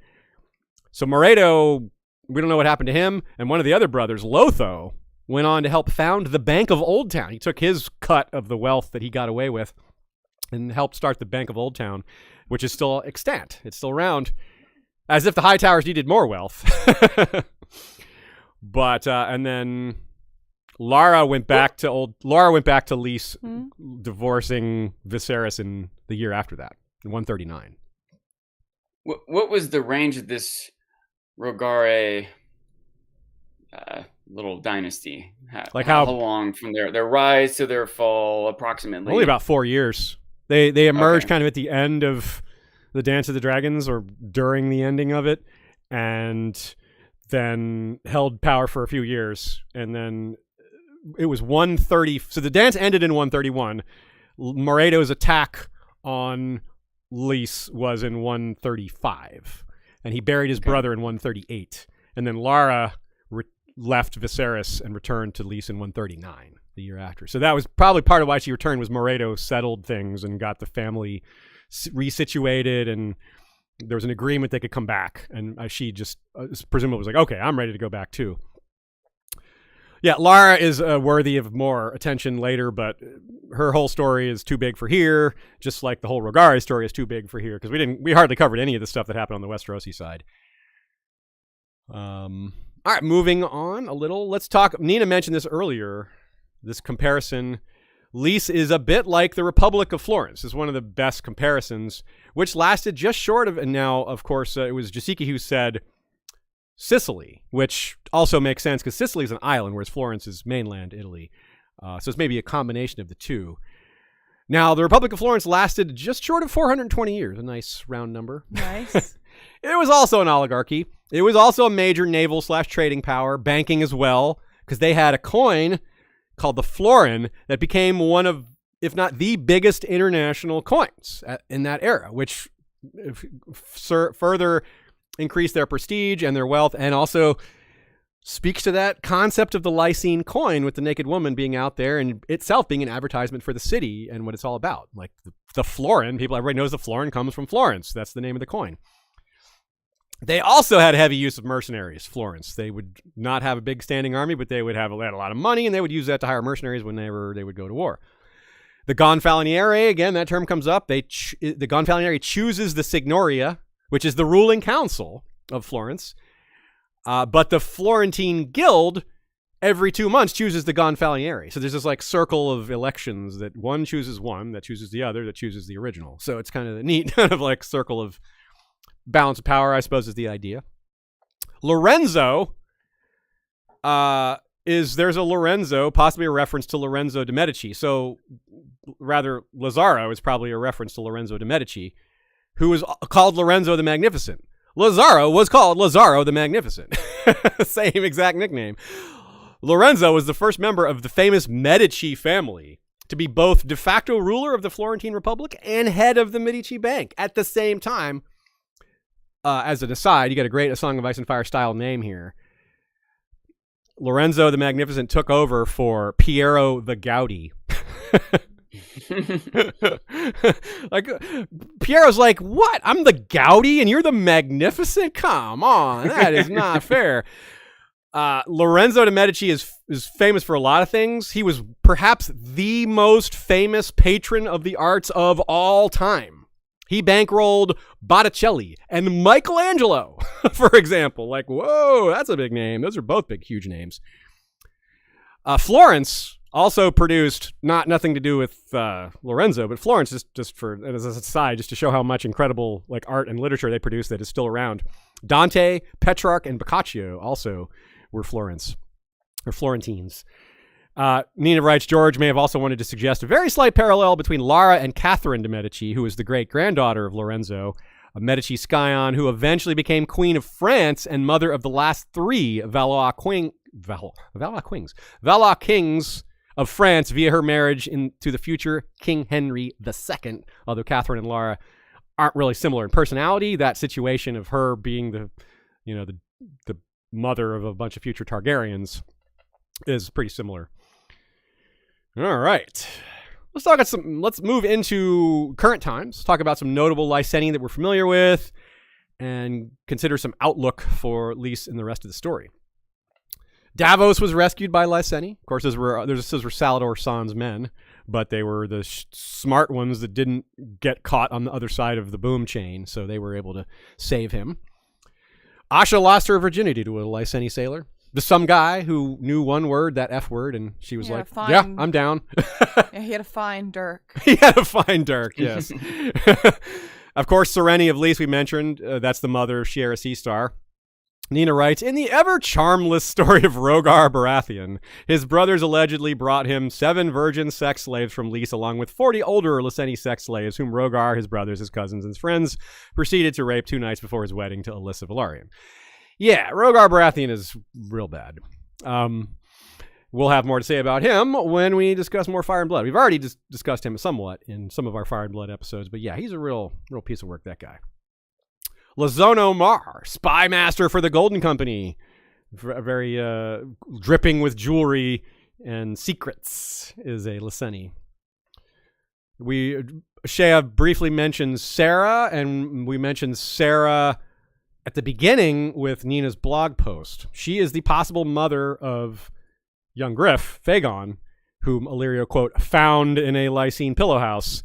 So Moredo, we don't know what happened to him, and one of the other brothers, Lotho, went on to help found the Bank of Old Town. He took his cut of the wealth that he got away with and helped start the Bank of Old Town, which is still extant. It's still around, as if the High Towers needed more wealth. But and then Lara went back to Lys, divorcing Viserys in the year after that, in 139. What was the range of this Rogare little dynasty? How long from their rise to their fall, approximately? Only about 4 years. They emerged kind of at the end of the Dance of the Dragons, or during the ending of it, and then held power for a few years, and then it was 130. So the dance ended in 131. Moredo's attack on Lys was in 135, and he buried his brother in 138, and then Lara left Viserys and returned to Lys in 139, the year after. So that was probably part of why she returned, was Moredo settled things and got the family resituated, and there was an agreement they could come back, and she just presumably was like, okay, I'm ready to go back too. Yeah, Lara is worthy of more attention later, but her whole story is too big for here, just like the whole Rogare story is too big for here, because we hardly covered any of the stuff that happened on the Westerosi side. All right, moving on a little. Let's talk. Nina mentioned this earlier, this comparison. Lys is a bit like the Republic of Florence, is one of the best comparisons, which lasted just short of, and now, of course, it was Jasiki who said Sicily, which also makes sense because Sicily is an island, whereas Florence is mainland Italy. So it's maybe a combination of the two. Now, the Republic of Florence lasted just short of 420 years, a nice round number. Nice. It was also an oligarchy. It was also a major naval/trading power, banking as well, because they had a coin called the florin that became one of, if not the biggest international coins in that era, which further increased their prestige and their wealth, and also speaks to that concept of the Lysene coin, with the naked woman being out there and itself being an advertisement for the city and what it's all about. Like the florin, everybody knows the florin comes from Florence. That's the name of the coin. They also had heavy use of mercenaries, Florence. They would not have a big standing army, but they had a lot of money, and they would use that to hire mercenaries whenever they would go to war. The Gonfaloniere, again, that term comes up. The Gonfaloniere chooses the Signoria, which is the ruling council of Florence. But the Florentine Guild, every 2 months, chooses the Gonfaloniere. So there's this like circle of elections that one chooses one, that chooses the other, that chooses the original. So it's kind of a neat kind of like circle of balance of power, I suppose, is the idea. Lorenzo there's a Lorenzo, possibly a reference to Lorenzo de Medici. So rather, Lazzaro is probably a reference to Lorenzo de Medici, who was called Lorenzo the Magnificent. Lazzaro was called Lazzaro the Magnificent. Same exact nickname. Lorenzo was the first member of the famous Medici family to be both de facto ruler of the Florentine Republic and head of the Medici Bank at the same time. As an aside, you got a great A Song of Ice and Fire style name here. Lorenzo the Magnificent took over for Piero the Gouty. Like Piero's like, what? I'm the Gouty and you're the Magnificent? Come on, that is not fair. Lorenzo de Medici is famous for a lot of things. He was perhaps the most famous patron of the arts of all time. He bankrolled Botticelli and Michelangelo, for example. Like, whoa, that's a big name. Those are both big, huge names. Florence also produced, nothing to do with Lorenzo, but Florence, just for as a side, just to show how much incredible like art and literature they produced that is still around. Dante, Petrarch, and Boccaccio also were Florentines. Nina writes, George may have also wanted to suggest a very slight parallel between Lara and Catherine de' Medici, who was the great-granddaughter of Lorenzo, a Medici scion who eventually became Queen of France and mother of the last three Valois kings of France via her marriage to the future King Henry II. Although Catherine and Lara aren't really similar in personality, that situation of her being the mother of a bunch of future Targaryens is pretty similar. All right. let's move into current times. Talk about some notable Lyseni that we're familiar with, and consider some outlook for Lys in the rest of the story. Davos was rescued by Lyseni. Of course, those were Salador San's men, but they were the smart ones that didn't get caught on the other side of the boom chain, so they were able to save him. Asha lost her virginity to a Lyseni sailor. To some guy who knew one word, that F word, and she was like, yeah, I'm down. Yeah, he had to find Dirk. He had to find Dirk, yes. Of course, Sereni of Lys, we mentioned. That's the mother of Shiera Seastar. Nina writes, in the ever-charmless story of Rogar Baratheon, his brothers allegedly brought him 7 virgin sex slaves from Lys, along with 40 older Lyseni sex slaves, whom Rogar, his brothers, his cousins, and his friends proceeded to rape 2 nights before his wedding to Alyssa Velaryon. Yeah, Rogar Baratheon is real bad. We'll have more to say about him when we discuss more Fire and Blood. We've already discussed him somewhat in some of our Fire and Blood episodes, but yeah, he's a real piece of work, that guy. Lazono Mar, spy master for the Golden Company. Very dripping with jewelry and secrets, is a Lyseni. Shea briefly mentions Sarah, and we mentioned Sarah at the beginning with Nina's blog post. She is the possible mother of young Griff, Phagon, whom Illyrio, quote, found in a Lysene pillow house.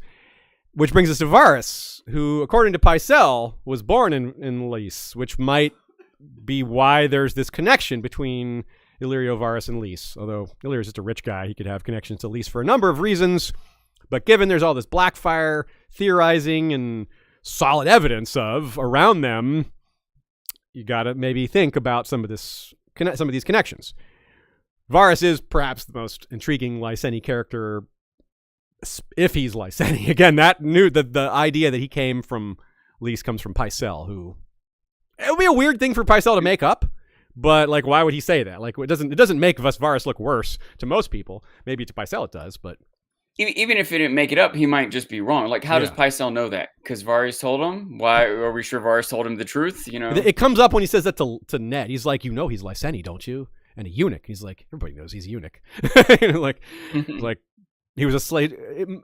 Which brings us to Varys, who, according to Pycelle, was born in Lys, which might be why there's this connection between Illyrio, Varys, and Lys. Although Illyrio's just a rich guy, he could have connections to Lys for a number of reasons. But given there's all this Blackfire theorizing and solid evidence of around them, you gotta maybe think about some of these connections. Varys is perhaps the most intriguing Lyseni character, if he's Lyseni. Again, the idea that he came from Lys comes from Pycelle, who it would be a weird thing for Pycelle to make up, but like, why would he say that? Like, it doesn't make Varys look worse to most people. Maybe to Pycelle it does, but even if he didn't make it up, he might just be wrong. Like, how does Pycelle know that? Because Varys told him? Why are we sure Varys told him the truth? You know, it comes up when he says that to Ned. He's like, he's Lyseni, don't you? And a eunuch. He's like, everybody knows he's a eunuch. like he was a slave.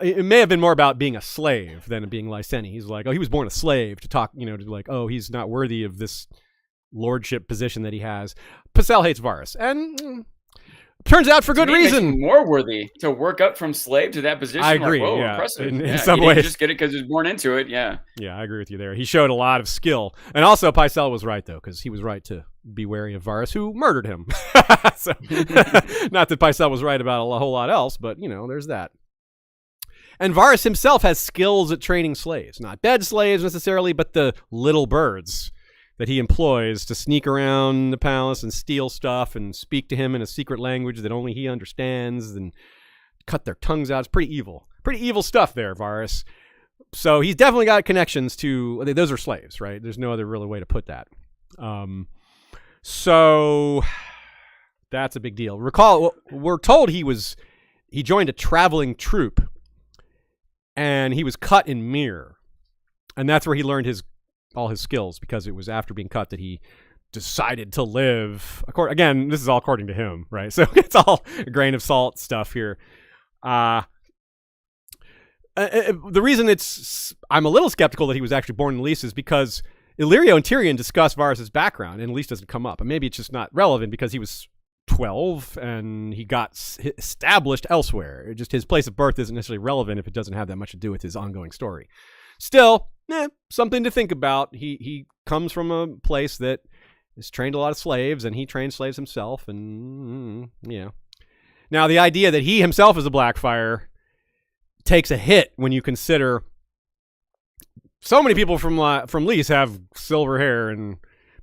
It may have been more about being a slave than being Lyseni. He's like, oh, he was born a slave to talk, to like, oh, he's not worthy of this lordship position that he has. Pycelle hates Varys, and turns out for good reason. More worthy to work up from slave to that position. I agree. Like, whoa, yeah. impressive. In some ways, just get it because he was born into it. Yeah. Yeah, I agree with you there. He showed a lot of skill, and also Pycelle was right though, because he was right to be wary of Varys, who murdered him. So, not that Pycelle was right about a whole lot else, but there's that. And Varys himself has skills at training slaves, not bed slaves necessarily, but the little birds that he employs to sneak around the palace and steal stuff and speak to him in a secret language that only he understands and cut their tongues out. It's pretty evil stuff there, Varys. So he's definitely got connections to, those are slaves, right? There's no other really way to put that. So that's a big deal. Recall, we're told he joined a traveling troupe and he was cut in Myr. And that's where he learned all his skills, because it was after being cut that he decided to live. Again, this is all according to him, right? So it's all a grain of salt stuff here. The reason I'm a little skeptical that he was actually born in Lys is because Illyrio and Tyrion discuss Varys' background, and Lys doesn't come up. And maybe it's just not relevant because he was 12 and he got established elsewhere. Just his place of birth isn't necessarily relevant if it doesn't have that much to do with his ongoing story. Still, something to think about. He comes from a place that has trained a lot of slaves, and he trained slaves himself, and Now, the idea that he himself is a Blackfire takes a hit when you consider so many people from Lys have silver hair and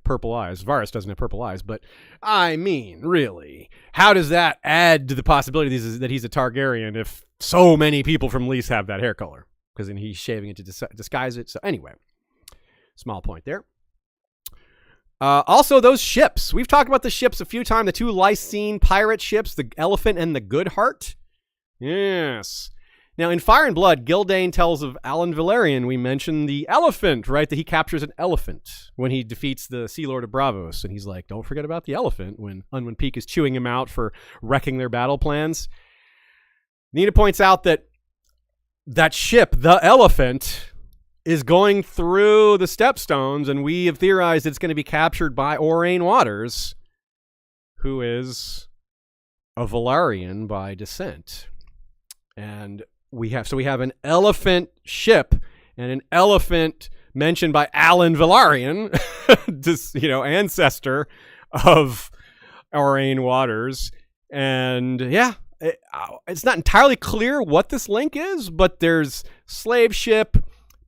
purple eyes. Varys doesn't have purple eyes, but I mean, really, how does that add to the possibility that he's a Targaryen if so many people from Lys have that hair color? Because then he's shaving it to disguise it. So anyway, small point there. Also, those ships. We've talked about the ships a few times. The 2 Lysene pirate ships, the Elephant and the Goodheart. Yes. Now, in Fire and Blood, Gildain tells of Alan Valerian. We mentioned the elephant, right? That he captures an elephant when he defeats the Sea Lord of Braavos. And he's like, don't forget about the elephant, when Unwin Peak is chewing him out for wrecking their battle plans. Nina points out that that ship, the Elephant, is going through the Stepstones, and we have theorized it's going to be captured by Orain Waters, who is a Valarian by descent. And we have an elephant ship and an elephant mentioned by Alan Valarian, this, ancestor of Orain Waters. And yeah, it's not entirely clear what this link is, but there's slave ship,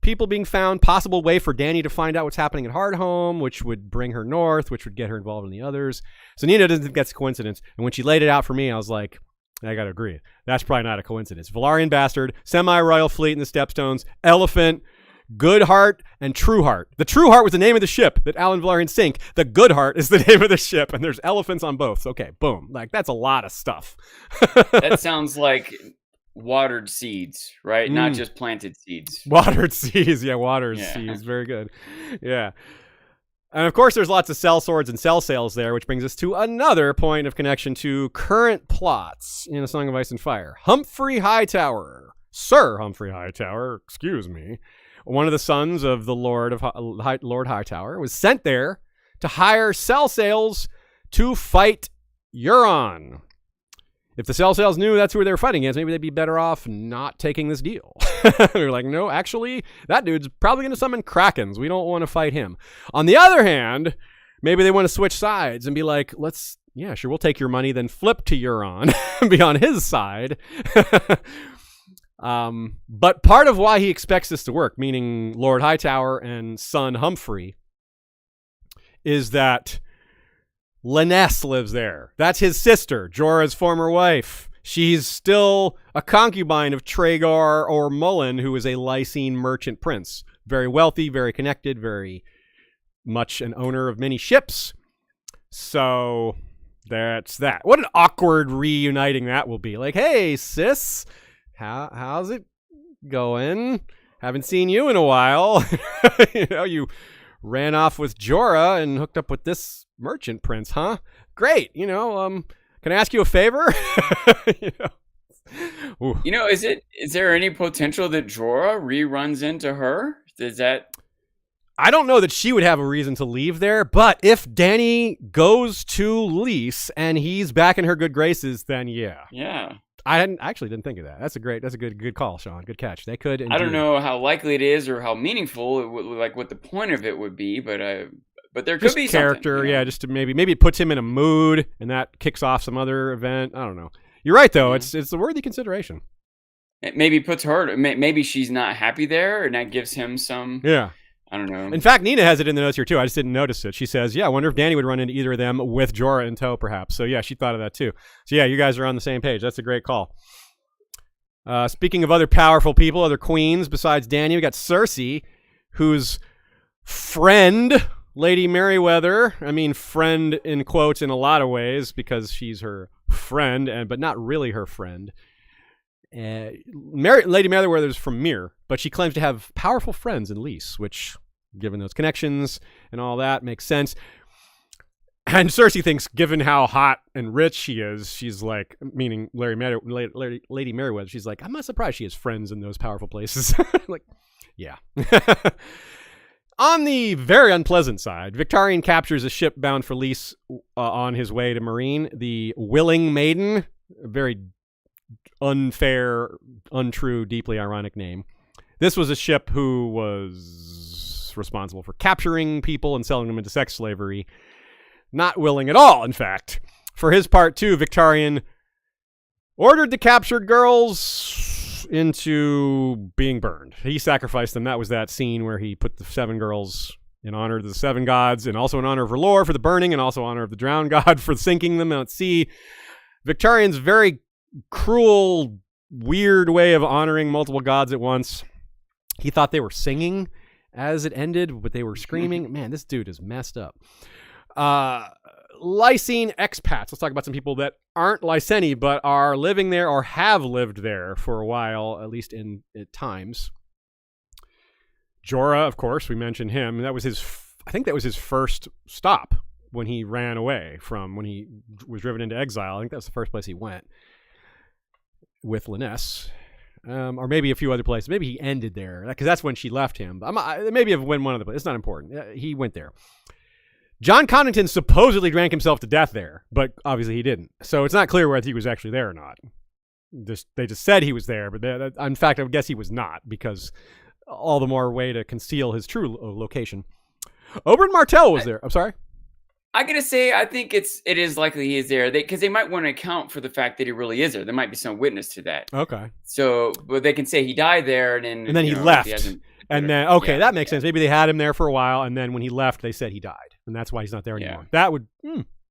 people being found, possible way for Dany to find out what's happening at Hardhome, which would bring her north, which would get her involved in the others. So Nina doesn't think that's a coincidence. And when she laid it out for me, I was like, I got to agree. That's probably not a coincidence. Valarian bastard, semi-royal fleet in the Stepstones, elephant, Good Heart, and True Heart. The True Heart was the name of the ship that Alan Valarian sank. The Good Heart is the name of the ship, and there's elephants on both. Okay, boom. Like, that's a lot of stuff. That sounds like watered seeds, right? Not just planted seeds. Watered seeds. Yeah, watered seeds. Very good. Yeah. And of course, there's lots of sellswords and sell sails there, which brings us to another point of connection to current plots in A Song of Ice and Fire. Humphrey Hightower, Sir Humphrey Hightower, excuse me, one of the sons of the Lord Hightower, was sent there to hire sell sails to fight Euron. If the sell sails knew that's who they were fighting against, maybe they'd be better off not taking this deal. They're like, no, actually, that dude's probably going to summon Krakens. We don't want to fight him. On the other hand, maybe they want to switch sides and be like, sure, we'll take your money, then flip to Euron and be on his side. But part of why he expects this to work, meaning Lord Hightower and son Humphrey, is that Lynesse lives there. That's his sister, Jorah's former wife. She's still a concubine of Tragar or Mullen, who is a Lysene merchant prince. Very wealthy, very connected, very much an owner of many ships. So that's that. What an awkward reuniting that will be. Like, hey, sis, how's it going? Haven't seen you in a while. You ran off with Jorah and hooked up with this merchant prince, huh? Great. Can I ask you a favor? Is there any potential that Jorah reruns into her? I don't know that she would have a reason to leave there, but if Dany goes to Lys and he's back in her good graces, then yeah. Yeah. I actually didn't think of that. That's a good call, Sean. Good catch. They could. I don't know how likely it is or how meaningful it would, like what the point of it would be, but there could be character, something, yeah. Just to maybe it puts him in a mood, and that kicks off some other event. I don't know. You're right though. Yeah. It's a worthy consideration. It maybe puts her. Maybe she's not happy there, and that gives him some. Yeah. I don't know. In fact, Nina has it in the notes here too. I just didn't notice it. She says, "Yeah, I wonder if Dany would run into either of them with Jorah in tow, perhaps." So yeah, she thought of that too. So yeah, you guys are on the same page. That's a great call. Speaking of other powerful people, other queens besides Dany, we got Cersei, whose friend, Lady Merryweather. I mean, friend in quotes in a lot of ways because she's her friend, but not really her friend. Lady Merryweather is from Myr, but she claims to have powerful friends in Lys, which, given those connections and all that, makes sense. And Cersei thinks, given how hot and rich she is, she's like, meaning Lady Merryweather, she's like, I'm not surprised she has friends in those powerful places. Like, yeah. On the very unpleasant side, Victarion captures a ship bound for Lys on his way to Meereen, the Willing Maiden, a very unfair, untrue, deeply ironic name. This was a ship who was responsible for capturing people and selling them into sex slavery. Not willing at all, in fact. For his part, too, Victarion ordered the captured girls into being burned. He sacrificed them. That was that scene where he put the 7 girls in honor of the 7 gods and also in honor of R'hllor for the burning and also in honor of the drowned god for sinking them out at sea. Victarion's very cruel, weird way of honoring multiple gods at once. He thought they were singing as it ended, but they were screaming. Man, this dude is messed up. Lysene expats. Let's talk about some people that aren't Lyseni, but are living there or have lived there for a while, at least at times. Jorah, of course, we mentioned him. That was I think that was his first stop when he ran away when he was driven into exile. I think that was the first place he went with Lynesse. or maybe a few other places. Maybe he ended there because that's when she left him. Maybe it went one other place. It's not important. He went there. John Connington supposedly drank himself to death there, but obviously he didn't. So it's not clear whether he was actually there or not. They just said he was there, but in fact, I would guess he was not, because all the more way to conceal his true location. Oberyn Martell was there. I'm sorry? I gotta say, I think it is likely he is there, because they might want to account for the fact that he really is there. There might be some witness to that. Okay. So, but they can say he died there, and then he left. That makes sense. Maybe they had him there for a while, and then when he left, they said he died, and that's why he's not there anymore. That would,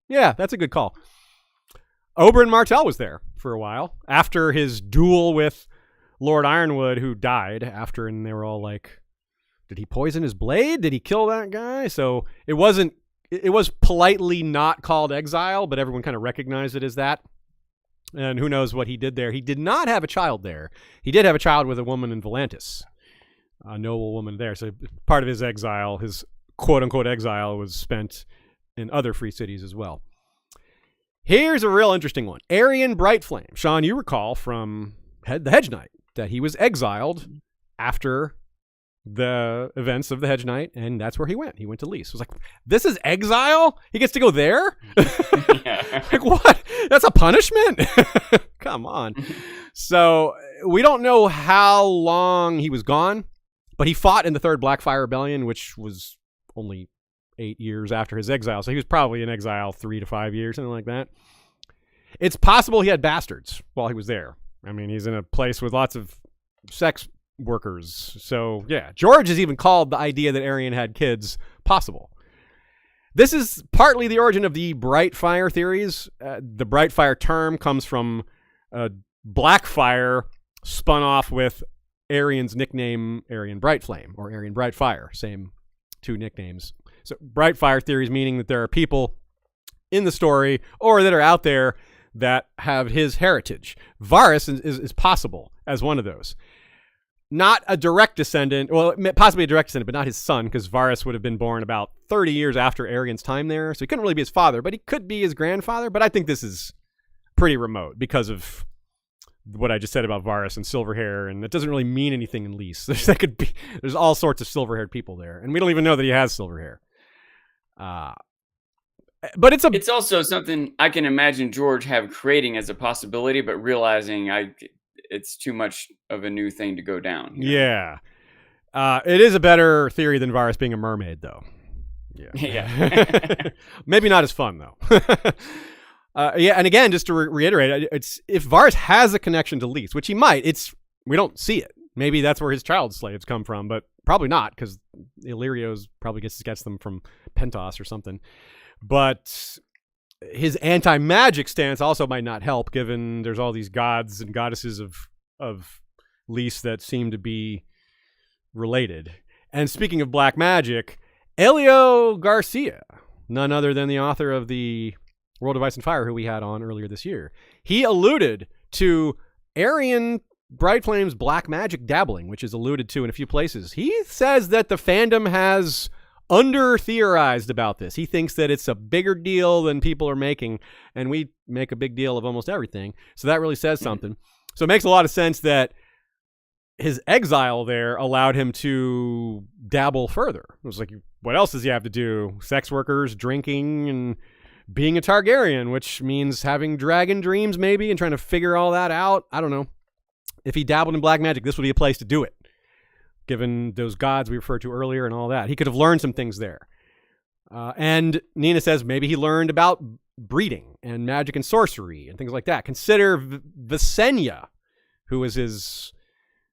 that's a good call. Oberyn Martell was there for a while after his duel with Lord Ironwood, who died after, and they were all like, "Did he poison his blade? Did he kill that guy?" So it was politely not called exile, but everyone kind of recognized it as that. And who knows what he did there. He did not have a child there. He did have a child with a woman in Volantis, a noble woman there. So part of his exile, his quote-unquote exile, was spent in other free cities as well. Here's a real interesting one. Aerion Brightflame. Sean, you recall from The Hedge Knight that he was exiled after the events of the Hedge Knight, and that's where he went. He went to Lys. It was like, this is exile? He gets to go there? Like, what? That's a punishment? Come on. So we don't know how long he was gone, but he fought in the Third Blackfire Rebellion, which was only 8 years after his exile. So he was probably in exile 3 to 5 years, something like that. It's possible he had bastards while he was there. I mean, he's in a place with lots of sex workers. So, yeah. George has even called the idea that Aerion had kids possible. This is partly the origin of the Brightfire theories. The Brightfire term comes from Blackfire spun off with Aerion's nickname, Aerion Brightflame, or Aerion Brightfire. Same two nicknames. So Brightfire theories meaning that there are people in the story or that are out there that have his heritage. Varys is possible as one of those. Not a direct descendant, well, possibly a direct descendant, but not his son, because Varys would have been born about 30 years after Aerion's time there, so he couldn't really be his father, but he could be his grandfather. But I think this is pretty remote because of what I just said about Varys and silver hair, and it doesn't really mean anything in Lys. There's all sorts of silver-haired people there, and we don't even know that he has silver hair. But it's also something I can imagine George creating as a possibility, but realizing it's too much of a new thing to go down. Yeah. It is a better theory than Varys being a mermaid, though. Yeah. Maybe not as fun, though. And again, just to reiterate, it's if Varys has a connection to Lys, which he might, we don't see it. Maybe that's where his child slaves come from, but probably not, because Illyrio's probably gets them from Pentos or something. But his anti-magic stance also might not help, given there's all these gods and goddesses of Lys that seem to be related. And speaking of black magic, Elio Garcia, none other than the author of the World of Ice and Fire, who we had on earlier this year, he alluded to Aerion Brightflame's black magic dabbling, which is alluded to in a few places. He says that the fandom has under-theorized about this. He thinks that it's a bigger deal than people are making, and we make a big deal of almost everything. So that really says something. So it makes a lot of sense that his exile there allowed him to dabble further. It was like, what else does he have to do? Sex workers, drinking, and being a Targaryen, which means having dragon dreams maybe and trying to figure all that out. I don't know. If he dabbled in black magic, this would be a place to do it, given those gods we referred to earlier and all that. He could have learned some things there. And Nina says maybe he learned about breeding and magic and sorcery and things like that. Consider Visenya, who was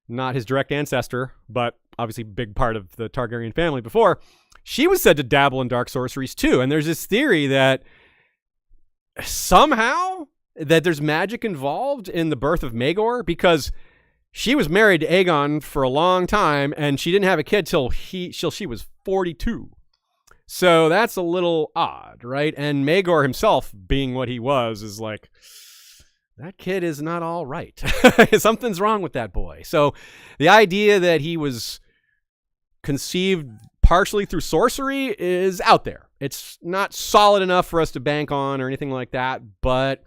not his direct ancestor, but obviously a big part of the Targaryen family before. She was said to dabble in dark sorceries too. And there's this theory that somehow that there's magic involved in the birth of Maegor, because she was married to Aegon for a long time, and she didn't have a kid till she was 42. So that's a little odd, right? And Maegor himself, being what he was, is like, that kid is not all right. Something's wrong with that boy. So the idea that he was conceived partially through sorcery is out there. It's not solid enough for us to bank on or anything like that, but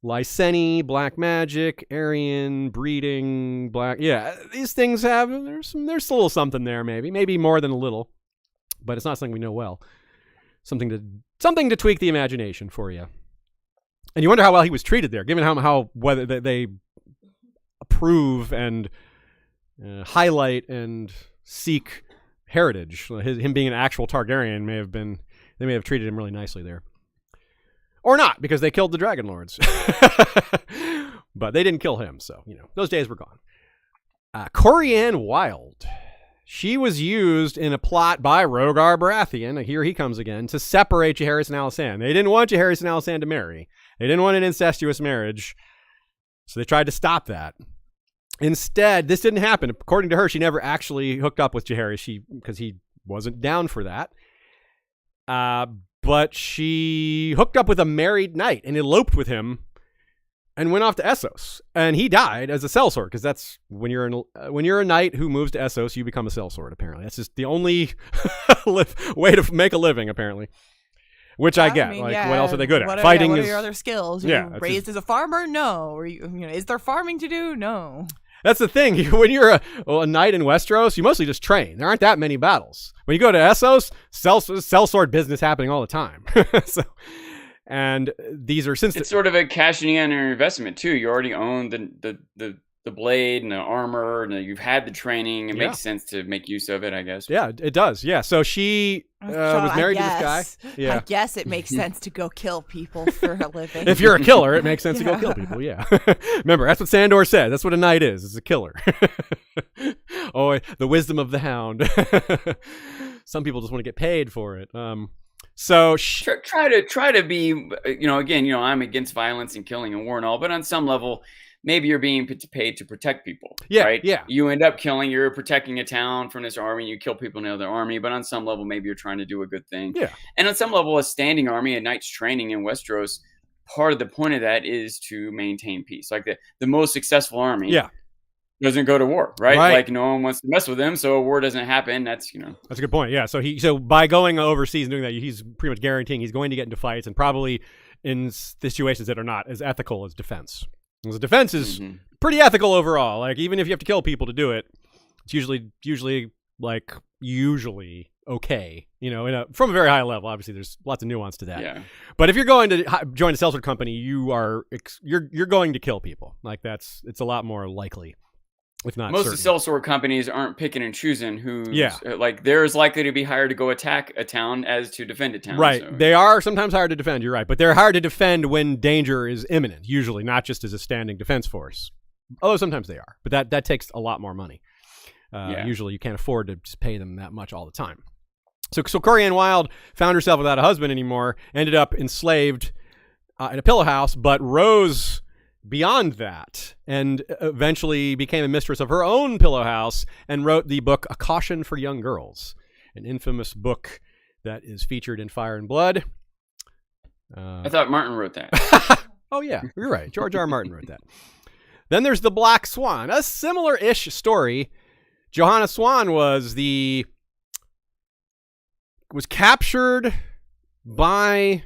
Lyseni, black magic, Aryan, breeding, black. Yeah, these things have, there's a little something there, maybe more than a little, but it's not something we know well. Something to tweak the imagination for you. And you wonder how well he was treated there, given how whether they approve and highlight and seek heritage. Him being an actual Targaryen they may have treated him really nicely there. Or not, because they killed the Dragon Lords. But they didn't kill him, so, those days were gone. Corianne Wild. She was used in a plot by Rogare Baratheon, here he comes again, to separate Jaehaerys and Alysanne. They didn't want Jaehaerys and Alysanne to marry. They didn't want an incestuous marriage, so they tried to stop that. Instead, this didn't happen. According to her, she never actually hooked up with Jaehaerys because he wasn't down for that. But she hooked up with a married knight and eloped with him and went off to Essos. And he died as a sellsword, because that's when you're a knight who moves to Essos, you become a sellsword, apparently. That's just the only way to make a living, apparently. Which I get. What else are they good at? Fighting what are your other skills? Are you raised as a farmer? No. Or is there farming to do? No. That's the thing. When you're a knight in Westeros, you mostly just train. There aren't that many battles. When you go to Essos, sellsword business happening all the time. And these are it's sort of a cashing in on your investment too. You already own the blade and the armor, and you've had the training. It makes sense to make use of it, I guess. Yeah, it does. Yeah. So she was married to this guy. Yeah. I guess it makes sense to go kill people for a living. If you're a killer, it makes sense to go kill people. Yeah. Remember, that's what Sandor said. That's what a knight is. It's a killer. Oh, the wisdom of the hound. Some people just want to get paid for it. So try to be, again, I'm against violence and killing and war and all, but on some level, maybe you're being paid to protect people. Yeah, right? Yeah. You end up you're protecting a town from this army, and you kill people in the other army, but on some level, maybe you're trying to do a good thing. Yeah. And on some level, a standing army, a knight's training in Westeros, part of the point of that is to maintain peace. Like the most successful army. Yeah. Doesn't go to war, right? Like no one wants to mess with him, so a war doesn't happen. That's That's a good point. Yeah. So by going overseas and doing that, he's pretty much guaranteeing he's going to get into fights, and probably in situations that are not as ethical as defense. Because defense is pretty ethical overall. Like even if you have to kill people to do it, it's usually okay. From a very high level. Obviously, there's lots of nuance to that. Yeah. But if you're going to join a sellsword company, you're going to kill people. Like it's a lot more likely. If not most certain. of the sellsword companies aren't picking and choosing who's they're as likely to be hired to go attack a town as to defend a town. Right. So. They are sometimes hired to defend, you're right. But they're hired to defend when danger is imminent, usually, not just as a standing defense force. Although sometimes they are. But that takes a lot more money. Usually you can't afford to just pay them that much all the time. So Corianne Wild found herself without a husband anymore, ended up enslaved in a pillow house, but rose beyond that, and eventually became a mistress of her own pillow house and wrote the book A Caution for Young Girls, an infamous book that is featured in Fire and Blood. I thought Martin wrote that. Oh, yeah, you're right. George R. R. Martin wrote that. Then there's The Black Swan, a similar-ish story. Johanna Swan was captured by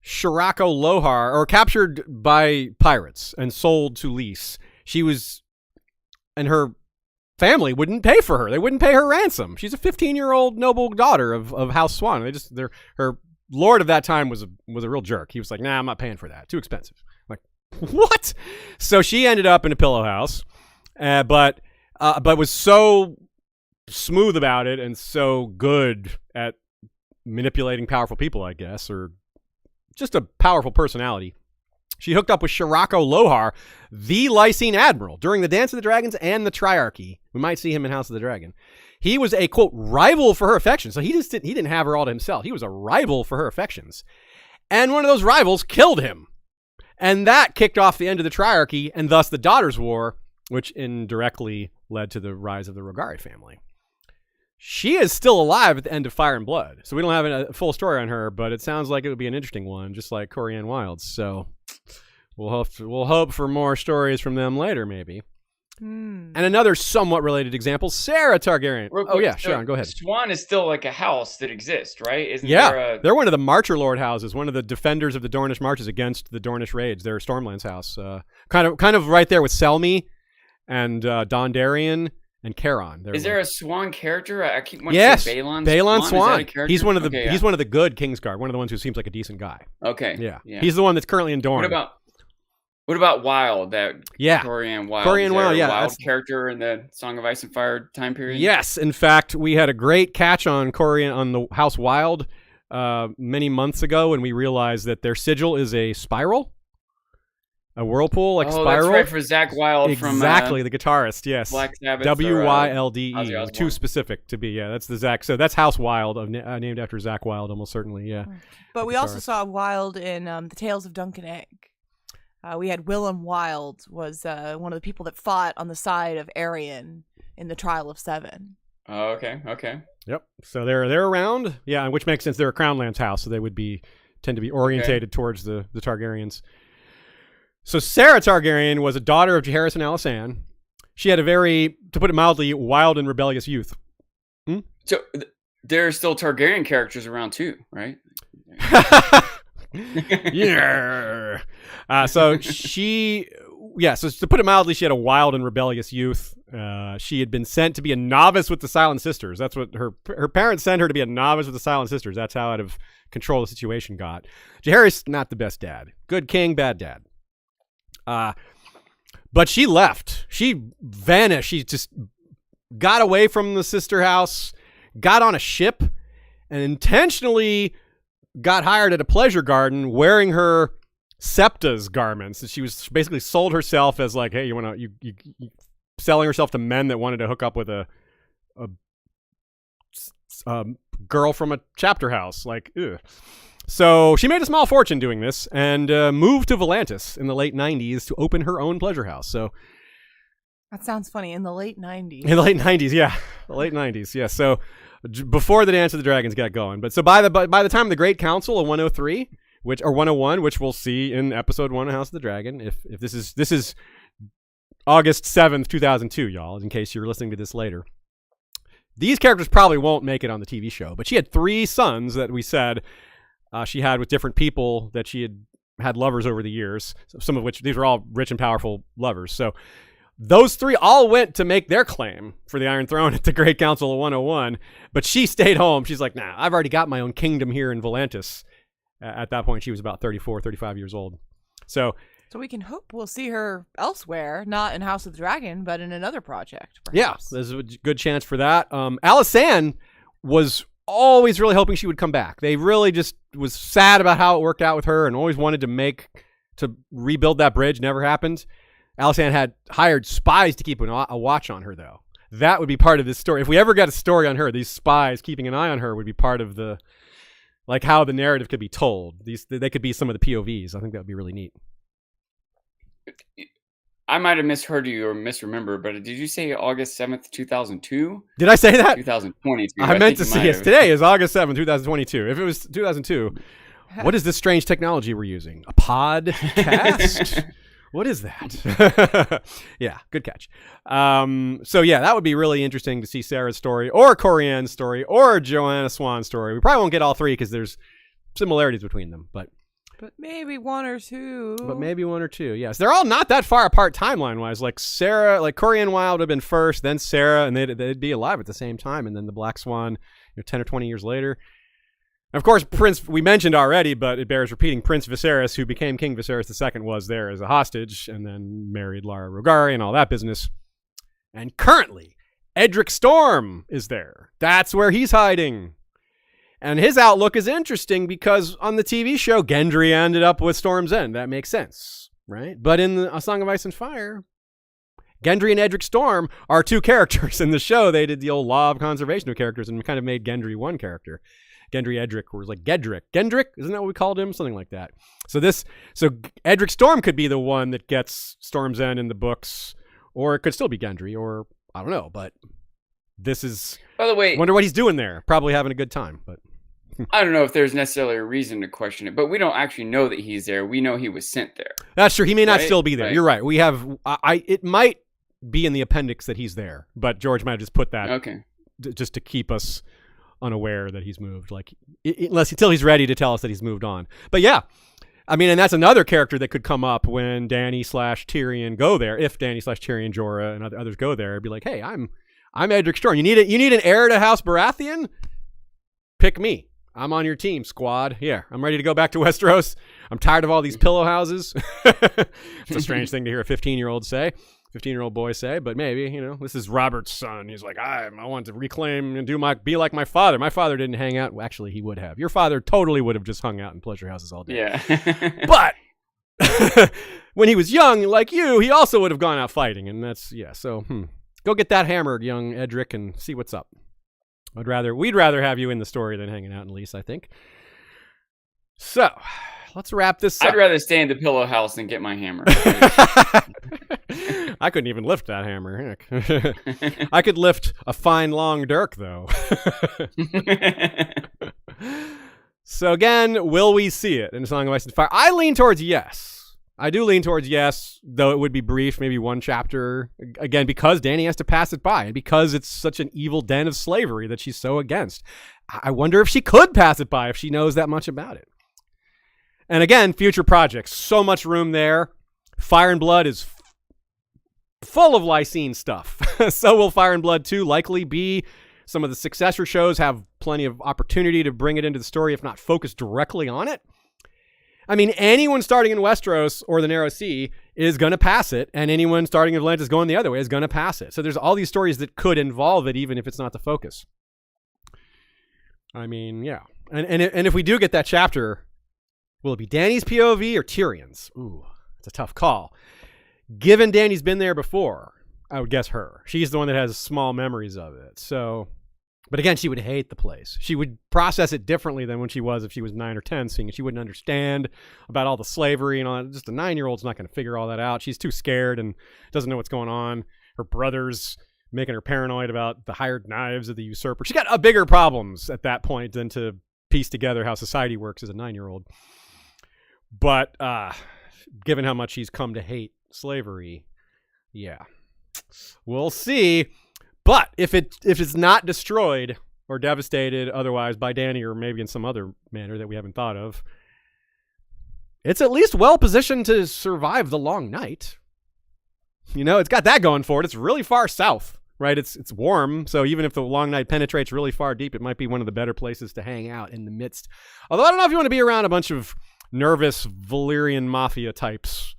Shirako Lohar, or captured by pirates and sold to Lys. And her family wouldn't pay for her. They wouldn't pay her ransom. She's a 15-year-old noble daughter of House Swan. Her lord of that time was a real jerk. He was like, nah, I'm not paying for that. Too expensive. I'm like, what? So she ended up in a pillow house, but was so smooth about it and so good at manipulating powerful people, I guess, or just a powerful personality. She hooked up with Shirako Lohar, the Lysene admiral, during the Dance of the Dragons and the Triarchy. We might see him in House of the Dragon. He was a, quote, rival for her affections. So he didn't have her all to himself. He was a rival for her affections. And one of those rivals killed him. And that kicked off the end of the Triarchy, and thus the Daughters' War, which indirectly led to the rise of the Rogare family. She is still alive at the end of Fire and Blood. So we don't have a full story on her, but it sounds like it would be an interesting one, just like Corianne Wild's. So we'll hope for more stories from them later, maybe. And another somewhat related example, Sarah Targaryen. Oh yeah, Sean, go ahead. Swan is still like a house that exists, right? Isn't they're one of the Marcher Lord houses, one of the defenders of the Dornish marches against the Dornish raids. They're Stormland's house, kind of right there with Selmy and Dondarrion and Caron. Is there a Swan character? I keep wanting to say Balon Swan. He's one of the he's one of the good Kingsguard, one of the ones who seems like a decent guy. Okay. Yeah. He's the one that's currently in Dorne. What about Wild? Corian Wild. Corian Wild, Wild character in the Song of Ice and Fire time period. Yes, in fact, we had a great catch on Corian on the House Wild many months ago when we realized that their sigil is a spiral, a whirlpool spiral. That's right, for Zach Wild exactly, the guitarist. Yes, Black Sabbath. WYLDE. Too specific to be. Yeah, that's the Zach. So that's House Wild, named after Zach Wild, almost certainly. Yeah. But we also saw Wild in the Tales of Dunk and Egg. We had Willem Wild was one of the people that fought on the side of Aerion in the Trial of Seven. Oh, okay. Yep. So they're around, which makes sense. They're a Crownlands house, so they would tend to be orientated towards the Targaryens. So Sarah Targaryen was a daughter of Jaehaerys and Alysanne. She had a very, to put it mildly, wild and rebellious youth. So there are still Targaryen characters around too, right? Yeah. So to put it mildly, she had a wild and rebellious youth. She had been sent to be a novice with the Silent Sisters. That's what her parents sent her to be, a novice with the Silent Sisters. That's how out of control the situation got. Jaehaerys, not the best dad. Good king, bad dad. But she left. She vanished. She just got away from the sister house, got on a ship, and intentionally got hired at a pleasure garden wearing her Septa's garments. And she was basically sold herself as like, hey, you selling herself to men that wanted to hook up with a girl from a chapter house. Like, ugh. So she made a small fortune doing this and moved to Volantis in the late 90s to open her own pleasure house. So that sounds funny. In the late 90s. In the late 90s, yeah. The late 90s, yeah. So before the Dance of the Dragons got going. But so by the time of the Great Council of 103, or 101, which we'll see in episode 1 of House of the Dragon, if this is August 7th, 2002, y'all, in case you're listening to this later. These characters probably won't make it on the TV show, but she had 3 sons that we said she had with different people that she had lovers over the years, some of which, these were all rich and powerful lovers. So those 3 all went to make their claim for the Iron Throne at the Great Council of 101, but she stayed home. She's like, nah, I've already got my own kingdom here in Volantis. At that point, she was about 34, 35 years old. So we can hope we'll see her elsewhere, not in House of the Dragon, but in another project, perhaps. Yeah, there's a good chance for that. Alysanne was always really hoping she would come back. They really just was sad about how it worked out with her and always wanted to rebuild that bridge. Never happened. Alysanne had hired spies to keep a watch on her, though. That would be part of this story. If we ever got a story on her, these spies keeping an eye on her would be part of the, like, how the narrative could be told. They could be some of the POVs. I think that would be really neat. I might have misheard you or misremember, but did you say August 7th, 2002? Did I say that? 2022. I meant to say, yes. Today is August 7th, 2022. If it was 2002, what is this strange technology we're using? A podcast? What is that? Yeah, good catch. So yeah, that would be really interesting to see Sarah's story or Corian's story or Joanna Swan's story. We probably won't get all 3 because there's similarities between them, but maybe 1 or 2. But maybe 1 or 2, yes. They're all not that far apart timeline-wise. Like Corian Wild would have been first, then Sarah, and they'd be alive at the same time, and then the Black Swan 10 or 20 years later. And of course, Prince, we mentioned already, but it bears repeating, Prince Viserys, who became King Viserys II, was there as a hostage, and then married Lara Rogare and all that business. And currently, Edric Storm is there. That's where he's hiding. And his outlook is interesting because on the TV show, Gendry ended up with Storm's End. That makes sense, right? But in A Song of Ice and Fire, Gendry and Edric Storm are 2 characters. In the show, they did the old law of conservation of characters and kind of made Gendry 1 character. Gendry Edric was like Gedrick. Gendrick? Isn't that what we called him? Something like that. So Edric Storm could be the one that gets Storm's End in the books, or it could still be Gendry, or I don't know, but this is... By the way... Wonder what he's doing there. Probably having a good time, but... I don't know if there's necessarily a reason to question it, but we don't actually know that he's there. We know he was sent there. That's true. He may not still be there. Right. You're right. We have... It might be in the appendix that he's there. But George might have just put that Okay. just to keep us unaware that he's moved, like until he's ready to tell us that he's moved on. But yeah, I mean, and that's another character that could come up when Dany/Tyrion go there. If Dany/Tyrion, Jorah, and others go there, be like, hey, I'm Edric Storm. You need an heir to House Baratheon? Pick me. I'm on your team, squad. Yeah, I'm ready to go back to Westeros. I'm tired of all these pillow houses. It's a strange thing to hear a 15-year-old boy say, but maybe, this is Robert's son. He's like, I want to reclaim and be like my father. My father didn't hang out. Well, actually, he would have. Your father totally would have just hung out in pleasure houses all day. Yeah. But when he was young, like you, he also would have gone out fighting. And that's, so go get that hammered, young Edric, and see what's up. We'd rather have you in the story than hanging out in Lys, I think. So, let's wrap this up. I'd rather stay in the pillow house than get my hammer. I couldn't even lift that hammer. Heck. I could lift a fine long dirk, though. So again, will we see it in Song of Ice and Fire? I lean towards yes. I do lean towards yes, though it would be brief, maybe one chapter. Again, because Dany has to pass it by, and because it's such an evil den of slavery that she's so against. I wonder if she could pass it by if she knows that much about it. And again, future projects. So much room there. Fire and Blood is full of Lysene stuff. So will Fire and Blood 2 likely be. Some of the successor shows have plenty of opportunity to bring it into the story, if not focus directly on it. I mean, anyone starting in Westeros or the Narrow Sea is going to pass it, and anyone starting in Atlantis going the other way is going to pass it. So there's all these stories that could involve it, even if it's not the focus. I mean, yeah. And if we do get that chapter, will it be Dany's POV or Tyrion's? Ooh, it's a tough call. Given Dany's been there before, I would guess her. She's the one that has small memories of it. So, but again, she would hate the place. She would process it differently than when she was if she was 9 or 10, seeing it. She wouldn't understand about all the slavery and all that. Just a 9-year-old's not going to figure all that out. She's too scared and doesn't know what's going on. Her brother's making her paranoid about the hired knives of the usurper. She got bigger problems at that point than to piece together how society works as a 9-year-old. But given how much she's come to hate slavery, yeah, we'll see. But if it's not destroyed or devastated otherwise by Dany or maybe in some other manner that we haven't thought of, it's at least well positioned to survive the long night. It's got that going for it. It's really far south, right? It's warm, so even if the long night penetrates really far deep, it might be one of the better places to hang out in the midst. Although I don't know if you want to be around a bunch of nervous Valyrian mafia types.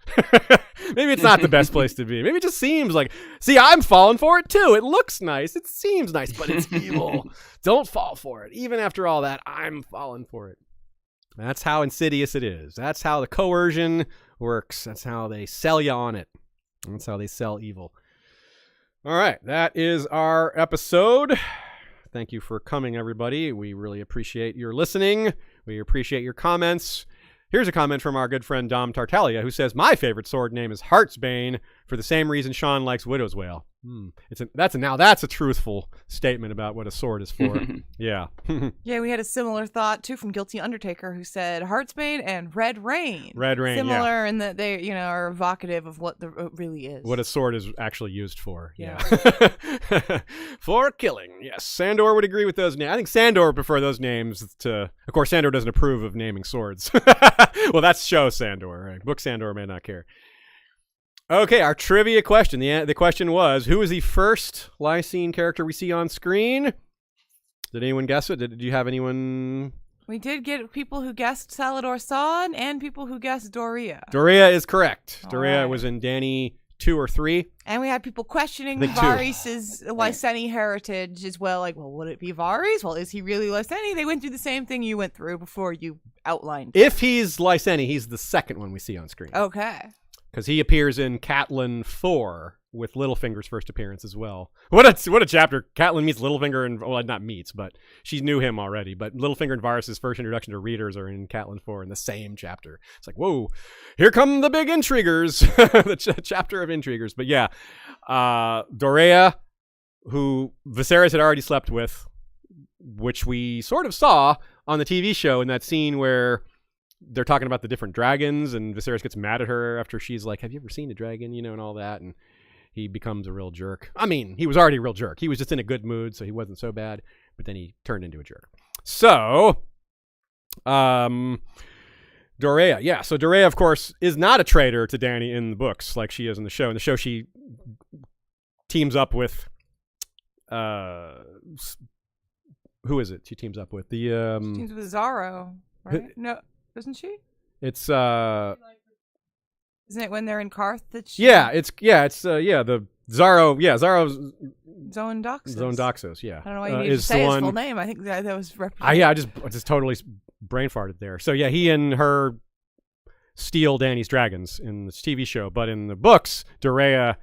Maybe it's not the best place to be. Maybe it just seems like, see, I'm falling for it too. It looks nice. It seems nice, but it's evil. Don't fall for it. Even after all that, I'm falling for it. That's how insidious it is. That's how the coercion works. That's how they sell you on it. That's how they sell evil. All right. That is our episode. Thank you for coming, everybody. We really appreciate your listening. We appreciate your comments. Here's a comment from our good friend Dom Tartaglia, who says, my favorite sword name is Heartsbane for the same reason Sean likes Widow's Wail. That's a truthful statement about what a sword is for. Yeah. Yeah, we had a similar thought, too, from Guilty Undertaker, who said Heartsbane and Red Rain. Red Rain, similar in that they, are evocative of what it really is. What a sword is actually used for. Yeah. For killing. Yes. Sandor would agree with those names. I think Sandor would prefer those names to... Of course, Sandor doesn't approve of naming swords. Well, that's show Sandor. Right? Book Sandor may not care. Okay, our trivia question. The question was, who is the first Lysene character we see on screen? Did anyone guess it? Did you have anyone? We did get people who guessed Salladhor Saan and people who guessed Dorea. Dorea is correct. All Dorea right. was in Dany 2 or 3. And we had people questioning I think Varys' Lyseni heritage as well. Like, well, would it be Varys? Well, is he really Lyseni? They went through the same thing you went through before you outlined. If he's Lyseni, he's the second one we see on screen. Okay. Because he appears in Catelyn 4 with Littlefinger's first appearance as well. What a chapter. Catelyn meets Littlefinger and, well, not meets, but she knew him already. But Littlefinger and Varys' first introduction to readers are in Catelyn 4 in the same chapter. It's like, whoa, here come the big intriguers. The chapter of intriguers. But yeah, Dorea, who Viserys had already slept with, which we sort of saw on the TV show in that scene where they're talking about the different dragons, and Viserys gets mad at her after she's like, have you ever seen a dragon, and all that, and he becomes a real jerk. I mean, he was already a real jerk. He was just in a good mood, so he wasn't so bad. But then he turned into a jerk. So, Dorea. Yeah, so Dorea, of course, is not a traitor to Dany in the books like she is in the show. In the show, she teams up with... who is it she teams up with? She teams with Zaro, right? No, doesn't she? It's... Isn't it when they're in Karth that she... the Zaro, Zaro's Zondoxos. yeah. I don't know why you need to say his full name. I think that was represented. I just totally brain farted there. So yeah, he and her steal Dany's dragons in this TV show, but in the books, Dorea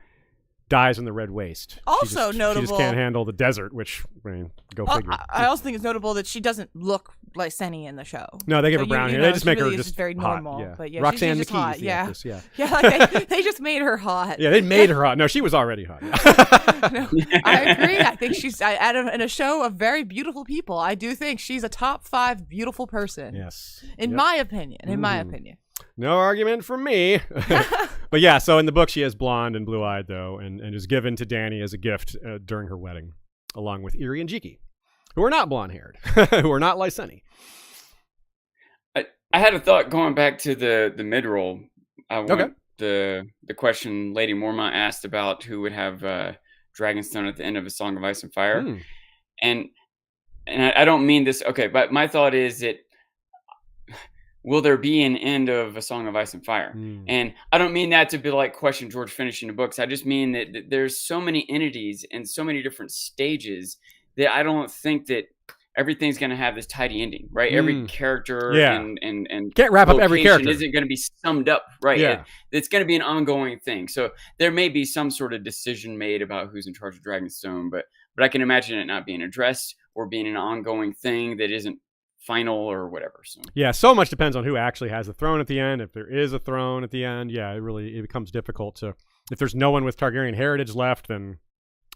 dies in the Red Waste. Also notable. She just can't handle the desert, which, I mean, go figure. I also think it's notable that she doesn't look like Lyseni in the show. No, they give her brown hair. They just make her just very hot. normal. Yeah. But yeah, Roxanne she's just McKee's hot. the Yeah. actress, yeah. Yeah, like they just made her hot. Yeah, they made her hot. No, she was already hot. No, I agree. I think she's in a show of very beautiful people. I do think she's a top 5 beautiful person. Yes. In my opinion. In my opinion. No argument from me. But yeah, so in the book, she is blonde and blue-eyed, though, and is given to Dany as a gift during her wedding, along with Irri and Jiki, who are not blonde-haired, who are not Lyseni. I had a thought going back to the mid-roll. Okay. The question Lady Mormont asked about who would have Dragonstone at the end of A Song of Ice and Fire. And I don't mean this, okay, but my thought is that will there be an end of A Song of Ice and Fire? And I don't mean that to be like question George finishing the books. I just mean that there's so many entities and so many different stages that I don't think that everything's going to have this tidy ending, right? Every character and can't wrap up every character. Isn't going to be summed up, right? Yeah. It's going to be an ongoing thing. So there may be some sort of decision made about who's in charge of Dragonstone, but I can imagine it not being addressed or being an ongoing thing that isn't final or whatever. So much depends on who actually has the throne at the end. If there is a throne at the end, it becomes difficult to. If there's no one with Targaryen heritage left, then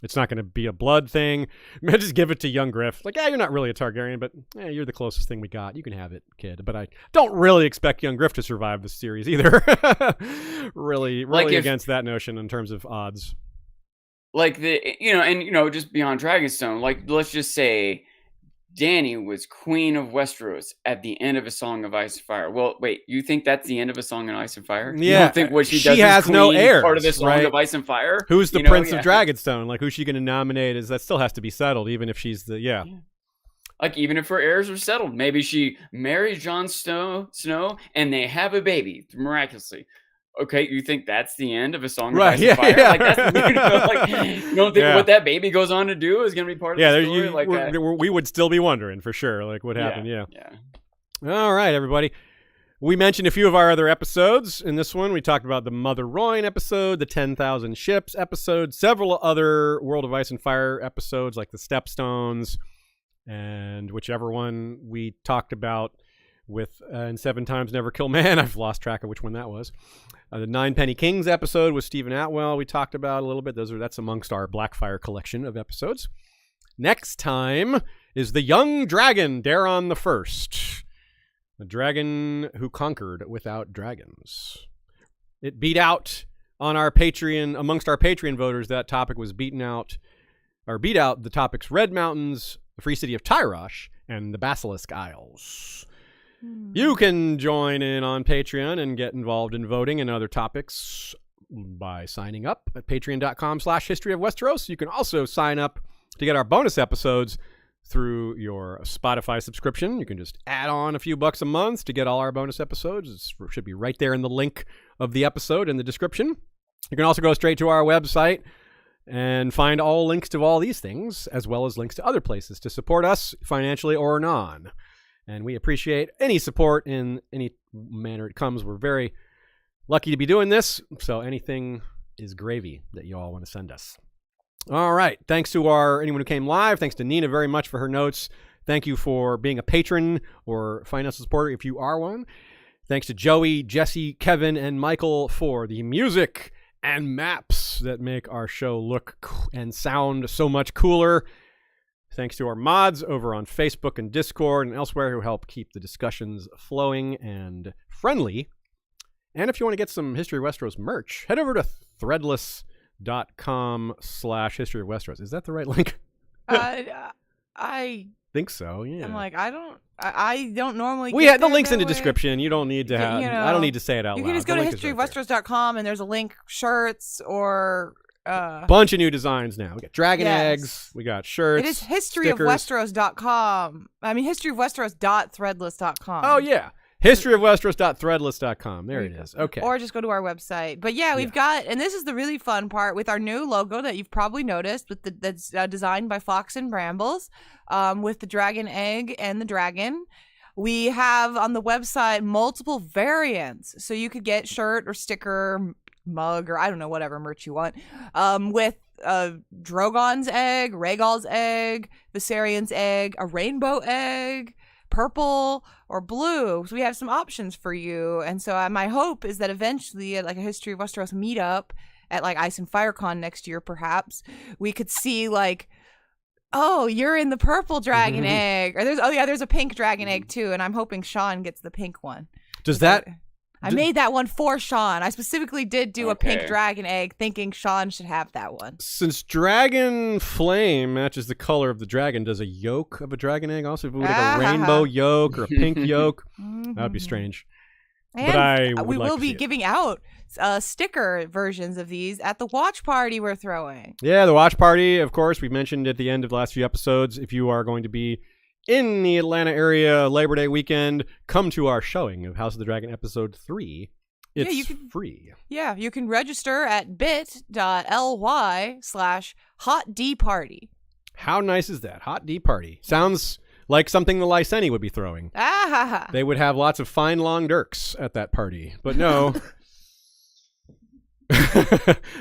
it's not going to be a blood thing. Just give it to young Griff. Like, you're not really a Targaryen, but you're the closest thing we got. You can have it, kid. But I don't really expect young Griff to survive this series either. really against that notion in terms of odds. Like just beyond Dragonstone, like let's just say Dany was Queen of Westeros at the end of A Song of Ice and Fire. Well, wait, you think that's the end of A Song of Ice and Fire? Yeah. You don't think what she does has is no heirs, part of this Song right? of Ice and Fire? Who's the Prince of Dragonstone? Like, who's she going to nominate? That still has to be settled, even if she's the Like, even if her heirs are settled, maybe she marries Jon Snow and they have a baby miraculously. Okay, you think that's the end of A Song of Ice and Fire? Yeah. Like, you don't think what that baby goes on to do is going to be part of the story? We would still be wondering for sure, like what happened. Yeah. All right, everybody. We mentioned a few of our other episodes. In this one, we talked about the Mother Royne episode, the 10,000 Ships episode, several other World of Ice and Fire episodes like the Stepstones, and whichever one we talked about with and 7 Times Never Kill Man. I've lost track of which one that was. The 9 Penny Kings episode with Stephen Atwell we talked about a little bit. That's amongst our Blackfire collection of episodes. Next time is the Young Dragon, Daeron the First, the dragon who conquered without dragons. It beat out on our Patreon, amongst our Patreon voters. That topic was beat out the topics Red Mountains, the Free City of Tyrosh, and the Basilisk Isles. You can join in on Patreon and get involved in voting and other topics by signing up at patreon.com/History of Westeros. You can also sign up to get our bonus episodes through your Spotify subscription. You can just add on a few bucks a month to get all our bonus episodes. It should be right there in the link of the episode in the description. You can also go straight to our website and find all links to all these things, as well as links to other places to support us financially or non. And we appreciate any support in any manner it comes. We're very lucky to be doing this, so anything is gravy that you all want to send us. All right. Thanks to anyone who came live. Thanks to Nina very much for her notes. Thank you for being a patron or financial supporter if you are one. Thanks to Joey, Jesse, Kevin, and Michael for the music and maps that make our show look and sound so much cooler. Thanks to our mods over on Facebook and Discord and elsewhere who help keep the discussions flowing and friendly. And if you want to get some History of Westeros merch, head over to Threadless historyofwesteros.com/history of Westeros. Is that the right link? I think so. Yeah. I'm like, I don't normally. We get had the there links in the that way. description. You don't need to have. I don't need to say it out You loud. can just go The to link is right there. historyofwesteros.com and there's a link, shirts or. Bunch of new designs now. We got dragon eggs. We got shirts. It is stickers. historyofwesteros.com. I mean, historyofwesteros.threadless.com. Oh yeah, historyofwesteros.threadless.com. There it is. Okay. Or just go to our website. But yeah, we've got, and this is the really fun part with our new logo that you've probably noticed, that's designed by Fox and Brambles, with the dragon egg and the dragon. We have on the website multiple variants, so you could get shirt or sticker, mug, or I don't know, whatever merch you want, with Drogon's egg, Rhaegal's egg, Viserion's egg, a rainbow egg, purple or blue. So we have some options for you. And so my hope is that eventually at like a History of Westeros meetup at like Ice and FireCon next year, perhaps, we could see like, oh, you're in the purple dragon egg. Or there's a pink dragon egg too. And I'm hoping Sean gets the pink one. Does that... I made that one for Sean. I specifically did do a pink dragon egg thinking Sean should have that one. Since dragon flame matches the color of the dragon, does a yolk of a dragon egg also? If we would have a rainbow yolk or a pink yolk, that would be strange. And we will be giving out sticker versions of these at the watch party we're throwing. Yeah, the watch party, of course, we mentioned at the end of the last few episodes. If you are going to be in the Atlanta area Labor Day weekend, come to our showing of House of the Dragon episode 3. It's free. Yeah, you can register at bit.ly/hotdparty. How nice is that? Hot D party. Sounds like something the Lyseni would be throwing. They would have lots of fine long dirks at that party. But no.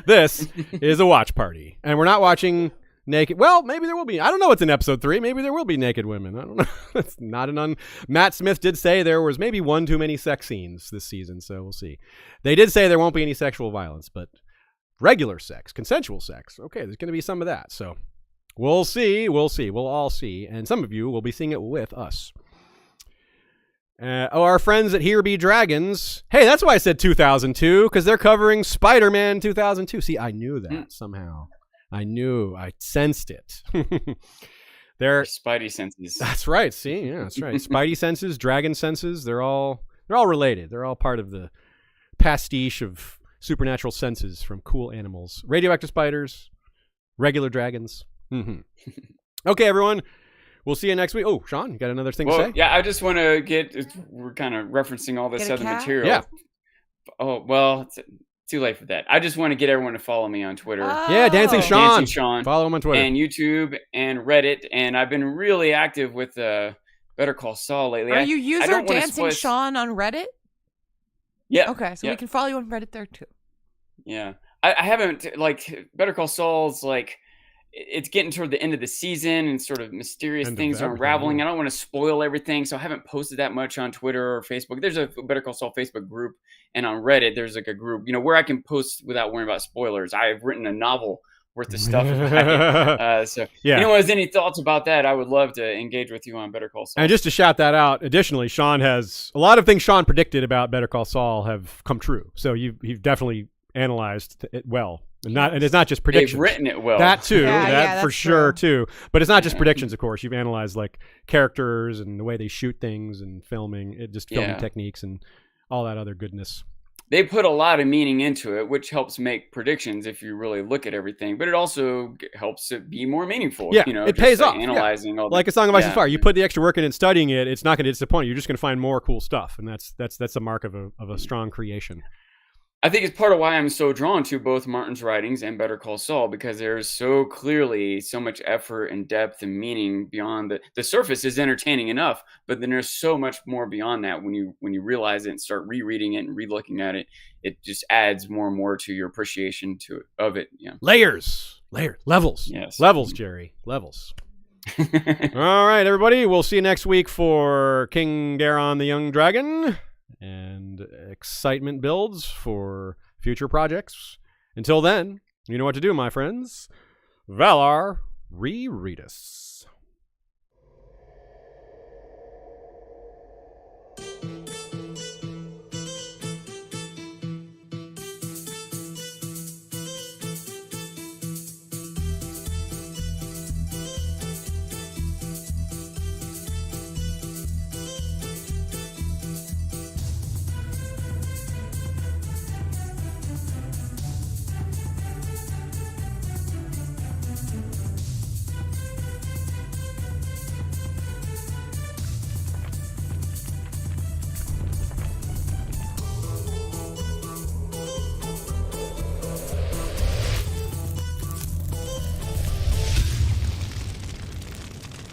This is a watch party. And we're not watching... naked. Well, maybe there will be. I don't know what's in episode 3. Maybe there will be naked women. I don't know. That's not Matt Smith did say there was maybe one too many sex scenes this season, so we'll see. They did say there won't be any sexual violence, but regular sex, consensual sex. Okay, there's going to be some of that. So we'll see. We'll see. We'll all see. And some of you will be seeing it with us. Our friends at Here Be Dragons. Hey, that's why I said 2002, because they're covering Spider-Man 2002. See, I knew that somehow. I sensed it. They're Spidey senses. That's right. See, yeah, that's right. Spidey senses, dragon senses, they're all related. They're all part of the pastiche of supernatural senses from cool animals. Radioactive spiders, regular dragons. Okay, everyone. We'll see you next week. Oh, Sean, you got another thing to say? Yeah, I just want to we're kind of referencing all this other material. Yeah. Oh, well, too late for that. I just want to get everyone to follow me on Twitter. Yeah, Dancing Sean. Dancing Sean. Follow him on Twitter. And YouTube and Reddit. And I've been really active with Better Call Saul lately. Are you user Dancing Sean on Reddit? Yeah. Okay, so we can follow you on Reddit there too. Yeah. I haven't, Better Call Saul's, it's getting toward the end of the season and sort of mysterious things are unraveling. I don't want to spoil everything, so I haven't posted that much on Twitter or Facebook. There's a Better Call Saul Facebook group, and on Reddit, there's a group, where I can post without worrying about spoilers. I've written a novel worth of stuff about it. So anyone has any thoughts about that, I would love to engage with you on Better Call Saul. And just to shout that out, additionally, Sean has a lot of things Sean predicted about Better Call Saul have come true. So you've definitely analyzed it well. And it's not just predictions. They've written it well. That too. That for sure too. But it's not just predictions, of course. You've analyzed characters and the way they shoot things and filming, filming techniques and all that other goodness. They put a lot of meaning into it, which helps make predictions if you really look at everything. But it also helps it be more meaningful. Yeah, it pays off. Analyzing all like A Song of Ice and Fire. You put the extra work in and studying it, it's not going to disappoint you. You're just going to find more cool stuff, and that's a mark of a strong creation. I think it's part of why I'm so drawn to both Martin's writings and Better Call Saul, because there's so clearly so much effort and depth and meaning beyond the surface is entertaining enough, but then there's so much more beyond that when you realize it and start rereading it and re-looking at it. It just adds more and more to your appreciation of it. Yeah. Levels. Yes. Levels, Jerry. Levels. All right, everybody. We'll see you next week for King Daeron the Young Dragon. And excitement builds for future projects. Until then, you know what to do, my friends. Valar, Rereadis.